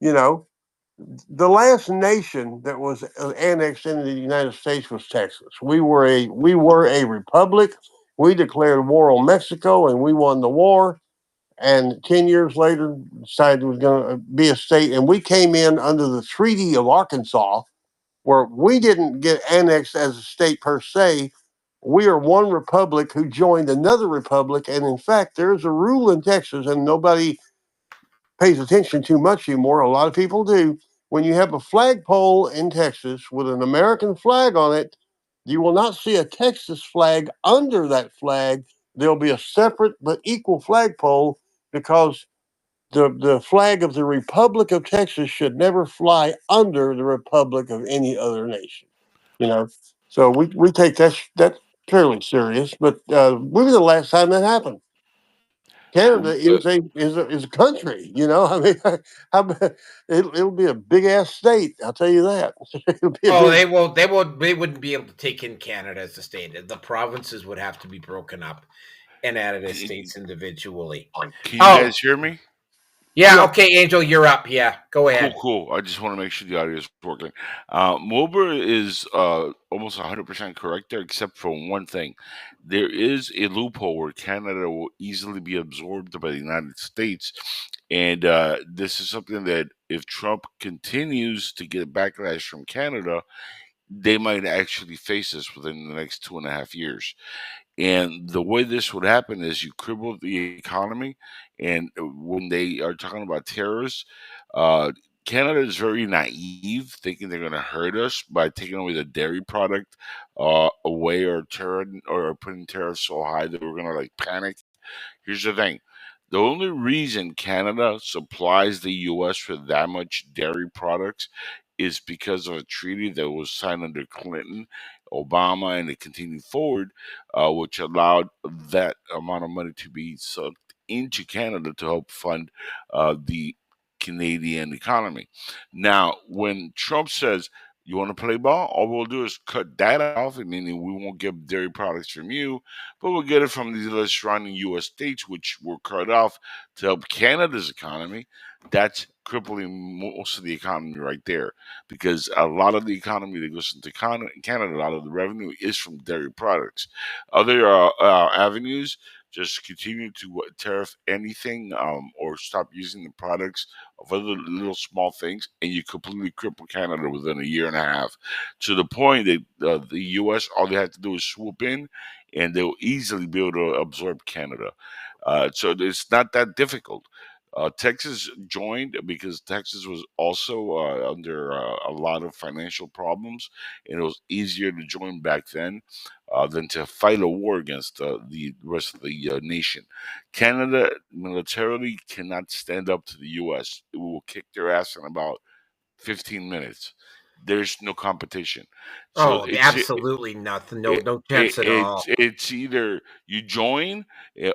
The last nation that was annexed into the United States was Texas. We were a republic. We declared war on Mexico, and we won the war. And 10 years later, decided it was going to be a state. And we came in under the Treaty of Arkansas, where we didn't get annexed as a state per se. We are one republic who joined another republic. And in fact, there's a rule in Texas, and nobody pays attention too much anymore. A lot of people do. When you have a flagpole in Texas with an American flag on it, you will not see a Texas flag under that flag. There'll be a separate but equal flagpole because the flag of the Republic of Texas should never fly under the Republic of any other nation. So we take that fairly serious. But when was the last time that happened? Canada is a country. It'll be a big ass state. I'll tell you that. They wouldn't be able to take in Canada as a state. The provinces would have to be broken up and added as states individually. Can you guys hear me? Yeah, okay, Angel, you're up. Yeah, go ahead. Cool. I just want to make sure the audio is working. Wilbur is almost 100% correct there, except for one thing. There is a loophole where Canada will easily be absorbed by the United States. And this is something that if Trump continues to get backlash from Canada, they might actually face this within the next 2.5 years. And the way this would happen is you cripple the economy. And when they are talking about terrorists, Canada is very naive, thinking they're going to hurt us by taking away the dairy product away or putting tariffs so high that we're going to panic. Here's the thing. The only reason Canada supplies the U.S. for that much dairy products is because of a treaty that was signed under Clinton, Obama, and it continued forward, which allowed that amount of money to be sucked into Canada to help fund the Canadian economy. Now, when Trump says, you want to play ball? All we'll do is cut that off, and then we won't get dairy products from you, but we'll get it from these other surrounding U.S. states, which were cut off to help Canada's economy. That's crippling most of the economy right there, because a lot of the economy that goes into Canada, a lot of the revenue is from dairy products. Other avenues, just continue to tariff anything or stop using the products of other little small things, and you completely cripple Canada within a year and a half, to the point that the U.S., all they have to do is swoop in, and they'll easily be able to absorb Canada. So it's not that difficult. Texas joined because Texas was also under a lot of financial problems, and it was easier to join back then than to fight a war against the rest of the nation. Canada militarily cannot stand up to the U.S. It will kick their ass in about 15 minutes. There's no competition. So Oh, absolutely nothing. No, it, no chance at all. it's either you join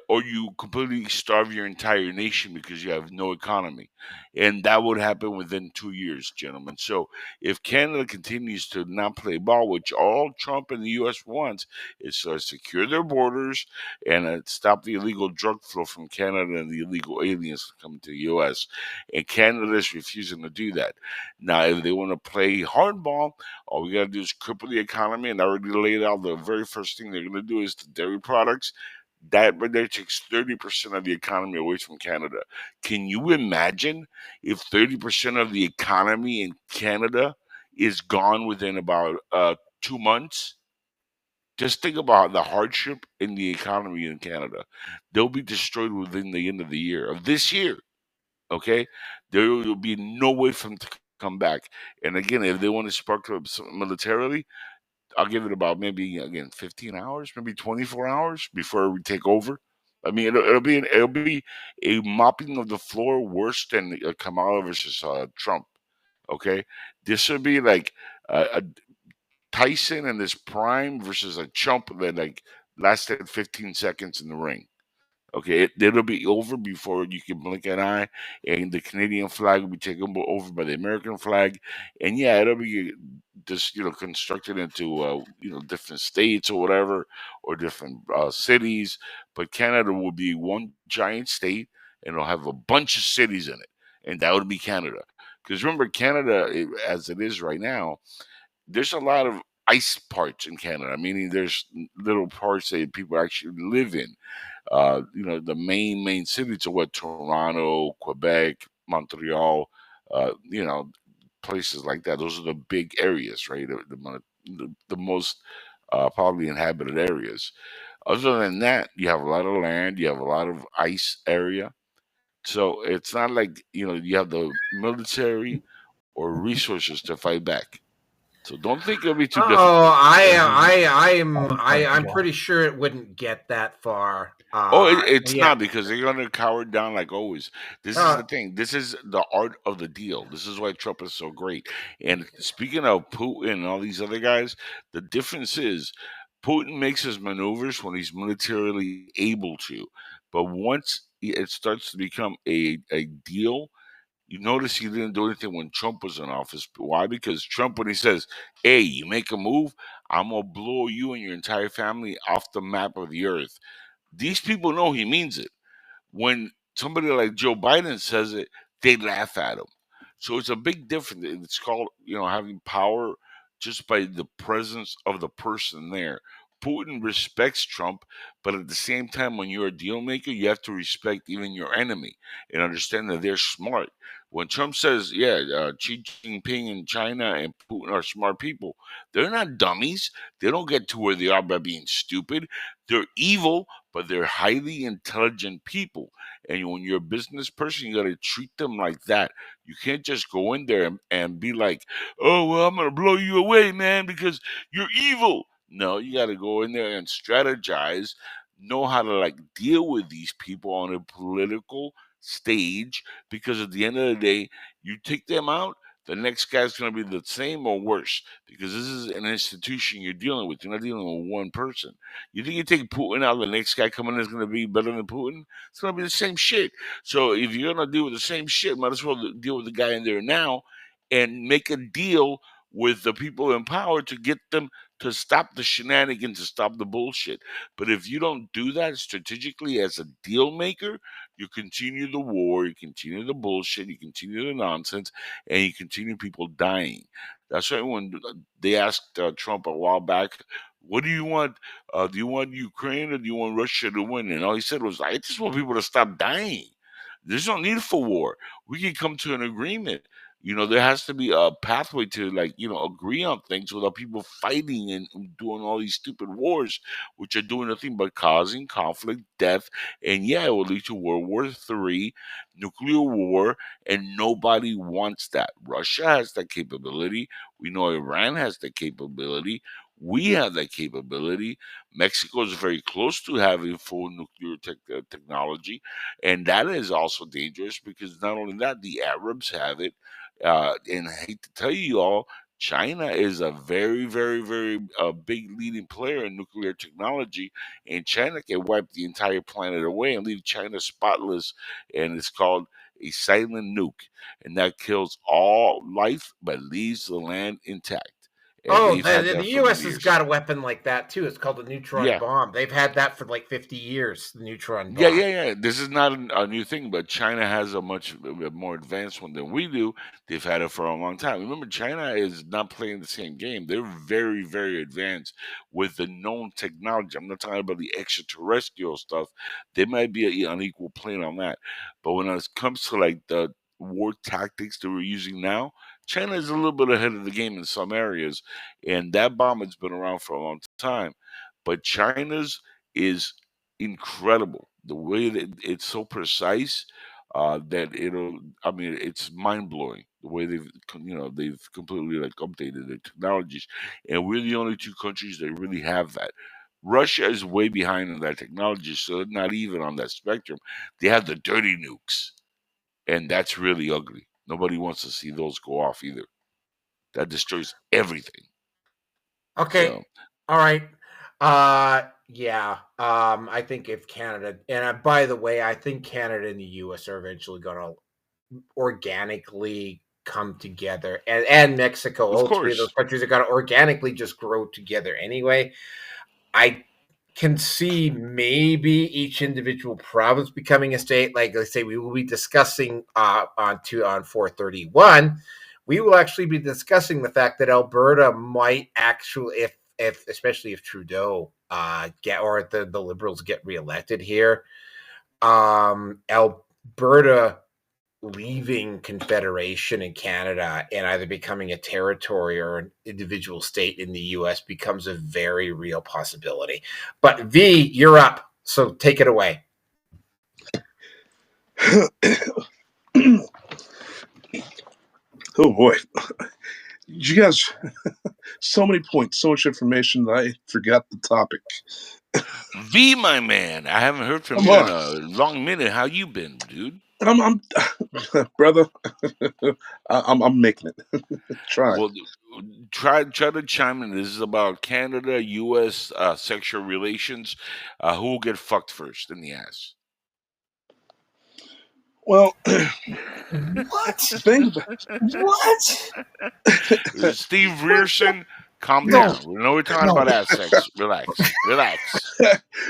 or you completely starve your entire nation because you have no economy, and that would happen within 2 years, gentlemen. So if Canada continues to not play ball, which all Trump and the U.S. wants, is to secure their borders and stop the illegal drug flow from Canada and the illegal aliens coming to the U.S. And Canada is refusing to do that. Now, if they want to play hardball, all we got to do is cripple the economy, and I already laid out the very first thing they're going to do is the dairy products. That right there takes 30% of the economy away from Canada. Can you imagine if 30% of the economy in Canada is gone within about 2 months? Just think about the hardship in the economy in Canada. They'll be destroyed within the end of the year, of this year. Okay, there will be no way for them to come back. And again, if they want to spark up militarily, I'll give it about maybe again 15 hours, maybe 24 hours before we take over. I mean, it'll be a mopping of the floor worse than Kamala versus Trump. Okay, this would be like a Tyson in his prime versus a chump that like lasted 15 seconds in the ring. Okay, it'll be over before you can blink an eye, and the Canadian flag will be taken over by the American flag, and yeah, it'll be just constructed into different states or whatever, or different cities. But Canada will be one giant state, and it'll have a bunch of cities in it, and that would be Canada. Because remember, Canada, as it is right now, there's a lot of ice parts in Canada. Meaning, there's little parts that people actually live in. The main cities are what Toronto, Quebec, Montreal, places like that. Those are the big areas, right? The most probably inhabited areas. Other than that, you have a lot of land, you have a lot of ice area. So it's not like you have the military or resources to fight back. So don't think it'll be too difficult. Oh, Oh, I'm God. pretty sure it wouldn't get that far. It's Yeah. not, because they're gonna cower down like always. This is the thing. This is the art of the deal. This is why Trump is so great. And speaking of Putin and all these other guys, the difference is Putin makes his maneuvers when he's militarily able to, but once it starts to become a deal. You notice he didn't do anything when Trump was in office. Why? Because Trump, when he says, "Hey, you make a move, I'm gonna blow you and your entire family off the map of the earth," these people know he means it. When somebody like Joe Biden says it, they laugh at him. So it's a big difference. It's called, having power just by the presence of the person there. Putin respects Trump, but at the same time, when you're a deal maker, you have to respect even your enemy and understand that they're smart. When Trump says, "Yeah, Xi Jinping and China and Putin are smart people," they're not dummies. They don't get to where they are by being stupid. They're evil, but they're highly intelligent people. And when you're a business person, you got to treat them like that. You can't just go in there and be like, "Oh, well, I'm going to blow you away, man, because you're evil." No, you got to go in there and strategize, know how to like deal with these people on a political stage, because at the end of the day, you take them out, the next guy's going to be the same or worse, because this is an institution you're dealing with. You're not dealing with one person. You think you take Putin out, the next guy coming in is going to be better than Putin? It's going to be the same shit. So if you're going to deal with the same shit, might as well deal with the guy in there now and make a deal with the people in power to get them to stop the shenanigans, to stop the bullshit. But if you don't do that strategically as a deal maker, you continue the war, you continue the bullshit, you continue the nonsense, and you continue people dying. That's why when they asked Trump a while back, "What do you want? Do you want Ukraine or do you want Russia to win?" And all he said was, "I just want people to stop dying. There's no need for war. We can come to an agreement." There has to be a pathway to agree on things without people fighting and doing all these stupid wars, which are doing nothing but causing conflict, death, and it will lead to World War III, nuclear war, and nobody wants that. Russia has that capability. We know Iran has that capability. We have that capability. Mexico is very close to having full nuclear technology, and that is also dangerous because not only that, the Arabs have it. And I hate to tell you all, China is a very, very, very big leading player in nuclear technology, and China can wipe the entire planet away and leave China spotless. And it's called a silent nuke, and that kills all life but leaves the land intact. And Oh, they've had the that for U.S. many has years. got a weapon like that too. It's called the neutron Yeah. bomb. They've had that for like 50 years. The neutron bomb. Yeah. This is not a new thing, but China has a much more advanced one than we do. They've had it for a long time. Remember, China is not playing the same game. They're very, very advanced with the known technology. I'm not talking about the extraterrestrial stuff. They might be on equal plane on that. But when it comes to like the war tactics that we're using now, China is a little bit ahead of the game in some areas, and that bomb has been around for a long time. But China's is incredible. The way that it's so precise that it's mind blowing. The way they've completely like updated their technologies, and we're the only two countries that really have that. Russia is way behind in that technology, so they're not even on that spectrum. They have the dirty nukes, and that's really ugly. Nobody wants to see those go off either. That destroys everything. Okay. So, All right. Yeah. I think if Canada, and by the way, I think Canada and the U.S. are eventually going to organically come together, and Mexico. of All three of those course, countries are going to organically just grow together anyway. I can see maybe each individual province becoming a state. Like let's say we will be discussing on 431. We will actually be discussing the fact that Alberta might actually, if especially if Trudeau get or the Liberals get reelected here, Alberta leaving Confederation in Canada and either becoming a territory or an individual state in the US becomes a very real possibility. But V, you're up. So take it away. Oh boy. You guys, so many points, so much information that I forgot the topic. V, my man, I haven't heard from Come you in on. a long minute. How you been, dude? I'm brother, I'm making it. Try. Well, try to chime in. This is about Canada, U.S. Sexual relations. Who will get fucked first in the ass? Well, What? think about What? Steve Rearson, calm No. down. We know we're talking about ass sex. Relax.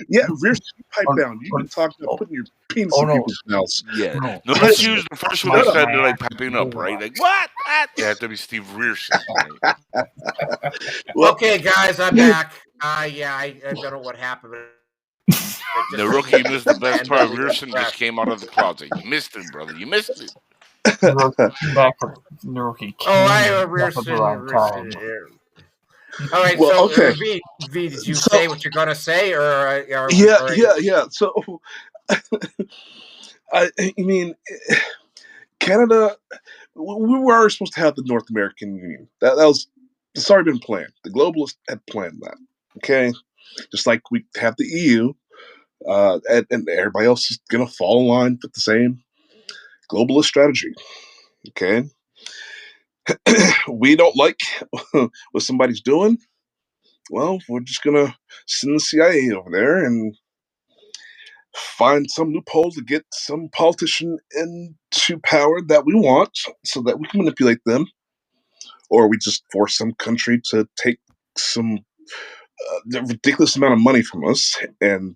yeah, rear pipe down. You can talk about putting your penis in people's mouths. Yeah. No. No, let's use the first one Shut up. instead of like piping up, right? Like what? It had to be Steve Rearson. Right? Well, Okay, guys, I'm back. I don't know what happened. The rookie missed the best part. Rearson just came out of the closet. You missed it, brother. You missed it. Back from the rookie. Rearson. All right, well, so okay. V, did you say what you're gonna say, or yeah. So, I mean, Canada. We were already supposed to have the North American Union. That was it's already been planned. The globalists had planned that. Okay, just like we have the EU, and everybody else is gonna fall in line with the same globalist strategy. Okay, we don't like what somebody's doing. Well, we're just gonna send the CIA over there and find some loophole to get some politician into power that we want so that we can manipulate them, or we just force some country to take some ridiculous amount of money from us and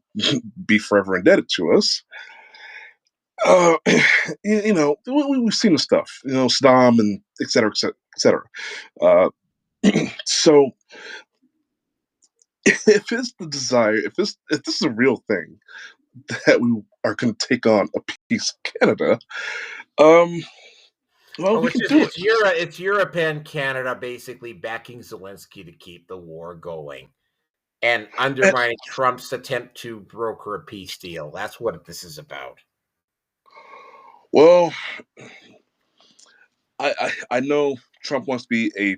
be forever indebted to us. We've seen the stuff, Saddam and et cetera, et cetera, et cetera. So if it's the desire, if this is a real thing that we are going to take on a piece of Canada, Well, we Which can is do it. it's Europe and Canada basically backing Zelensky to keep the war going and And, undermining Trump's attempt to broker a peace deal. That's what this is about. well, I know Trump wants to be a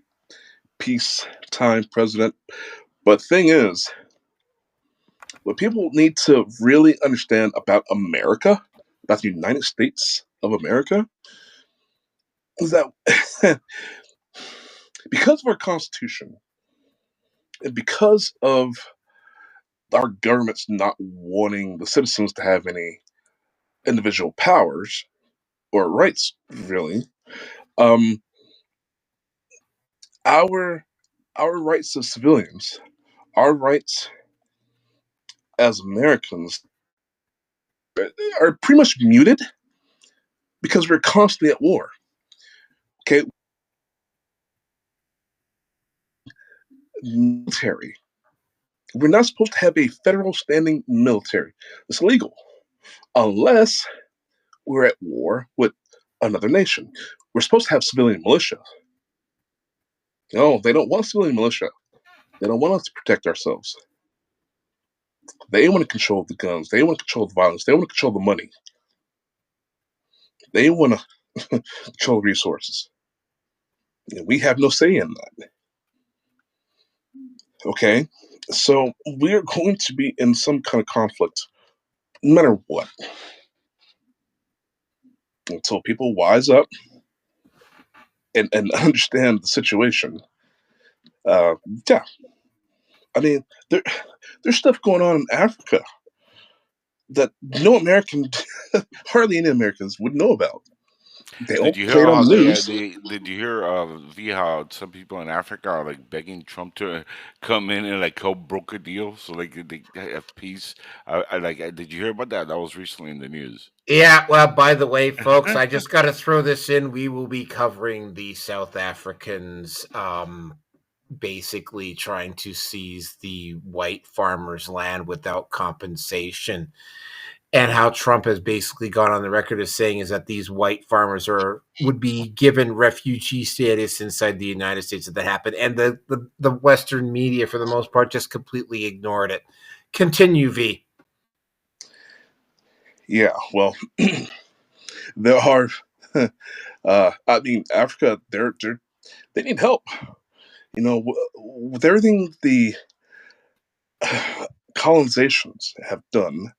peacetime president, but thing is, what people need to really understand about America, about the United States of America, is that because of our Constitution and because of our government's not wanting the citizens to have any individual powers or rights, really, um, our our rights as civilians, our rights as Americans, are pretty much muted because we're constantly at war. Okay, military. We're not supposed to have a federal standing military. It's illegal unless we're at war with another nation. We're supposed to have civilian militia. No, they don't want civilian militia. They don't want us to protect ourselves. They want to control the guns. They want to control the violence. They want to control the money. They want to control the resources. We have no say in that. Okay? So we're going to be in some kind of conflict no matter what. Until people wise up and understand the situation. Uh, yeah. I mean, there's stuff going on in Africa that no American, hardly any Americans would know about. They don't Did you play hear it on how the news. did you hear V how some people in Africa are like begging Trump to come in and like help broker deal so like they have peace? Did you hear about that? That was recently in the news. Yeah, well, by the way, folks, I just got to throw this in. We will be covering the South Africans basically trying to seize the white farmers' land without compensation. And how Trump has basically gone on the record as saying is that these white farmers would be given refugee status inside the United States if that happened. And the Western media, for the most part, just completely ignored it. Continue, V. Yeah, well, there are. I mean, Africa, they need help. With everything the colonizations have done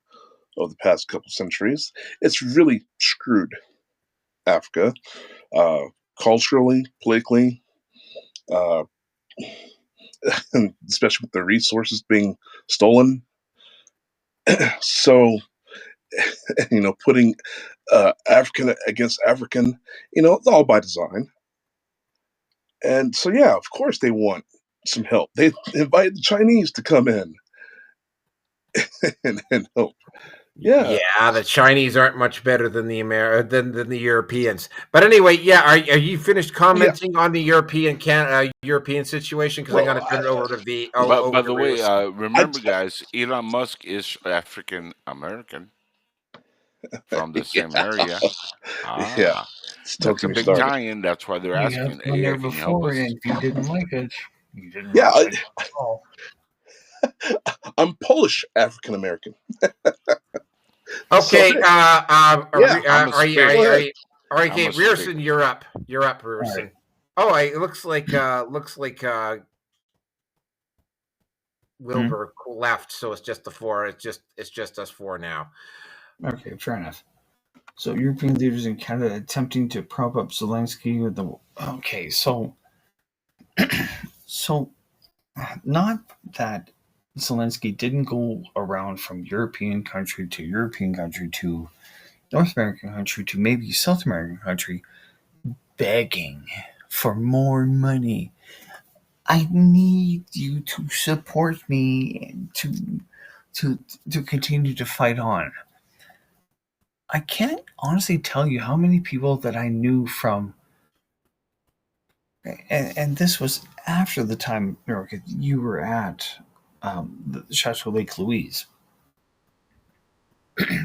over the past couple centuries, it's really screwed Africa, uh, culturally, politically, uh, and especially with the resources being stolen. So, putting African against African, it's all by design. And so, yeah, of course they want some help. They invited the Chinese to come in and help. Yeah. Yeah, the Chinese aren't much better than the than the Europeans. But anyway, yeah, are you finished Yeah. commenting on the European situation? Because I'm Well, going to turn it over to V. But by Over to the way, Reus. I, remember guys, Elon Musk is African American from the yeah, same area. yeah. Ah, Don't that's get a me big started. tie-in. That's why they're You have asking, been "Hey, there can you help before, us?" and if you didn't like it, you didn't Yeah, like it at all. I'm Polish African American. So Okay, hey, yeah, I'm a are Spanish. go you, ahead. okay, I'm a Spanish. Rearson, you're up. You're up, All right. Rearson. Oh, it looks like Mhm. Wilbur left, so it's just the four. It's just us four now. Okay, fair enough. So European leaders in Canada attempting to prop up Zelensky with the okay. So not that Zelensky didn't go around from European country to European country to North American country to maybe South American country begging for more money. I need you to support me and to to continue to fight on. I can't honestly tell you how many people that I knew from, and this was after the time, Erica, you were at the Chateau Lake Louise.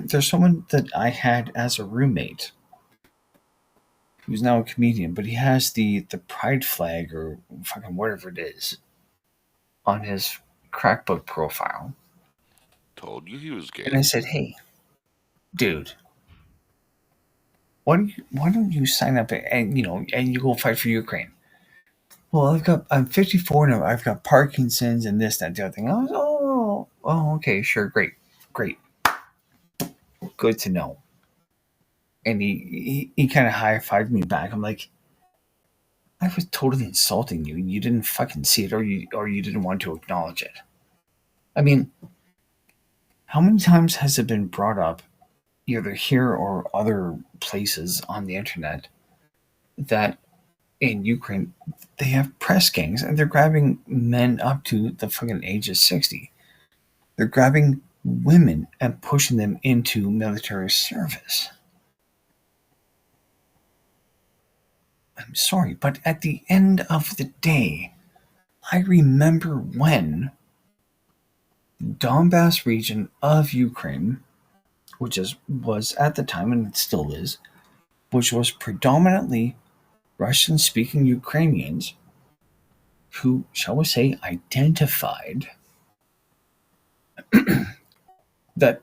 There's someone that I had as a roommate who's now a comedian, but he has the pride flag or fucking whatever it is on his crackbook profile. Told you he was gay. And I said, hey, dude, why don't you sign up and you go fight for Ukraine? Well, I'm 54 now. I've got Parkinson's and this, that, the other thing. I was, okay, sure, great. Good to know. And he kind of high-fived me back. I'm like, I was totally insulting you. You didn't fucking see it, or you didn't want to acknowledge it. I mean, how many times has it been brought up, either here or other places on the internet, that in Ukraine they have press gangs and they're grabbing men up to the fucking age of 60. They're grabbing women and pushing them into military service. I'm sorry, but at the end of the day, I remember when the Donbass region of Ukraine, which was at the time, and it still is, which was predominantly Russian-speaking Ukrainians who, shall we say, identified that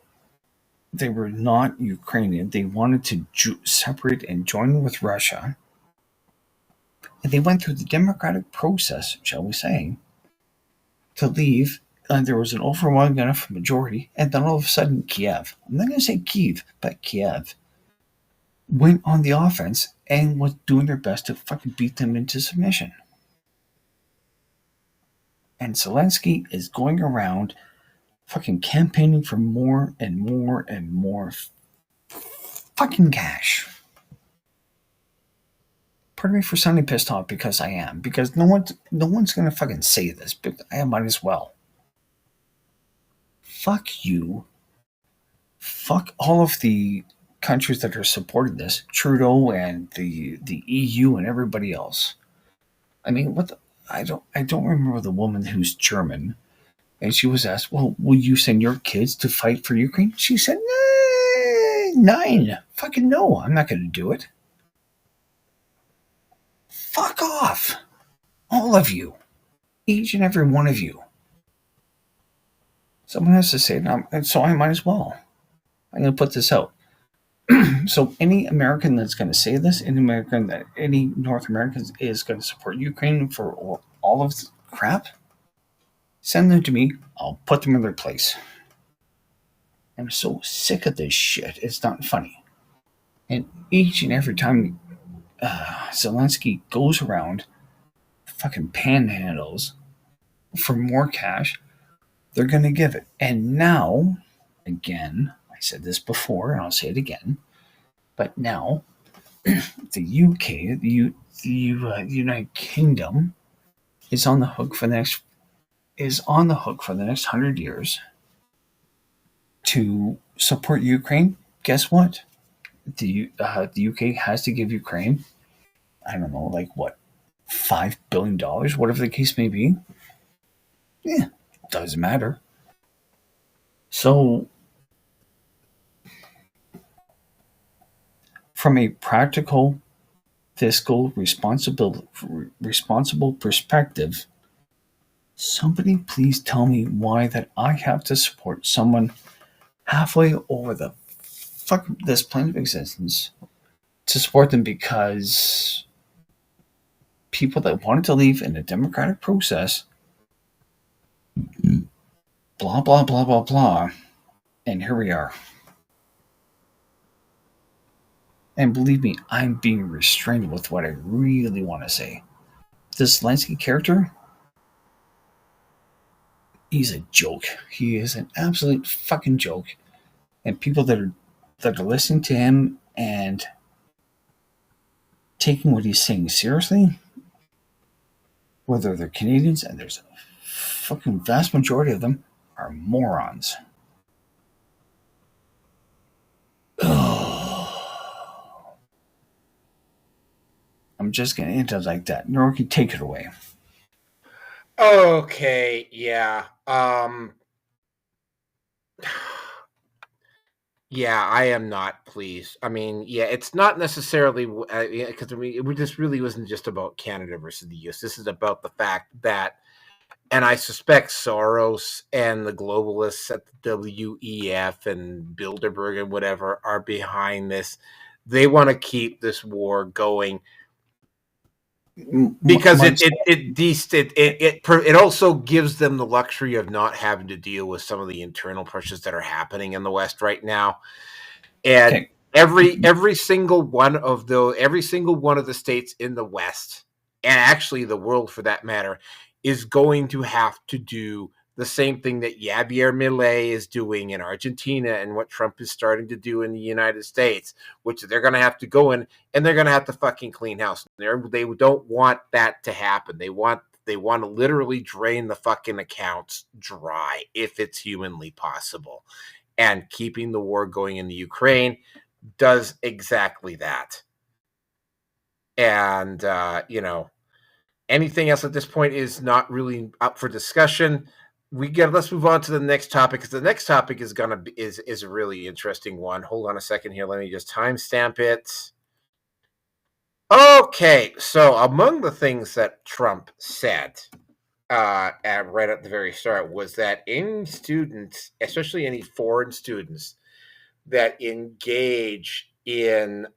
they were not Ukrainian. They wanted to separate and join with Russia. And they went through the democratic process, shall we say, to leave. And there was an overwhelming enough majority. And then all of a sudden, Kiev, I'm not going to say Kyiv, but Kiev, went on the offense and was doing their best to fucking beat them into submission. And Zelensky is going around fucking campaigning for more and more and more fucking cash. Pardon me for sounding pissed off, because I am. Because no one's gonna fucking say this, but I might as well. Fuck you. Fuck all of the countries that are supporting this, Trudeau and the EU and everybody else. I mean, I don't remember the woman who's German, and she was asked, well, will you send your kids to fight for Ukraine? She said, 9. Fucking no, I'm not going to do it. Fuck off. All of you. Each and every one of you. Someone has to say it, so I might as well. I'm going to put this out. So any American that's going to say this, any North American is going to support Ukraine for all of the crap, send them to me. I'll put them in their place. I'm so sick of this shit. It's not funny. And each and every time Zelensky goes around, fucking panhandles for more cash, they're going to give it. And now, again, I said this before and I'll say it again, but now the UK, the United Kingdom, is on the hook for the next 100 years to support Ukraine. Guess what? The UK has to give Ukraine, I don't know, like what, $5 billion, whatever the case may be. Yeah, doesn't matter. So, from a practical, fiscal, responsible perspective, somebody please tell me why that I have to support someone halfway over the fuck this plane of existence to support them because people that wanted to leave in a democratic process, blah, blah, blah, blah, blah, and here we are. And believe me, I'm being restrained with what I really want to say. This Zelensky character, he's a joke. He is an absolute fucking joke. And people that are listening to him and taking what he's saying seriously, whether they're Canadians, and there's a fucking vast majority of them, are morons. I'm just going to end it like that. Norky, take it away. Okay, yeah. Yeah, I am not pleased. I mean, yeah, it's not necessarily because this really wasn't just about Canada versus the U.S. This is about the fact that, and I suspect Soros and the globalists at the WEF and Bilderberg and whatever are behind this. They want to keep this war going because it also gives them the luxury of not having to deal with some of the internal pressures that are happening in the West right now. And Okay. every single one of the states in the West, and actually the world for that matter, is going to have to do the same thing that Javier Milei is doing in Argentina and what Trump is starting to do in the United States, which they're going to have to go in and they're going to have to fucking clean house. They don't want that to happen. They want to literally drain the fucking accounts dry if it's humanly possible. And keeping the war going in the Ukraine does exactly that. And, anything else at this point is not really up for discussion. Let's move on to the next topic, because the next topic is a really interesting one. Hold on a second here. Let me just timestamp it. Okay, so among the things that Trump said right at the very start was that any students, especially any foreign students, that engage in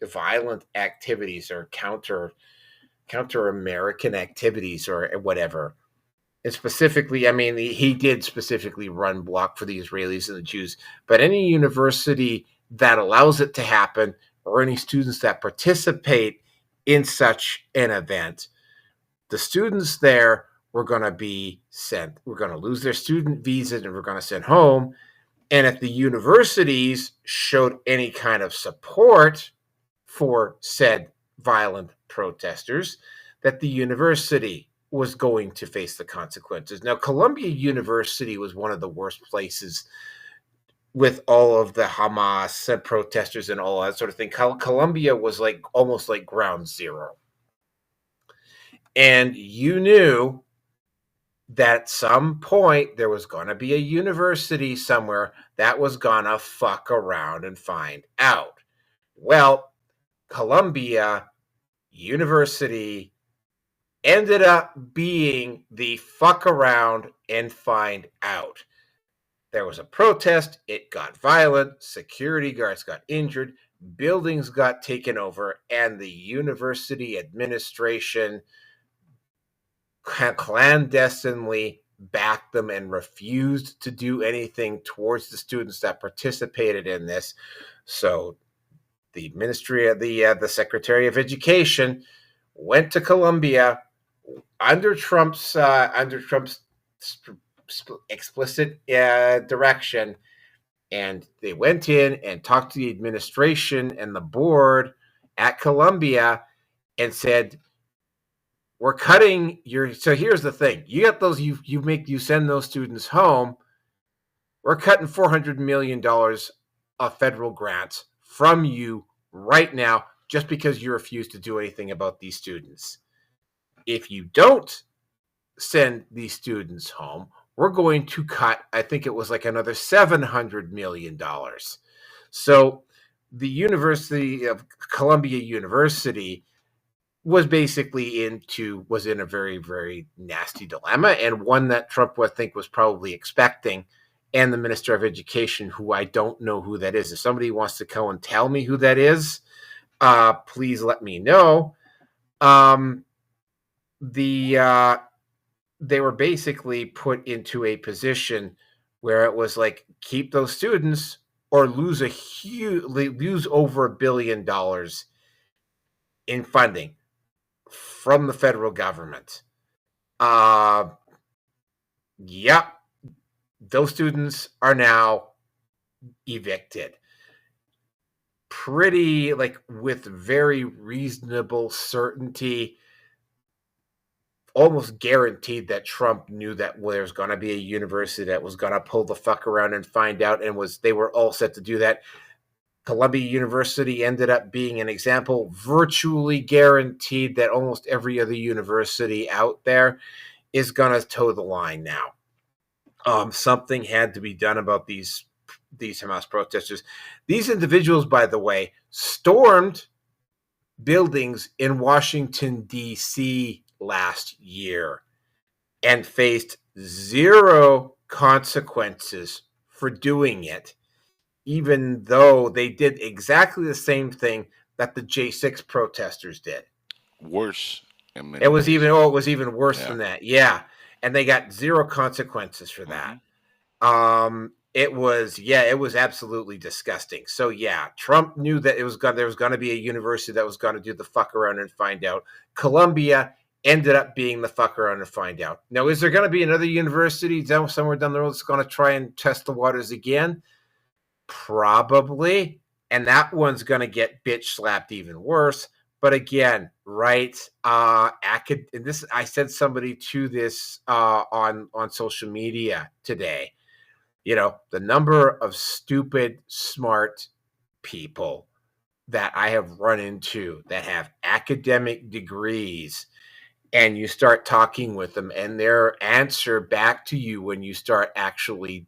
violent activities or counter-American activities or whatever. And specifically, I mean, he did specifically run block for the Israelis and the Jews, but any university that allows it to happen or any students that participate in such an event, the students there were going to be sent. We're going to lose their student visas and we're going to send home. And if the universities showed any kind of support for said violent protesters, that the university was going to face the consequences. Now, Columbia University was one of the worst places with all of the Hamas and protesters and all that sort of thing. Columbia was almost like ground zero. And you knew that at some point there was going to be a university somewhere that was going to fuck around and find out. Well, Columbia University ended up being the fuck around and find out. There was a protest, it got violent, security guards got injured, buildings got taken over, and the university administration clandestinely backed them and refused to do anything towards the students that participated in this. So the Ministry of the Secretary of Education went to Columbia under Trump's explicit direction, and they went in and talked to the administration and the board at Columbia and said, we're cutting your. So here's the thing: you got those. You send those students home. We're cutting $400 million of federal grants from you right now, just because you refuse to do anything about these students. If you don't send these students home, we're going to cut. I think it was like another $700 million. So the University of Columbia University was basically in a very, very nasty dilemma, and one that Trump, I think, was probably expecting, and the Minister of Education, who I don't know who that is. If somebody wants to come and tell me who that is, please let me know. They were basically put into a position where it was like, keep those students or lose over $1 billion in funding from the federal government. Yep. Those students are now evicted. Pretty, with very reasonable certainty, almost guaranteed that Trump knew that there's going to be a university that was going to pull the fuck around and find out, and they were all set to do that. Columbia University ended up being an example, virtually guaranteed that almost every other university out there is going to toe the line now. Something had to be done about these these Hamas protesters. These individuals, by the way, stormed buildings in Washington, D.C. last year and faced zero consequences for doing it, even though they did exactly the same thing that the J6 protesters did. Worse. It was even worse Yeah. than that. Yeah. And they got zero consequences for that. It was absolutely disgusting. So yeah, Trump knew that there was going to be a university that was going to do the fuck around and find out. Columbia ended up being the fuck around and find out. Now, is there going to be another university somewhere down the road that's going to try and test the waters again? Probably. And that one's going to get bitch slapped even worse. But again, right? I said somebody to this on social media today. You know, the number of stupid, smart people that I have run into that have academic degrees, and you start talking with them, and their answer back to you when you start actually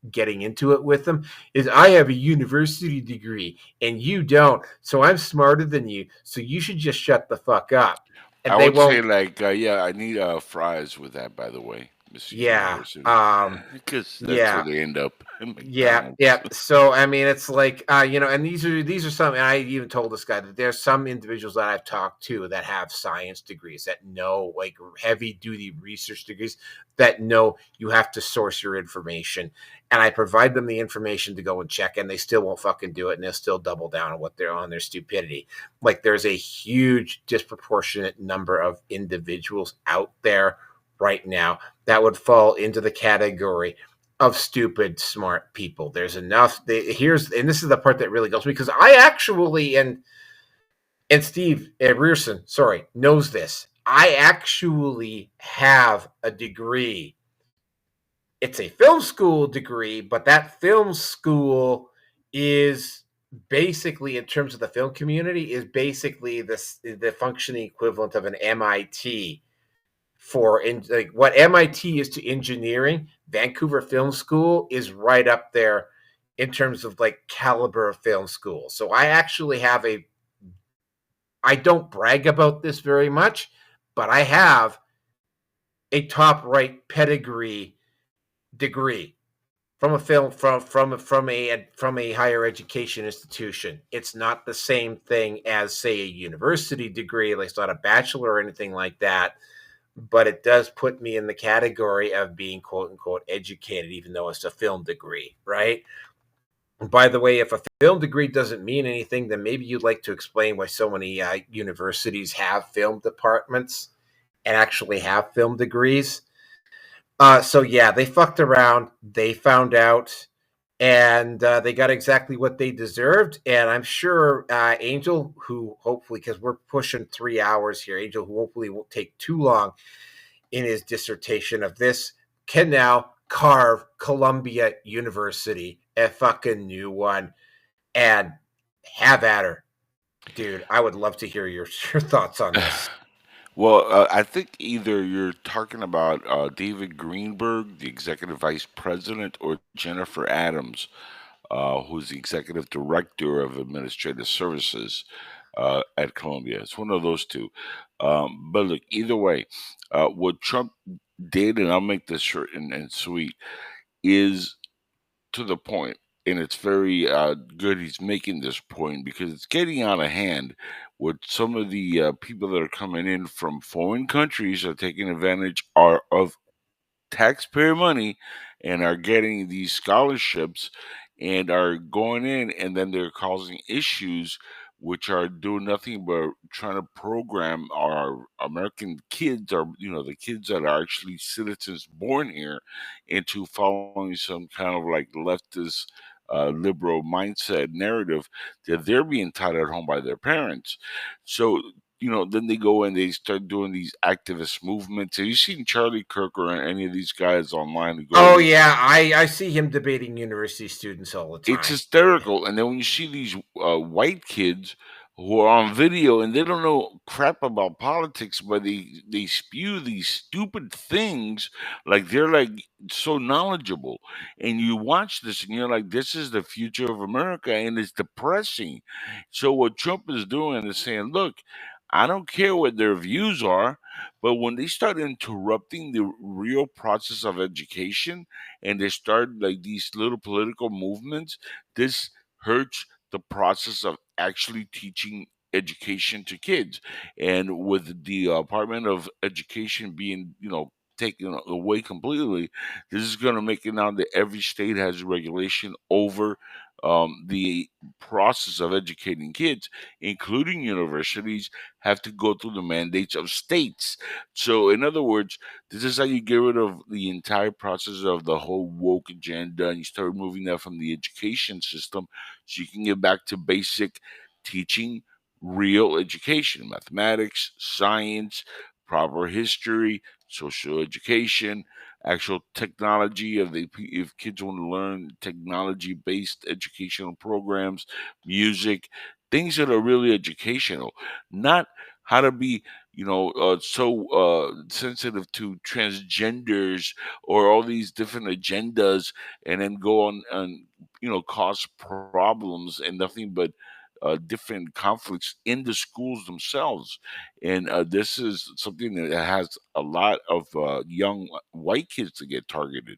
getting into it with them is, I have a university degree and you don't, so I'm smarter than you, so you should just shut the fuck up. And I would say, like, I need fries with that, by the way. University. Because that's where they end up. Yeah. So I mean, it's like and these are some. And I even told this guy that there's some individuals that I've talked to that have science degrees, that know, like, heavy duty research degrees, that know you have to source your information, and I provide them the information to go and check, and they still won't fucking do it, and they'll still double down on what they're on, their stupidity. Like, there's a huge disproportionate number of individuals out there right now that would fall into the category of stupid, smart people. There's enough. And this is the part that really goes, because I actually, and Steve Rierson, knows this. I actually have a degree. It's a film school degree, but that film school is basically, in terms of the film community, is basically the functioning equivalent of an MIT. What MIT is to engineering, Vancouver Film School is right up there in terms of, like, caliber of film school. So I actually have I don't brag about this very much, but I have a top right pedigree degree from a film from a higher education institution. It's not the same thing as, say, a university degree. Like, it's not a bachelor or anything like that. But it does put me in the category of being, quote unquote, educated, even though it's a film degree, right? And by the way, if a film degree doesn't mean anything, then maybe you'd like to explain why so many universities have film departments and actually have film degrees. So yeah, they fucked around. They found out, and they got exactly what they deserved. And I'm sure Angel, who hopefully, because we're pushing 3 hours here, Angel, who hopefully won't take too long in his dissertation of this, can now carve Columbia University a fucking new one, and have at her. Dude, I would love to hear your thoughts on this. Well, I think either you're talking about David Greenberg, the executive vice president, or Jennifer Adams, who's the executive director of administrative services at Columbia. It's one of those two. But look, either way, what Trump did, and I'll make this short and sweet, is to the point. And it's very good he's making this point, because it's getting out of hand with some of the people that are coming in from foreign countries are taking advantage of taxpayer money and are getting these scholarships and are going in, and then they're causing issues which are doing nothing but trying to program our American kids, or the kids that are actually citizens born here, into following some kind of like leftist liberal mindset narrative that they're being taught at home by their parents. So then they go and they start doing these activist movements. Have you seen Charlie Kirk or any of these guys online who go? Oh yeah, I see him debating university students all the time. It's hysterical. And then when you see these white kids who are on video and they don't know crap about politics, but they spew these stupid things like they're like so knowledgeable. And you watch this and you're like, this is the future of America, and it's depressing. So what Trump is doing is saying, look, I don't care what their views are, but when they start interrupting the real process of education and they start like these little political movements, this hurts the process of actually teaching education to kids. And with the Department of Education being, taken away completely, this is going to make it now that every state has a regulation over the process of educating kids, including universities, have to go through the mandates of states. So, in other words, this is how you get rid of the entire process of the whole woke agenda, and you start moving that from the education system so you can get back to basic teaching real education, mathematics, science, proper history, social education, actual technology. If kids want to learn technology based educational programs, music, things that are really educational, not how to be so sensitive to transgenders or all these different agendas, and then go on and cause problems and nothing but different conflicts in the schools themselves. And this is something that has a lot of young white kids to get targeted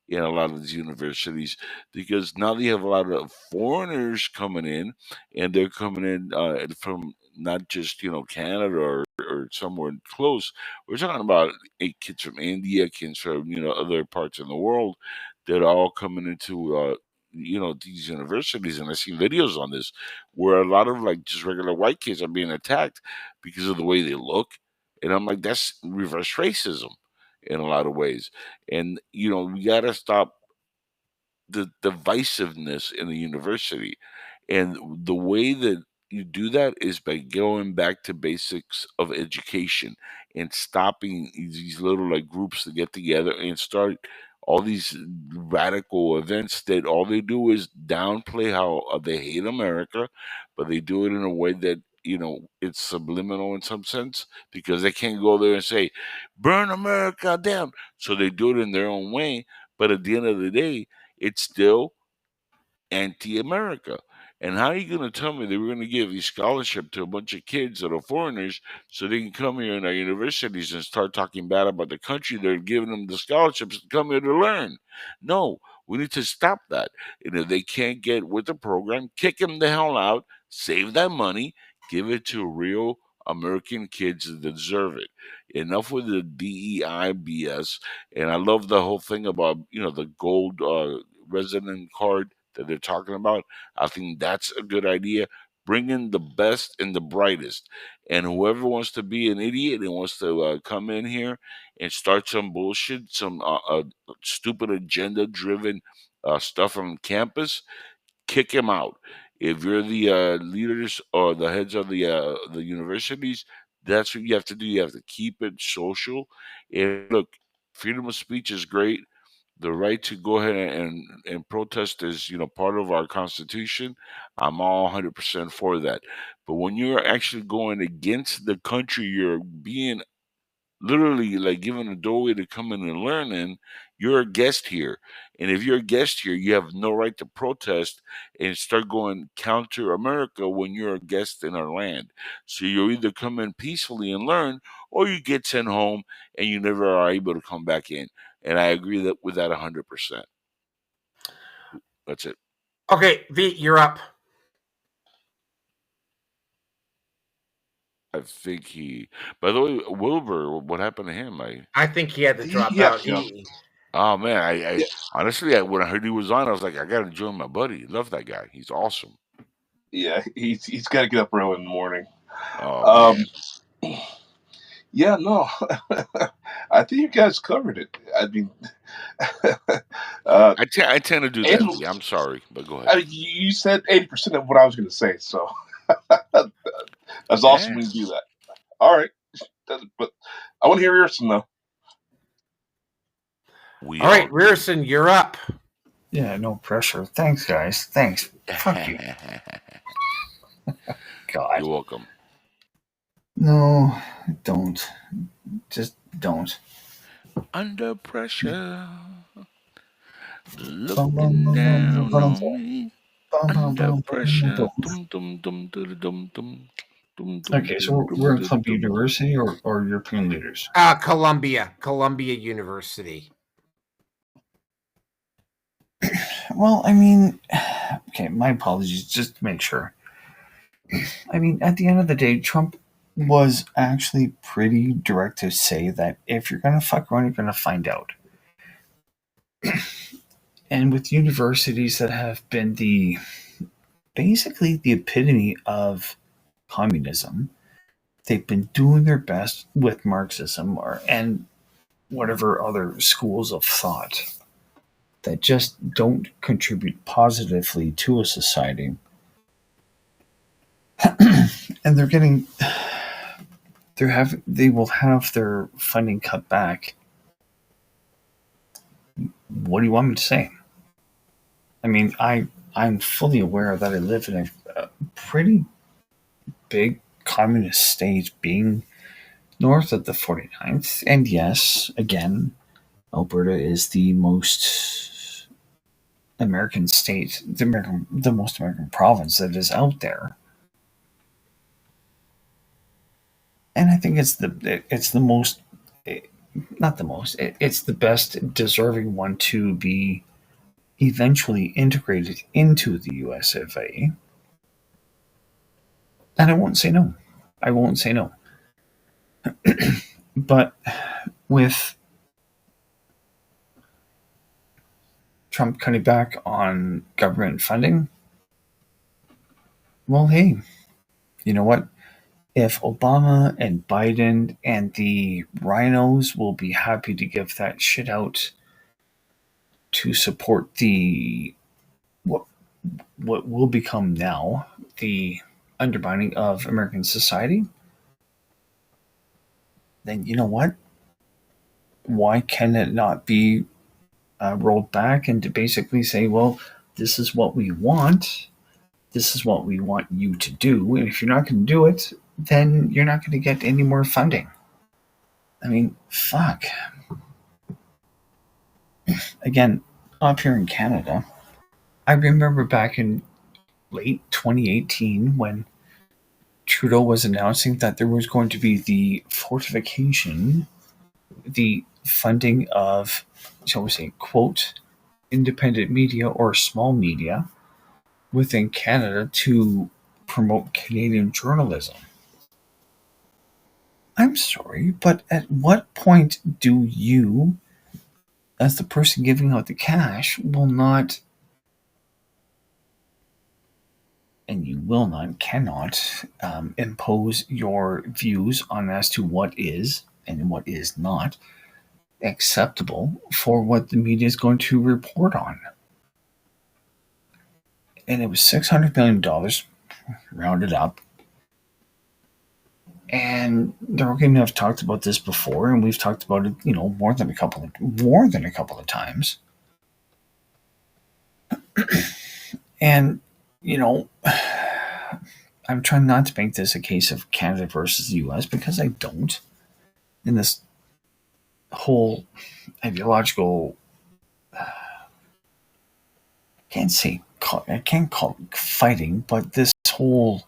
in a lot of these universities, because now they have a lot of foreigners coming in, and they're coming in from not just Canada or somewhere close. We're talking about kids from India, kids from other parts in the world that are all coming into these universities. And I see videos on this where a lot of like just regular white kids are being attacked because of the way they look, and I'm like, that's reverse racism in a lot of ways. And we got to stop the divisiveness in the university. And the way that you do that is by going back to basics of education and stopping these little like groups to get together and start all these radical events that all they do is downplay how they hate America, but they do it in a way that it's subliminal in some sense, because they can't go there and say burn America down, so they do it in their own way. But at the end of the day, it's still anti-America. And how are you going to tell me they were going to give a scholarship to a bunch of kids that are foreigners so they can come here in our universities and start talking bad about the country they're giving them the scholarships to come here to learn? No, we need to stop that. And if they can't get with the program, kick them the hell out, save that money, give it to real American kids that deserve it. Enough with the DEI BS. And I love the whole thing about, the gold resident card that they're talking about. I think that's a good idea. Bring in the best and the brightest. And whoever wants to be an idiot and wants to come in here and start some bullshit, some stupid agenda driven stuff on campus, kick him out. If you're the leaders or the heads of the universities, that's what you have to do. You have to keep it social. And look, freedom of speech is great. The right to go ahead and protest is part of our constitution. I'm all 100% for that. But when you're actually going against the country you're being literally like given a doorway to come in and learn in, you're a guest here. And if you're a guest here, you have no right to protest and start going counter America when you're a guest in our land. So you either come in peacefully and learn, or you get sent home and you never are able to come back in. And I agree that with that 100%. That's it. Okay, V, you're up. I think by the way, Wilbur, what happened to him? I think he had to drop Yeah, out. yeah. Oh man, I Yeah. honestly, when I heard he was on, I was like, I gotta join my buddy. Love that guy. He's awesome. Yeah, he's got to get up early in the morning. Oh Um, man. yeah, no, I think you guys covered it. I mean, uh, I tend to do that. and V. I'm sorry, but go ahead. you said 80% of what I was going to say, so that's awesome when you do that. All right, but I want to hear yours though. All right, Rearson, you're up. Yeah, no pressure. Thanks, guys. Thanks. Fuck you. God. You're welcome. No, don't. Just don't. Under pressure, Bum, looking bum, bum, down bum, on me. bum, bum, Under bum, bum, pressure. bum. Dum dum dum dum dum dum. Dum dum Okay, so dum we're in dum Columbia dum. University or European leaders? Columbia University. Well, I mean, okay, my apologies, just to make sure. I mean, at the end of the day, Trump was actually pretty direct to say that if you're going to fuck around, you're going to find out. And with universities that have been basically the epitome of communism, they've been doing their best with Marxism and whatever other schools of thought that just don't contribute positively to a society. And they will have their funding cut back. What do you want me to say? I mean, I'm fully aware that I live in a pretty big communist state, being north of the 49th. And yes, again, Alberta is the most American state, the most American province that is out there. And I think it's the most, not the most, it's the best deserving one to be eventually integrated into the US of A. And I won't say no. I won't say no. But with Trump cutting back on government funding, well, hey, you know what? If Obama and Biden and the rhinos will be happy to give that shit out to support the what will become now the undermining of American society, then you know what? Why can it not be rolled back and to basically say, well, this is what we want. This is what we want you to do. And if you're not going to do it, then you're not going to get any more funding. I mean, fuck. Again, up here in Canada, I remember back in late 2018 when Trudeau was announcing that there was going to be the fortification, the funding of, shall we say, quote, independent media or small media within Canada to promote Canadian journalism. I'm sorry, but at what point do you, as the person giving out the cash, will not, and you will not, cannot impose your views on as to what is and what is not acceptable for what the media is going to report on? And it was $600 million, rounded up. And the Rogan have talked about this before, and we've talked about it, more than a couple of times. And I'm trying not to make this a case of Canada versus the US because I don't. In this whole ideological, I can't call it fighting, but this whole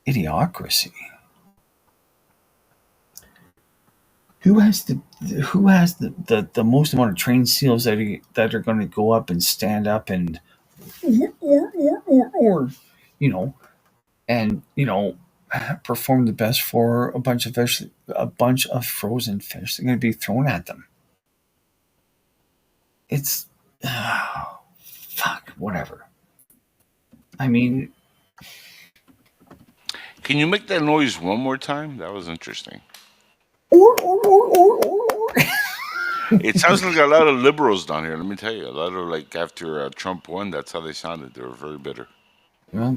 idiocracy. Who has the most amount of trained SEALs that are going to go up and stand up and perform the best for a bunch of frozen fish? They're going to be thrown at them. It's fuck, whatever. I mean, Can you make that noise one more time? That was interesting. It sounds like a lot of liberals down here. Let me tell you, a lot of after Trump won, that's how they sounded. They were very bitter. Well,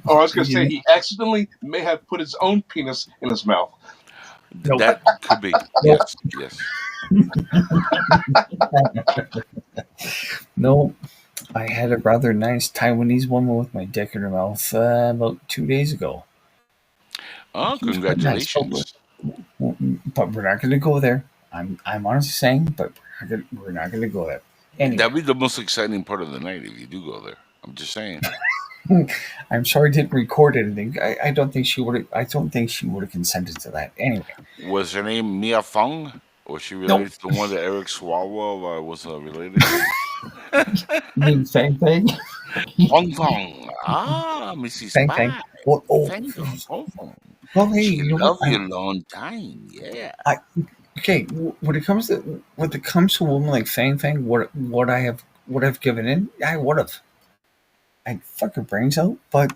Oh, I was going to say he accidentally may have put his own penis in his mouth. Nope. That could be. Yes. No, I had a rather nice Taiwanese woman with my dick in her mouth about 2 days ago. Oh, It was quite nice, congratulations. but we're not going to go there. I'm honestly saying, but we're not going to go there. Anyway, That'd be the most exciting part of the night if you do go there. I'm just saying. I'm sorry I didn't record anything. I don't think she would. I don't think she would have consented to that. Anyway, Was her name Mia Fung? Was she nope. related to the one that Eric Swalwell was related to? You mean Fang Fang? Fong Fong. Ah, Mrs. Fang Fang. Pie. Oh, Fang Fong. Fong Fong. well, hey, She you know what? loved you a long time. Yeah. Okay, when it comes to a woman like Fang Fang, what I've given in, I would have. I'd fuck her brains out, but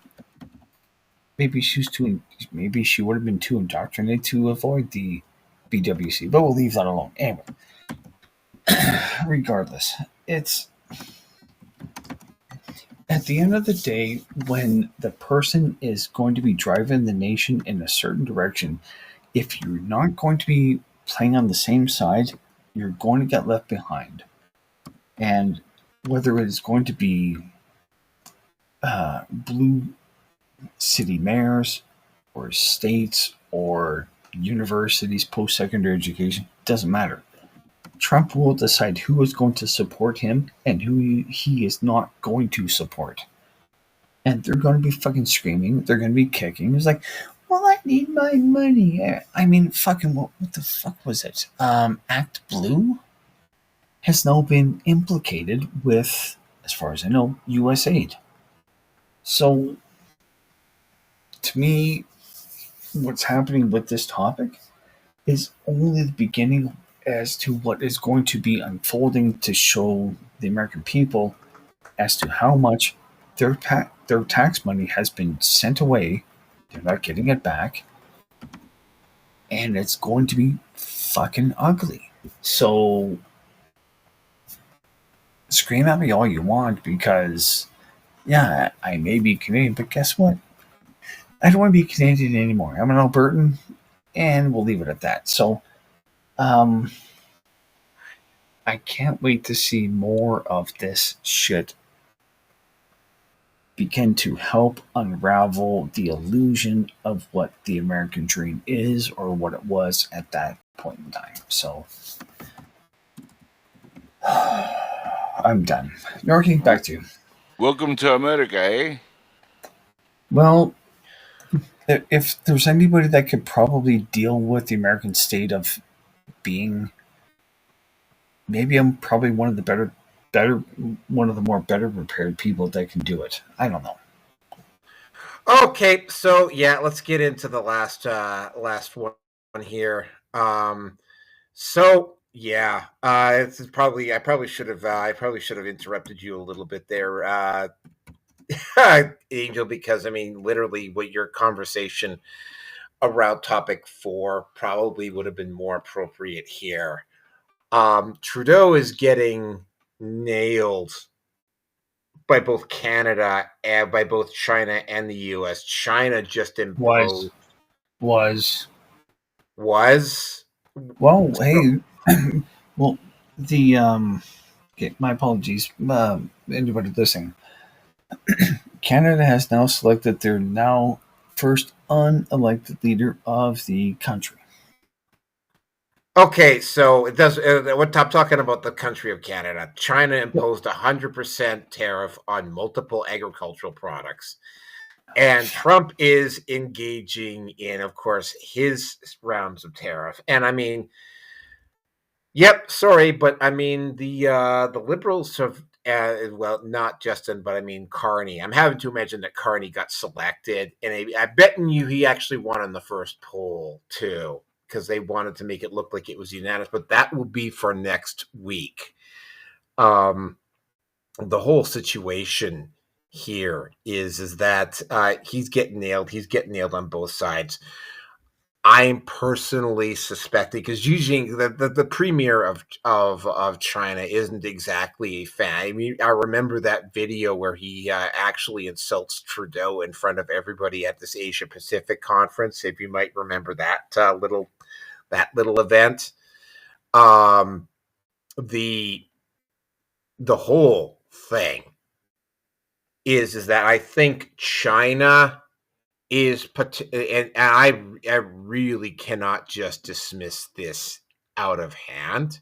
maybe maybe she would have been too indoctrinated to avoid the BWC. But we'll leave that alone. Anyway, regardless, it's at the end of the day when the person is going to be driving the nation in a certain direction. If you're not going to be playing on the same side, you're going to get left behind. And whether it's going to be blue city mayors or states or universities, post secondary education, doesn't matter. Trump will decide who is going to support him and who he is not going to support. And they're going to be fucking screaming. They're going to be kicking. It's like, well, I need my money. I mean, fucking, what the fuck was it? Act Blue has now been implicated with, as far as I know, U.S. aid. So, to me, what's happening with this topic is only the beginning as to what is going to be unfolding to show the American people as to how much their tax money has been sent away. They're not getting it back. And it's going to be fucking ugly. So scream at me all you want because, yeah, I may be Canadian, but guess what? I don't want to be Canadian anymore. I'm an Albertan, and we'll leave it at that. So, I can't wait to see more of this shit begin to help unravel the illusion of what the American dream is or what it was at that point in time. So, I'm done. Norky, back to you. Welcome to America, eh? Well, if there's anybody that could probably deal with the American state of being, maybe I'm probably one of the more better prepared people that can do it. I don't know. Okay, so yeah, let's get into the last one here. So yeah, this is probably I probably should have interrupted you a little bit there, Angel, because I mean, literally, what your conversation around topic 4 probably would have been more appropriate here. Trudeau is getting nailed by both Canada and by both China and the U.S. China just imposed Was well, hey, well, the okay, my apologies, anybody listening. Canada has now selected their now first unelected leader of the country. Okay, so it does. What I'm talking about the country of Canada. China imposed 100% tariff on multiple agricultural products, and Trump is engaging in, of course, his rounds of tariff. And I mean, yep, sorry, but I mean the Liberals have. Well, not Justin, but I mean Carney. I'm having to imagine that Carney got selected, and I betting you he actually won on the first poll too, because they wanted to make it look like it was unanimous. But that will be for next week. The whole situation here is that he's getting nailed. He's getting nailed on both sides. I'm personally suspecting because usually the premier of China isn't exactly a fan. I mean, I remember that video where he actually insults Trudeau in front of everybody at this Asia Pacific conference. If you might remember that little event, the whole thing is that I think China is, and I really cannot just dismiss this out of hand.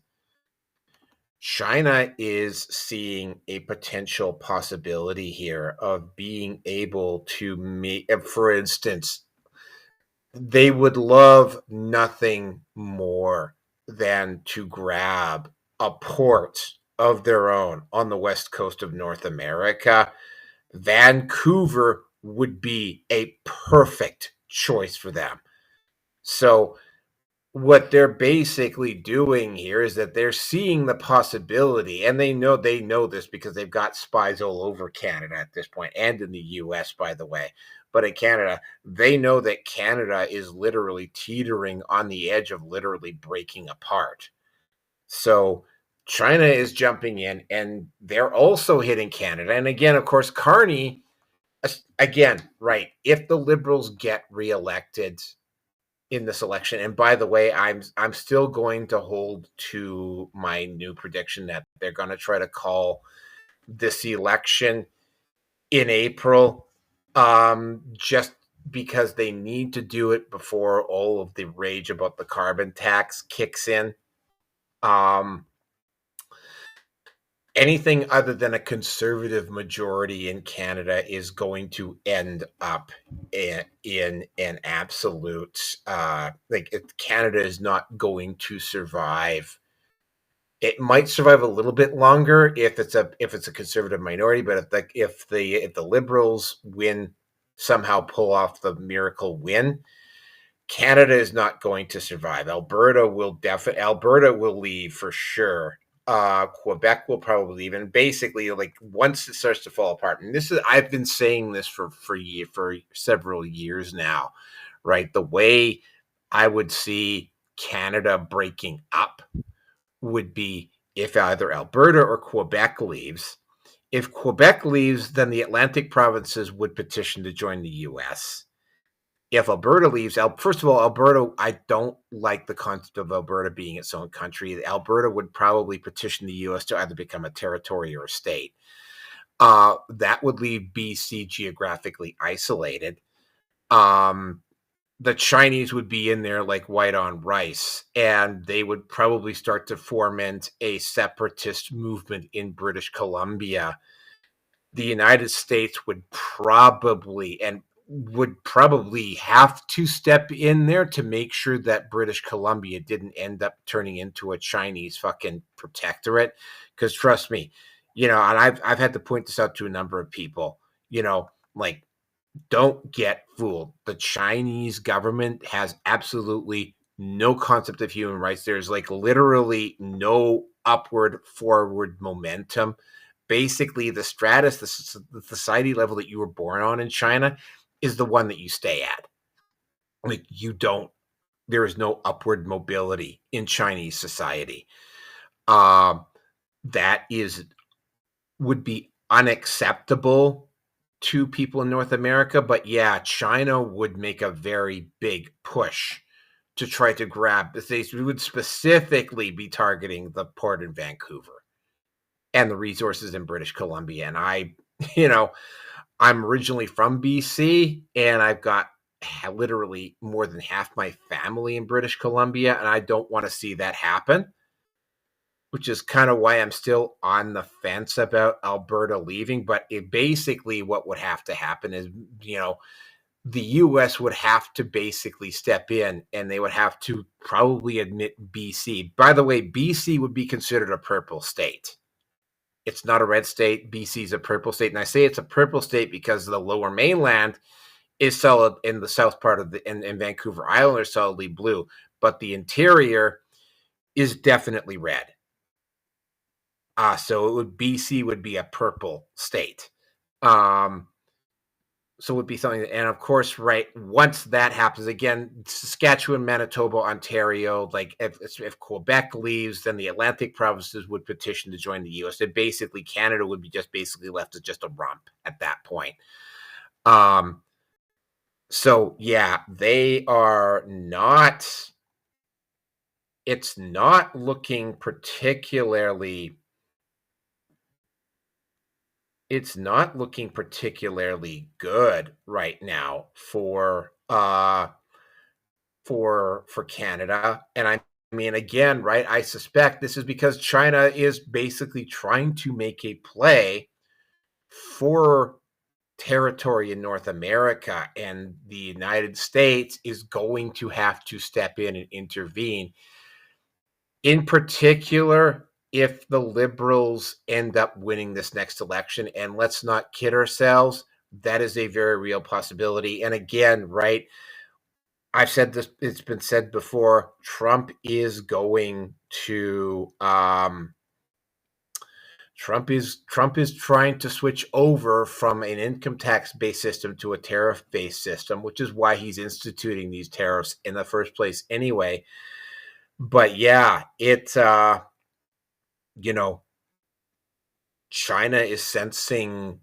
China is seeing a potential possibility here of being able to make, for instance, they would love nothing more than to grab a port of their own on the west coast of North America. Vancouver would be a perfect choice for them. So what they're basically doing here is that they're seeing the possibility, and they know this because they've got spies all over Canada at this point, and in the US, by the way. But in Canada, they know that Canada is literally teetering on the edge of literally breaking apart. So China is jumping in, and they're also hitting Canada. And again, of course, Carney, again, right, if the Liberals get reelected in this election, and by the way, I'm still going to hold to my new prediction that they're going to try to call this election in April, just because they need to do it before all of the rage about the carbon tax kicks in. Anything other than a conservative majority in Canada is going to end up in an absolute Canada is not going to survive. It might survive a little bit longer if it's a conservative minority, but if the Liberals somehow pull off the miracle win, Canada is not going to survive. Alberta will leave for sure. Quebec will probably leave, and basically, like, once it starts to fall apart, and I've been saying this for several years now, right? The way I would see Canada breaking up would be if either Alberta or Quebec leaves. If Quebec leaves, then the Atlantic provinces would petition to join the U.S. If Alberta leaves, first of all, Alberta, I don't like the concept of Alberta being its own country. Alberta would probably petition the U.S. to either become a territory or a state. That would leave BC geographically isolated. The Chinese would be in there like white on rice, and they would probably start to foment a separatist movement in British Columbia. The United States would probably have to step in there to make sure that British Columbia didn't end up turning into a Chinese fucking protectorate. Because trust me, and I've had to point this out to a number of people, like, don't get fooled. The Chinese government has absolutely no concept of human rights. There's like literally no forward momentum. Basically, the stratus, the society level that you were born on in China is the one that you stay at. Like, there is no upward mobility in Chinese society. That would be unacceptable to people in North America. But yeah, China would make a very big push to try to grab this. We would specifically be targeting the port in Vancouver and the resources in British Columbia. And I'm originally from BC, and I've got literally more than half my family in British Columbia, and I don't want to see that happen, which is kind of why I'm still on the fence about Alberta leaving. But basically what would have to happen is, the U.S. would have to basically step in, and they would have to probably admit BC. By the way, BC would be considered a purple state. It's not a red state. BC is a purple state. And I say it's a purple state because the lower mainland is solid, in the south part of in Vancouver Island are solidly blue, but the interior is definitely red. So BC would be a purple state. So it would be something, and of course, right, once that happens, again, Saskatchewan, Manitoba, Ontario, like if Quebec leaves, then the Atlantic provinces would petition to join the U.S. And basically, Canada would be just basically left as just a rump at that point. So yeah, they are not. It's not looking particularly. it's not looking particularly good right now for Canada. And I mean, again, right, I suspect this is because China is basically trying to make a play for territory in North America, and the United States is going to have to step in and intervene. In particular, if the Liberals end up winning this next election, and let's not kid ourselves, that is a very real possibility. And again, right, I've said this, it's been said before, Trump is going to Trump is trying to switch over from an income tax based system to a tariff based system, which is why he's instituting these tariffs in the first place anyway. But yeah, you know, China is smelling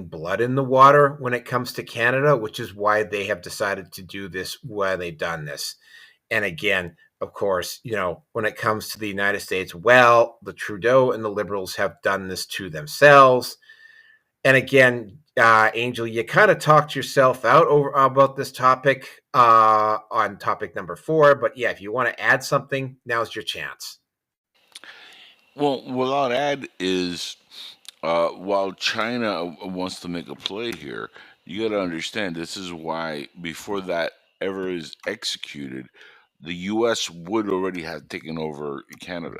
blood in the water when it comes to Canada, which is why they have decided to do this, why they've done this. And again, of course, when it comes to the United States, well, the Trudeau and the Liberals have done this to themselves. And again, Angel, you kind of talked yourself out about this topic on topic number 4. But yeah, if you want to add something, now's your chance. Well, what I'll add is while China wants to make a play here, you got to understand this is why before that ever is executed, the U.S. would already have taken over Canada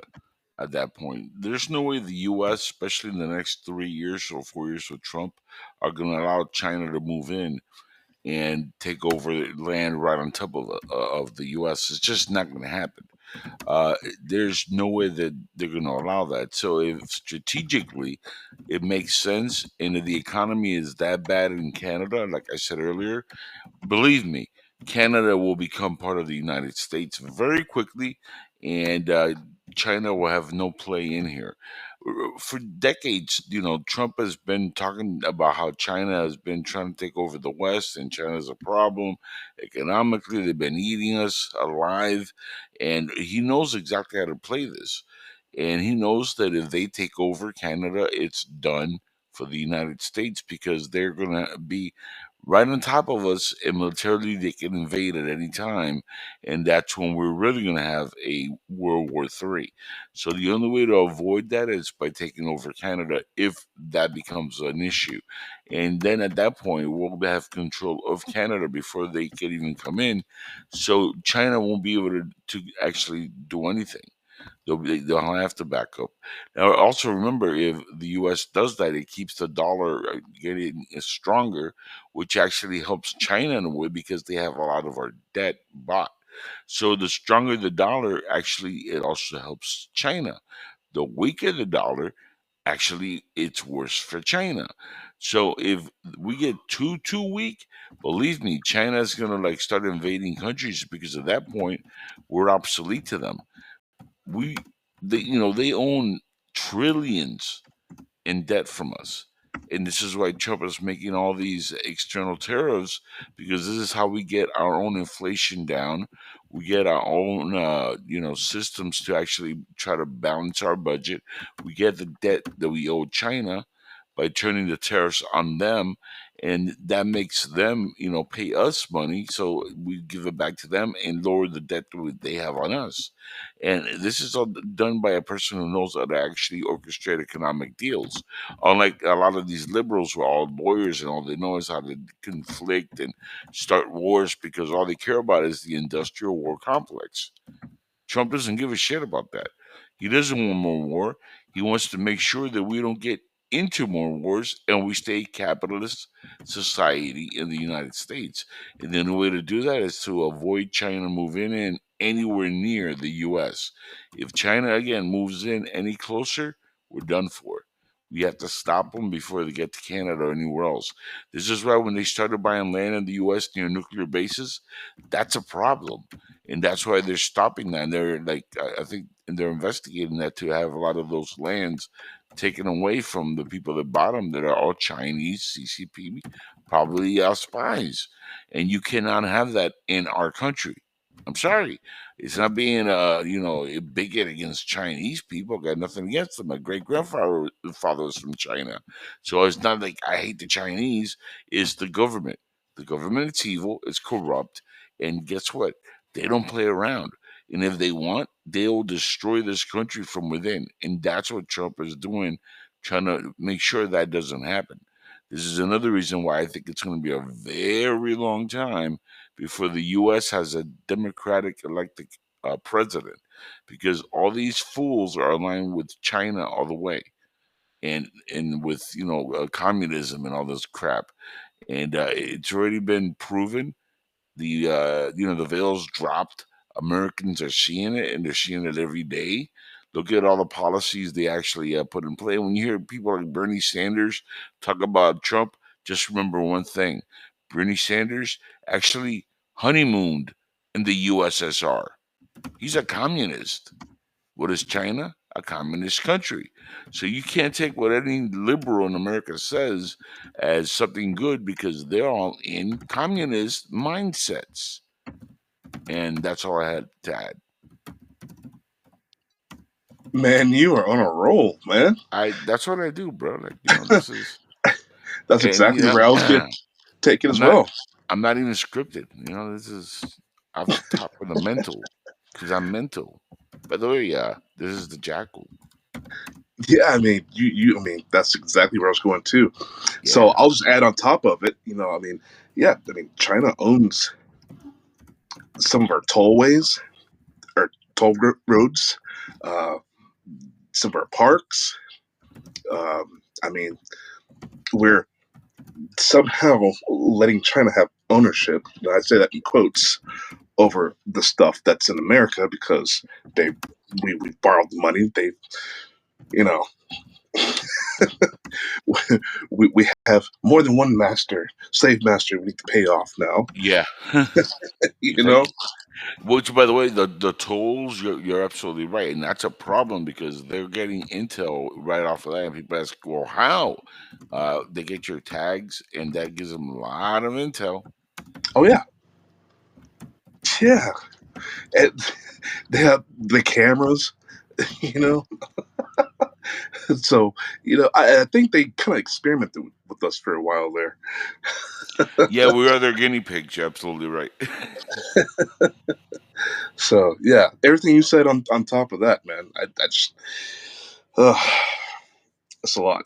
at that point. There's no way the U.S., especially in the next 3 years or 4 years with Trump, are going to allow China to move in and take over land right on top of the U.S. It's just not going to happen. There's no way that they're going to allow that. So if strategically it makes sense and if the economy is that bad in Canada, like I said earlier, believe me, Canada will become part of the United States very quickly, and China will have no play in here. For decades, Trump has been talking about how China has been trying to take over the West, and China's a problem. Economically, they've been eating us alive, and he knows exactly how to play this. And he knows that if they take over Canada, it's done for the United States because they're going to be right on top of us, and militarily they can invade at any time, and that's when we're really going to have a World War III. So the only way to avoid that is by taking over Canada if that becomes an issue, and then at that point we'll have control of Canada before they can even come in. So China won't be able to actually do anything. They'll have to back up. Now, also remember, if the U.S. does that, it keeps the dollar getting stronger, which actually helps China in a way because they have a lot of our debt bought. So the stronger the dollar, actually, it also helps China. The weaker the dollar, actually, it's worse for China. So if we get too weak, believe me, China is gonna start invading countries because at that point we're obsolete to them. They own trillions in debt from us, and this is why Trump is making all these external tariffs, because this is how we get our own inflation down. We get our own systems to actually try to balance our budget. We get the debt that we owe China by turning the tariffs on them, and that makes them pay us money, so we give it back to them and lower the debt that they have on us. And this is all done by a person who knows how to actually orchestrate economic deals, unlike a lot of these liberals who are all lawyers and all they know is how to conflict and start wars because all they care about is the industrial war complex. Trump doesn't give a shit about that. He doesn't want more war. He wants to make sure that we don't get into more wars and we stay capitalist society in the United States. And then the way to do that is to avoid China moving in anywhere near the US. If China again moves in any closer, we're done for. We have to stop them before they get to Canada or anywhere else. This is why when they started buying land in the US near nuclear bases, that's a problem. And that's why they're stopping that. And they're I think, and they're investigating that to have a lot of those lands taken away from the people that bought them that are all Chinese CCP, probably spies. And you cannot have that in our country. I'm sorry. It's not being a bigot against Chinese people. I got nothing against them. My great grandfather was from China. So it's not like I hate the Chinese, it's the government. The government is evil, it's corrupt, and guess what? They don't play around. And if they want, they'll destroy this country from within. And that's what Trump is doing, trying to make sure that doesn't happen. This is another reason why I think it's going to be a very long time before the U.S. has a democratic elected president, because all these fools are aligned with China all the way, and with communism and all this crap, and it's already been proven. The veil's dropped. Americans are seeing it, and they're seeing it every day. Look at all the policies they actually put in play. When you hear people like Bernie Sanders talk about Trump, just remember one thing: Bernie Sanders actually honeymooned in the USSR. He's a communist. What is China? A communist country. So you can't take what any liberal in America says as something good, because they're all in communist mindsets. And that's all I had to add. Man, you are on a roll, man. That's what I do, bro. Like, this is That's exactly where I was going to take it as well. I'm not even scripted. This is off the top of the mental, because I'm mental. By the way, this is the Jackal. Yeah, I mean, that's exactly where I was going too. Yeah. So I'll just add on top of it. China owns some of our tollways, or toll roads, some of our parks. We're somehow letting China have ownership. I say that in quotes, over the stuff that's in America, because we borrowed the money. They, we have more than one slave master we need to pay off now. Yeah. Which, by the way, the tolls, you're absolutely right. And that's a problem, because they're getting intel right off of that. And people ask, well, how? They get your tags, and that gives them a lot of intel. Oh, yeah. Yeah. And they have the cameras, So, I think they kind of experimented with us for a while there. Yeah, we are their guinea pigs. You're absolutely right. So, yeah, everything you said on top of that, man, that's a lot.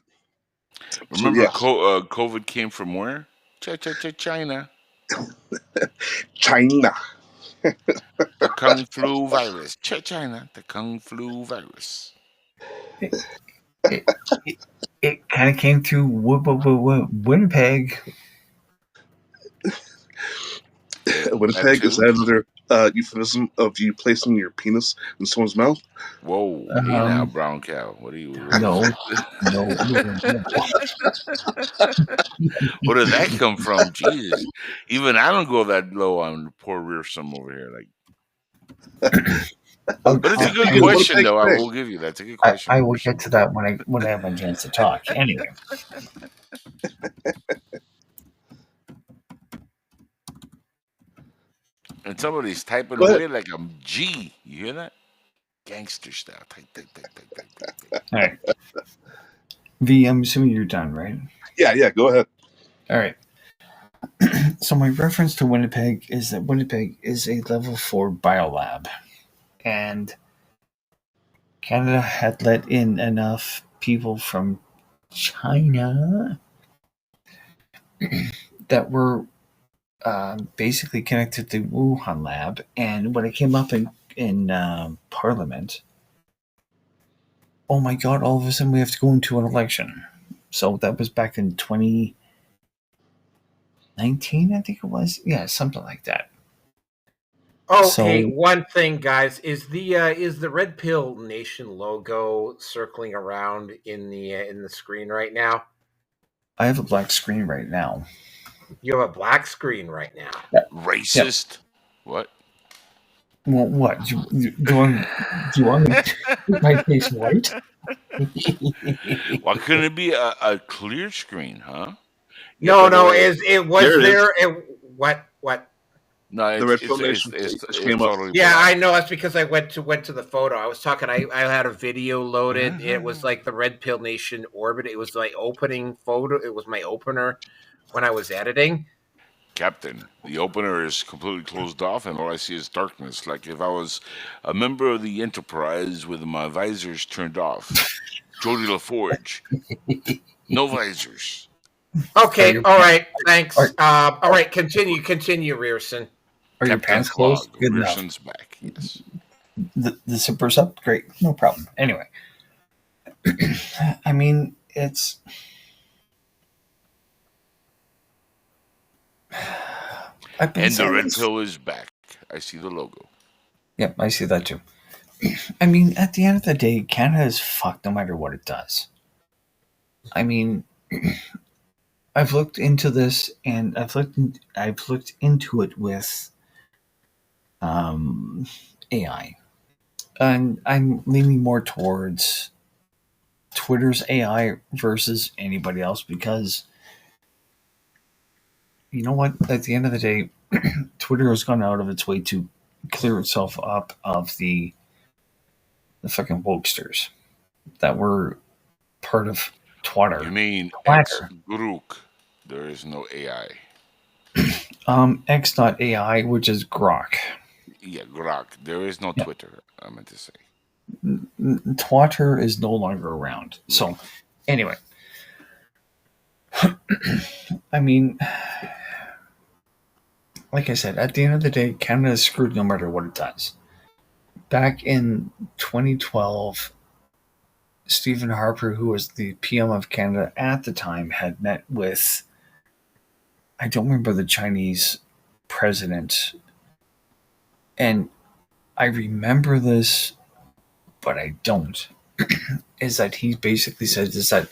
Remember, COVID came from where? China. China. The Kung Flu virus. China. The Kung Flu virus. It kind of came through Winnipeg. Winnipeg, is that another euphemism of you placing your penis in someone's mouth? Whoa, hey now, brown cow. What are you? No. Where did that come from? Jesus, even I don't go that low on poor Rearsome over here. But it's a good question, though. I will give you that's a good question. I will get to that when I have a chance to talk. Anyway. And somebody's typing away like I'm G. You hear that? Gangster style. Type. All right. V, I'm assuming you're done, right? Yeah, go ahead. All right. So my reference to Winnipeg is that Winnipeg is a level 4 biolab. And Canada had let in enough people from China that were basically connected to the Wuhan lab. And when it came up in Parliament, oh my God, all of a sudden we have to go into an election. So that was back in 2019, I think it was. Yeah, something like that. Okay, one thing, guys, is the Red Pill Nation logo circling around in the screen right now? I have a black screen right now. You have a black screen right now. Racist. Yep. What? Well, what? Do you want me to make my face white? Why couldn't it be a clear screen, huh? No. What? No, The Red Pill Nation just came it's up. totally Yeah, I black. know. That's because I went to the photo. I was talking. I had a video loaded. It was like the Red Pill Nation orbit. It was my opening photo. It was my opener when I was editing. Captain, the opener is completely closed off, and all I see is darkness. Like if I was a member of the Enterprise with my visors turned off. Jody LaForge, no visors. Okay. All right. Thanks. Are, All right. Continue, Rearson. are your pants Captain's closed? log. Good enough. Rearson's back. Yes. The zipper's up? Great. No problem. Anyway. I mean, it's... I've been And the saying red this. pill is back. I see the logo. Yep, I see that too. I mean, at the end of the day, Canada is fucked no matter what it does. I mean, I've looked into this, and I've looked into it with AI, and I'm leaning more towards Twitter's AI versus anybody else because you know what? At the end of the day, Twitter has gone out of its way to clear itself up of the fucking wokesters that were part of Twitter. You mean Twitter. X-Grook. There is no AI. X.ai, which is Grok. Yeah, Grok. There is no Twitter, I meant to say. Twitter is no longer around. So, anyway. I mean, like I said, at the end of the day, Canada is screwed no matter what it does. Back in 2012, Stephen Harper, who was the PM of Canada at the time, had met with, I don't remember the Chinese president. And I remember this, but I don't. Is that he basically says is that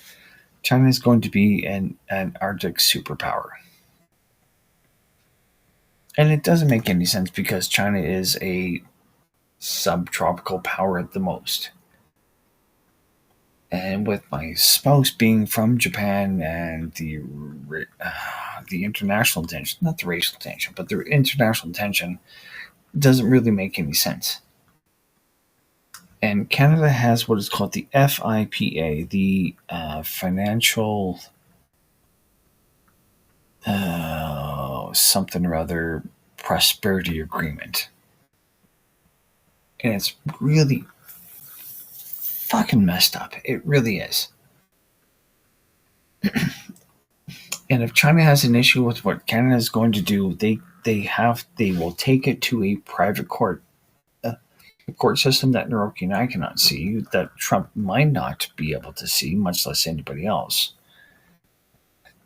China is going to be an Arctic superpower. And it doesn't make any sense because China is a subtropical power at the most. And with my spouse being from Japan and the international tension, not the racial tension, but the international tension, doesn't really make any sense. And Canada has what is called the FIPA, the Financial something or other prosperity agreement. And it's really fucking messed up. It really is. And if China has an issue with what Canada is going to do, they will take it to a private court. A court system that Naoki and I cannot see, that Trump might not be able to see, much less anybody else.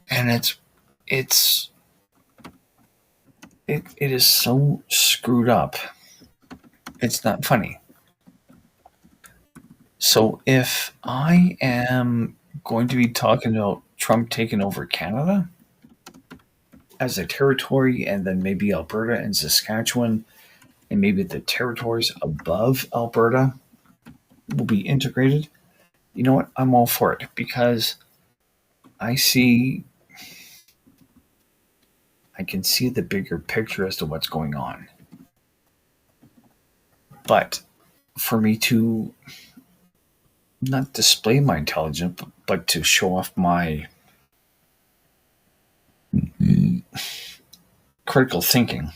And it is so screwed up. It's not funny. So if I am going to be talking about Trump taking over Canada as a territory, and then maybe Alberta and Saskatchewan, and maybe the territories above Alberta will be integrated, you know what? I'm all for it because I can see the bigger picture as to what's going on. But for me to not display my intelligence, but to show off my critical thinking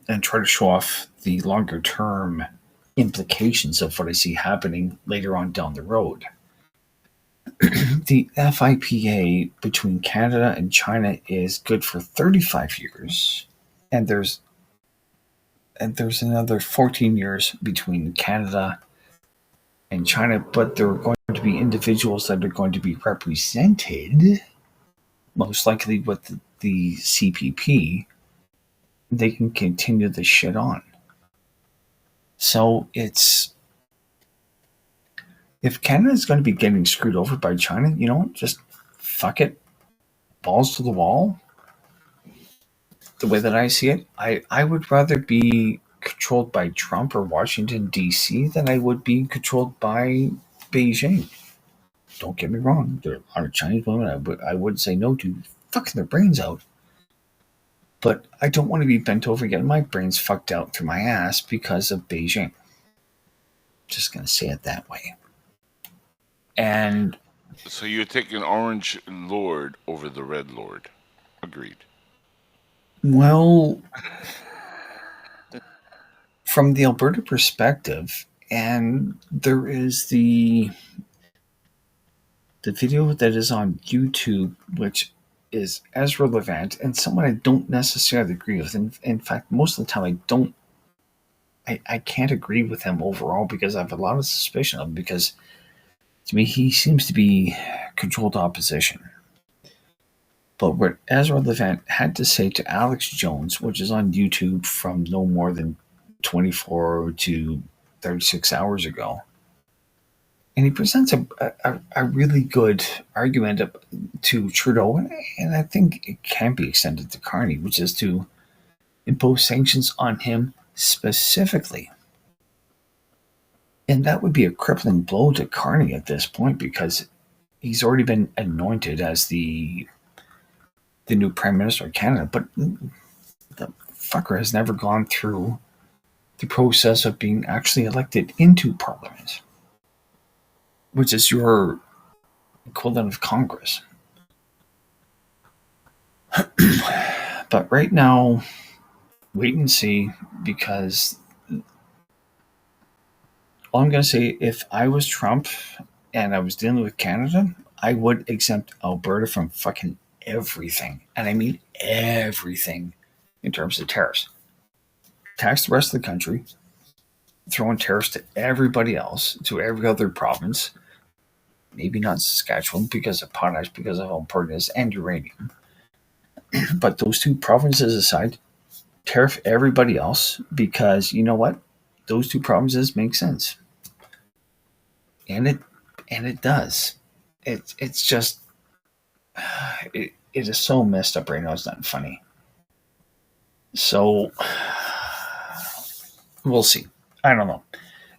and try to show off the longer term implications of what I see happening later on down the road. The FIPA between Canada and China is good for 35 years, and there's another 14 years between Canada and China, but there are going to be individuals that are going to be represented, most likely with the CPP. They can continue the shit on. So if Canada is going to be getting screwed over by China, you know what? Just fuck it. Balls to the wall. The way that I see it, I would rather be controlled by Trump or Washington, D.C. than I would be controlled by Beijing. Don't get me wrong. There are a lot of Chinese women I would say no to fucking their brains out. But I don't want to be bent over getting my brains fucked out through my ass because of Beijing. Just going to say it that way. And So you're taking Orange Lord over the Red Lord. Agreed. well, from the Alberta perspective, and there is the video that is on YouTube, which is as relevant and someone I don't necessarily agree with. In fact, most of the time I can't agree with him overall because I have a lot of suspicion of him because to me he seems to be controlled opposition. But what Ezra Levant had to say to Alex Jones, which is on YouTube from no more than 24 to 36 hours ago, and he presents a really good argument to Trudeau, and I think it can be extended to Carney, which is to impose sanctions on him specifically. And that would be a crippling blow to Carney at this point because he's already been anointed as the new Prime Minister of Canada, but the fucker has never gone through the process of being actually elected into Parliament, which is your equivalent of Congress. But right now, wait and see, because all I'm going to say, if I was Trump and I was dealing with Canada, I would exempt Alberta from fucking everything. And I mean everything in terms of tariffs. Tax the rest of the country, throwing tariffs to everybody else, to every other province. Maybe not Saskatchewan because of potash, because of how important it is, and uranium. But those two provinces aside, tariff everybody else because you know what? Those two provinces make sense. And it does. It's just it is so messed up right now. It's not funny. So we'll see. I don't know.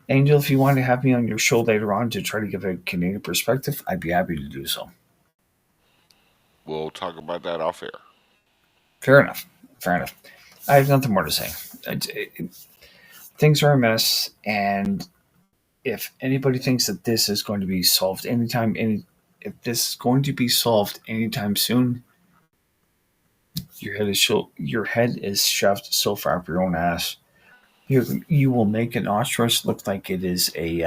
Angel, if you want to have me on your show later on to try to give a Canadian perspective, I'd be happy to do so. We'll talk about that off air. Fair enough. I have nothing more to say. Things are a mess, and if anybody thinks that this is going to be solved anytime soon, your head is shoved so far up your own ass. You will make an ostrich look like it is it's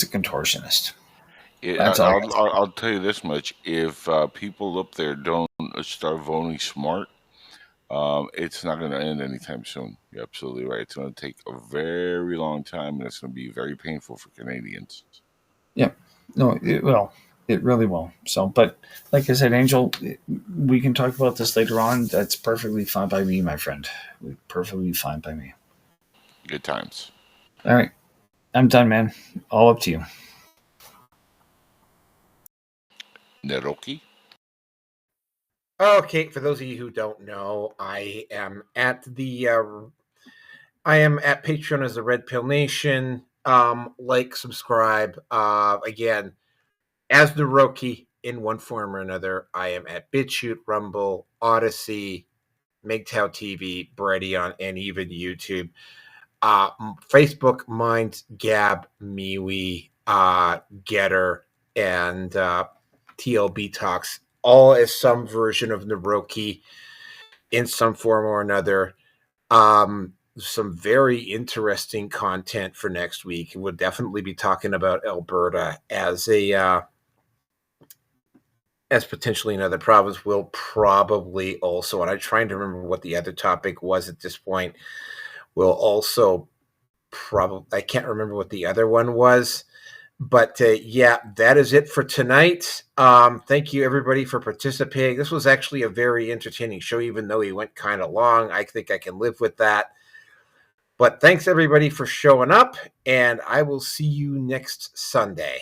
a contortionist. That's all. I'll tell you this much: if people up there don't start voting smart, it's not going to end anytime soon. You're absolutely right. It's going to take a very long time, and it's going to be very painful for Canadians. Yeah, no, it will. It really will. So, but like I said, Angel, we can talk about this later on. That's perfectly fine by me, my friend. Perfectly fine by me. Good times. All right. I'm done, man. All up to you. Neroki? Okay, for those of you who don't know, I am at Patreon as the Red Pill Nation. Like, subscribe. Again, as the Roki in one form or another, I am at BitChute, Rumble, Odyssey, MGTOW TV, Bredion, and even YouTube. Facebook, Minds, Gab, MeWe, Getter, and TLB Talks, all as some version of Naroki in some form or another. Some very interesting content for next week. We'll definitely be talking about Alberta as potentially another province. We'll probably also, and I'm trying to remember what the other topic was at this point. We'll also I can't remember what the other one was. But yeah, that is it for tonight. Thank you, everybody, for participating. This was actually a very entertaining show, even though he went kind of long. I think I can live with that. But thanks, everybody, for showing up, and I will see you next Sunday.